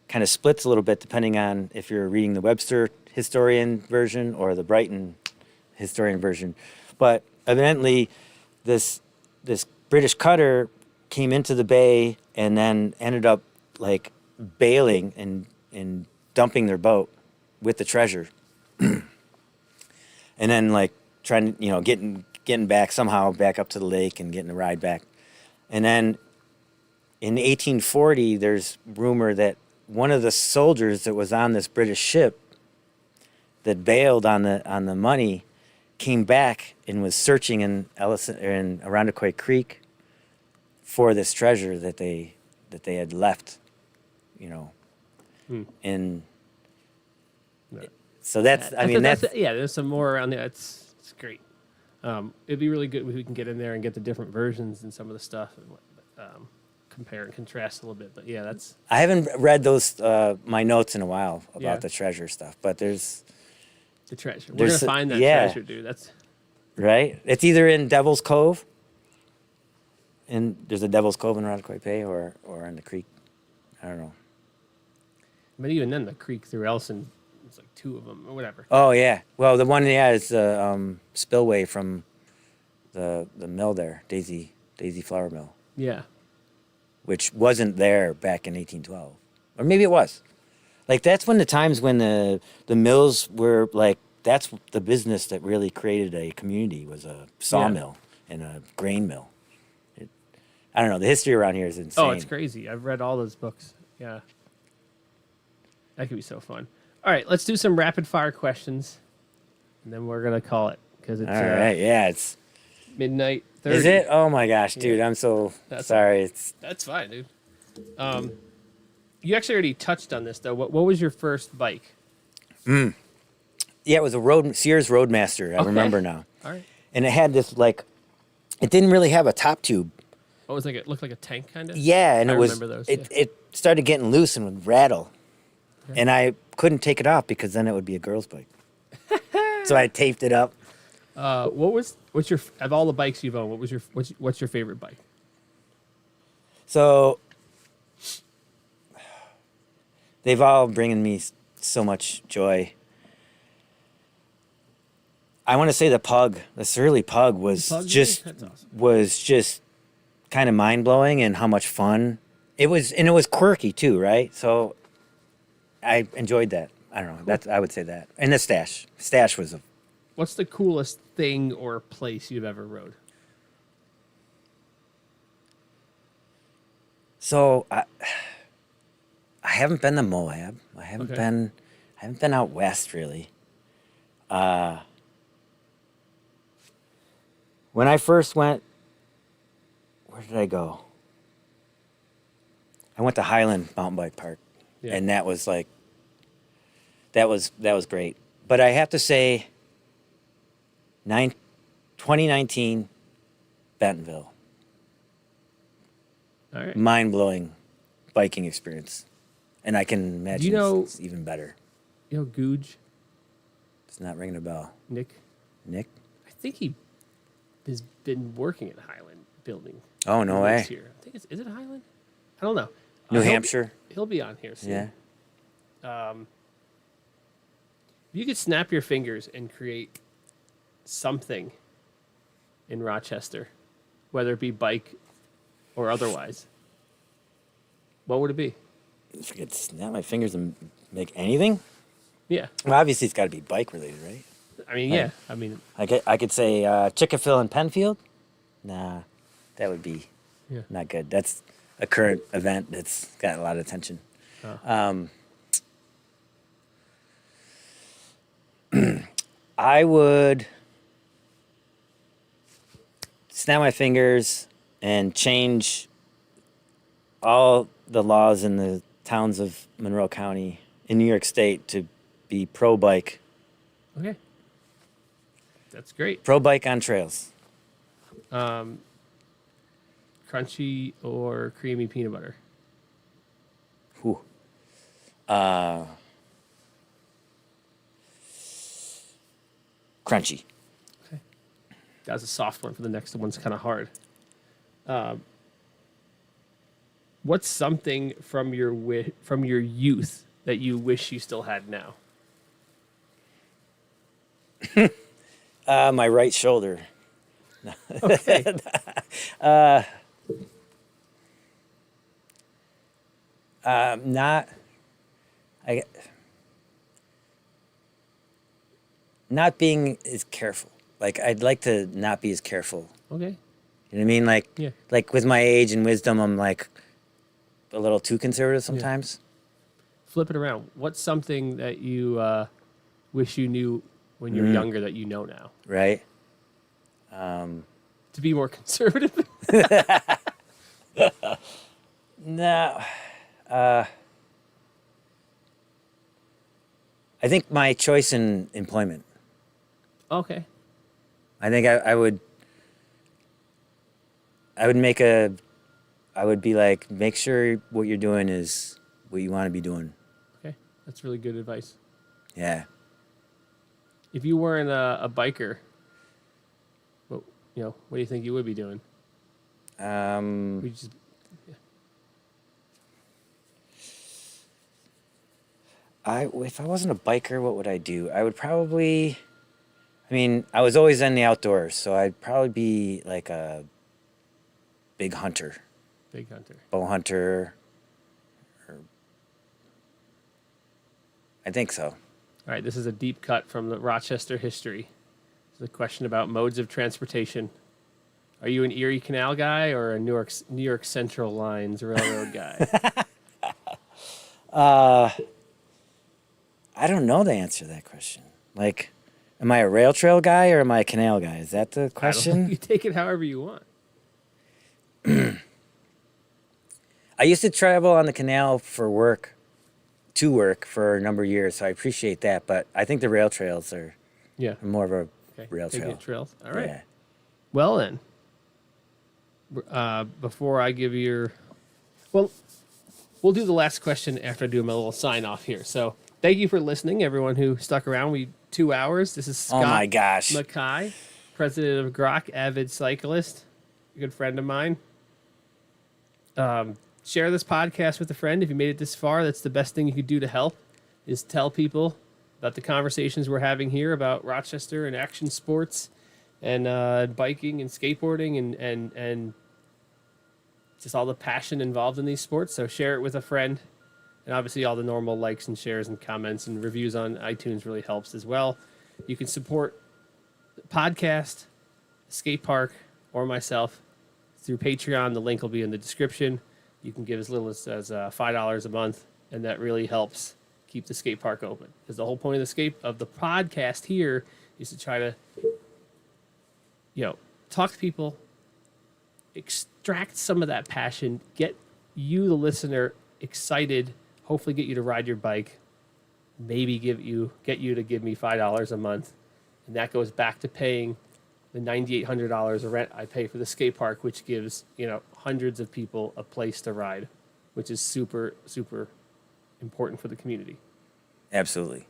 kind of splits a little bit depending on if you're reading the Webster historian version or the Brighton historian version. But evidently, this British cutter came into the bay and then ended up like bailing and dumping their boat with the treasure. And then like trying to, getting back somehow back up to the lake and getting a ride back. And then in 1840, there's rumor that one of the soldiers that was on this British ship that bailed on the money came back and was searching in Irondequoit Creek for this treasure that they had left, and so that's there's some more around there. It's great. It'd be really good if we can get in there and get the different versions and some of the stuff and compare and contrast a little bit. But yeah, that's. I haven't read those my notes in a while about Yeah. the treasure stuff, but there's The treasure. We're There's gonna find that yeah. treasure, dude. That's right. It's either in Devil's Cove, and there's a Devil's Cove in Irondequoit Bay, or in the creek. I don't know. but even then the creek through Elson, it's like two of them or whatever. Oh yeah. Well, the one is the spillway from the mill there, Daisy Flour Mill, Yeah. which wasn't there back in 1812, or maybe it was. Like that's when the times when the mills were like, that's the business that really created a community, was a sawmill and a grain mill. I don't know. The history around here is insane. Oh, it's crazy. I've read all those books. Yeah. That could be so fun. All right, let's do some rapid fire questions, and then we're going to call it because it's All right. Yeah. It's midnight 30. Is it? Oh my gosh, dude. I'm so sorry. That's fine, dude. You actually already touched on this, though. What was your first bike? Yeah, it was a Sears Roadmaster. I remember now. All right. And it had this like, it didn't really have a top tube. What was it looked like a tank kind of? Yeah, and I it was. remember those, It started getting loose and would rattle, and I couldn't take it off because then it would be a girl's bike. So I taped it up. What's your of all the bikes you've owned? What's your favorite bike? So they've all bringing me so much joy. I want to say the Pug, the Surly Pug, was just That's awesome. was just kind of mind blowing, and how much fun it was, and it was quirky too, right? So I enjoyed that. I don't know. That's, I would say that. And the Stash. Stash was a. What's the coolest thing or place you've ever rode? So I haven't been to Moab. I haven't been out west really. When I first went, where did I go? I went to Highland Mountain Bike Park, and that was like, that was great. But I have to say, 2019, Bentonville. All right. Mind-blowing biking experience. And I can imagine it's even better. You know Googe? It's not ringing a bell. Nick? I think he has been working at Highland building. Oh, no way. Here. I think is it Highland? I don't know. New Hampshire? He'll be on here soon. Yeah. If you could snap your fingers and create something in Rochester, whether it be bike or otherwise, what would it be? If I could snap my fingers and make anything? Yeah. Well, obviously, it's got to be bike related, right? I mean, yeah. I mean, I could say Chickafill and Penfield. Nah, that would be not good. That's a current event that's got a lot of attention. I would snap my fingers and change all the laws in the towns of Monroe County in New York State to be pro-bike. okay. That's great. Pro-bike on trails. Crunchy or creamy peanut butter? Whew. Crunchy. Okay. That was a soft one. For the next one's kind of hard. What's something from your youth that you wish you still had now? My right shoulder. Okay. Not being as careful. Like, I'd like to not be as careful. Okay. You know what I mean? Like, like with my age and wisdom, I'm like a little too conservative sometimes. Flip it around. What's something that you wish you knew when you were younger that you know now? Right. To be more conservative? No. I think my choice in employment. Okay. I think I would be like, make sure what you're doing is what you want to be doing. Okay. That's really good advice. Yeah. If you weren't a biker, what do you think you would be doing? We just, If I wasn't a biker, what would I do? I would probably, I was always in the outdoors, so I'd probably be like a big hunter. Big hunter. Bow hunter. Or I think so. All right, this is a deep cut from the Rochester history. It's a question about modes of transportation. Are you an Erie Canal guy or a New York Central Lines Railroad guy? I don't know the answer to that question. Like, am I a rail trail guy or am I a canal guy? Is that the I don't know. question? You take it however you want. I used to travel on the canal for work, for a number of years, so I appreciate that. But I think the rail trails are Yeah. more of a Okay. rail Take trail. it trails. All right. Yeah. Well then, before I give you well, we'll do the last question after I do my little sign off here. So thank you for listening, everyone who stuck around. 2 hours. This is Scot Oh my gosh. Makai, President of GROC, avid cyclist, a good friend of mine. Share this podcast with a friend. If you made it this far, that's the best thing you could do to help, is tell people about the conversations we're having here about Rochester and action sports and biking and skateboarding and just all the passion involved in these sports. So share it with a friend. And obviously all the normal likes and shares and comments and reviews on iTunes really helps as well. You can support the podcast, skate park, or myself through Patreon. The link will be in the description. You can give as little as $5 a month, and that really helps keep the skate park open. Because the whole point of the podcast here is to try to, talk to people, extract some of that passion, get you, the listener, excited, hopefully get you to ride your bike, maybe get you to give me $5 a month, and that goes back to paying the $9,800 of rent I pay for the skate park, which gives hundreds of people a place to ride, which is super, super important for the community. Absolutely.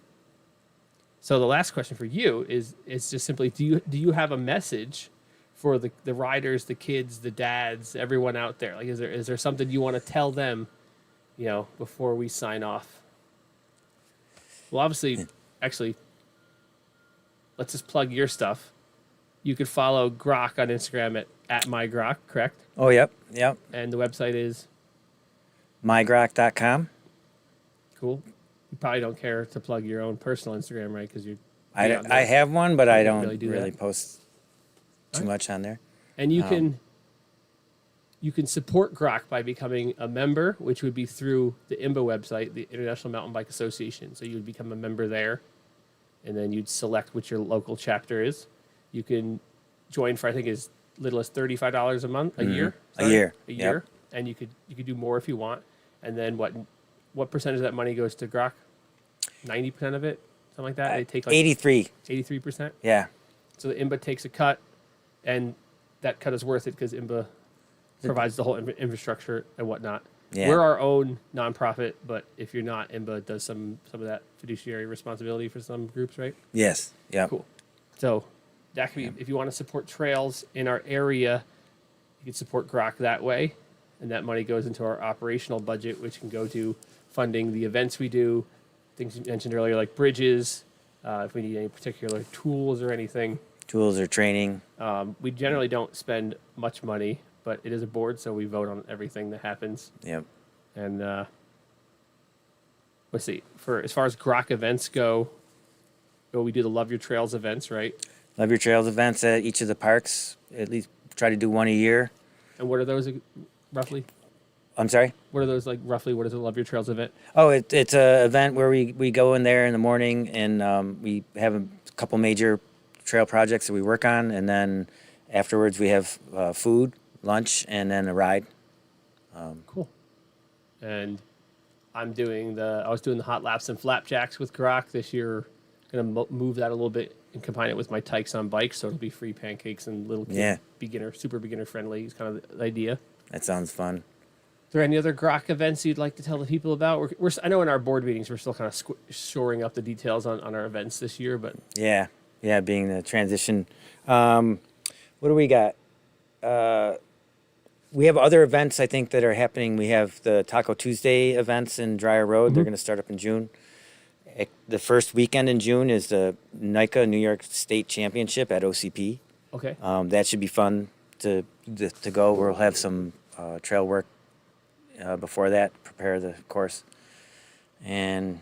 So the last question for you is just simply, do you have a message for the riders, the kids, the dads, everyone out there? Like, is there something you want to tell them, before we sign off? Well, obviously, actually, let's just plug your stuff. You could follow GROC on Instagram at mygroc, correct? Oh, yep. And the website is mygroc.com. cool. You probably don't care to plug your own personal Instagram, right? Because I have one, but I don't really really that. post too much on there. And you can support GROC by becoming a member, which would be through the IMBA website, the International Mountain Bike Association. So you would become a member there, and then you'd select which your local chapter is. You can join for, I think, as little as $35 a month, a year. A year. A year, and you could do more if you want. And then what percentage of that money goes to GROC? 90% of it, something like that. They take like 83%. Yeah. So the IMBA takes a cut, and that cut is worth it because IMBA provides the whole infrastructure and whatnot. Yeah. We're our own nonprofit, but if you're not, IMBA does some of that fiduciary responsibility for some groups, right? Yes. Yeah. Cool. So that could be, if you want to support trails in our area, you can support GROC that way, and that money goes into our operational budget, which can go to funding the events we do, things you mentioned earlier like bridges, if we need any particular tools or anything. Tools or training. We generally don't spend much money, but it is a board, so we vote on everything that happens. Yep. And let's see, as far as GROC events go, we do the Love Your Trails events, right? Love Your Trails events at each of the parks. At least try to do one a year. And what are those roughly? I'm sorry? What are those like roughly? What is a Love Your Trails event? Oh, it's an event where we go in there in the morning and we have a couple major trail projects that we work on. And then afterwards we have food, lunch, and then a ride. Cool. And I was doing the hot laps and flapjacks with GROC this year. Going to move that a little bit and combine it with my Tykes on bikes, so it'll be free pancakes and little kid, super beginner friendly is kind of the idea. That sounds fun. Is there any other GROC events you'd like to tell the people about? I know in our board meetings we're still kind of shoring up the details on our events this year, but Yeah, being the transition. What do we got? We have other events, I think, that are happening. We have the Taco Tuesday events in Dryer Road. They're going to start up in June. The first weekend in June is the NICA New York State Championship at OCP. okay. That should be fun to go. We'll have some trail work before that, prepare the course. And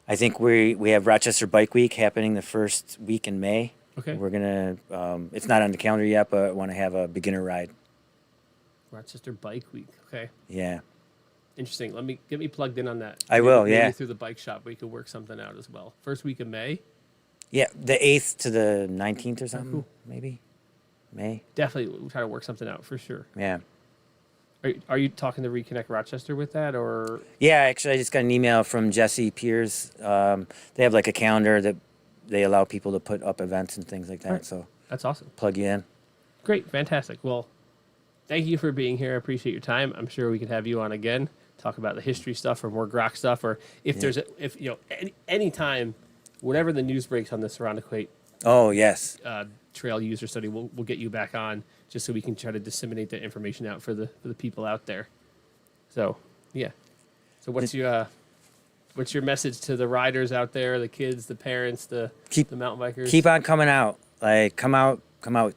I think we have Rochester Bike Week happening the first week in May. Okay. We're gonna. It's not on the calendar yet, but I want to have a beginner ride. Rochester Bike Week. Okay. Yeah. Interesting. Get me plugged in on that. I will, Maybe yeah. through the bike shop, we could work something out as well. First week of May. Yeah, the 8th to the 19th or something, cool. maybe. May. Definitely, we'll try to work something out for sure. Yeah. Are you talking to Reconnect Rochester with that, or? Yeah, actually, I just got an email from Jesse Piers. They have like a calendar that they allow people to put up events and things like that. Right. So That's awesome. plug you in. Great, fantastic. Well, thank you for being here. I appreciate your time. I'm sure we could have you on again, talk about the history stuff or more GROC stuff, or if there's any time, whenever the news breaks on the Saranaquate Oh, yes. trail user study, we'll get you back on just so we can try to disseminate the information out for the people out there. So yeah. So what's your message to the riders out there, the kids, the parents, the mountain bikers? Keep on coming out. Like, come out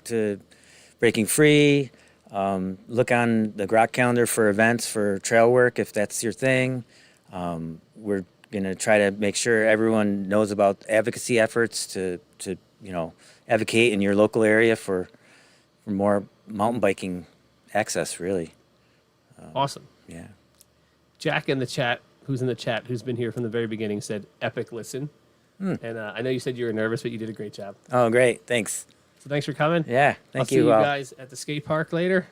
to Breaking Free. Look on the GROC calendar for events for trail work if that's your thing. We're gonna try to make sure everyone knows about advocacy efforts to advocate in your local area for more mountain biking access. Really. Awesome. Yeah. Jack in the chat, who's been here from the very beginning, said epic listen. And I know you said you were nervous, but you did a great job. Oh, great. Thanks. So thanks for coming. Yeah. I'll Thank see you. you guys at the skate park later.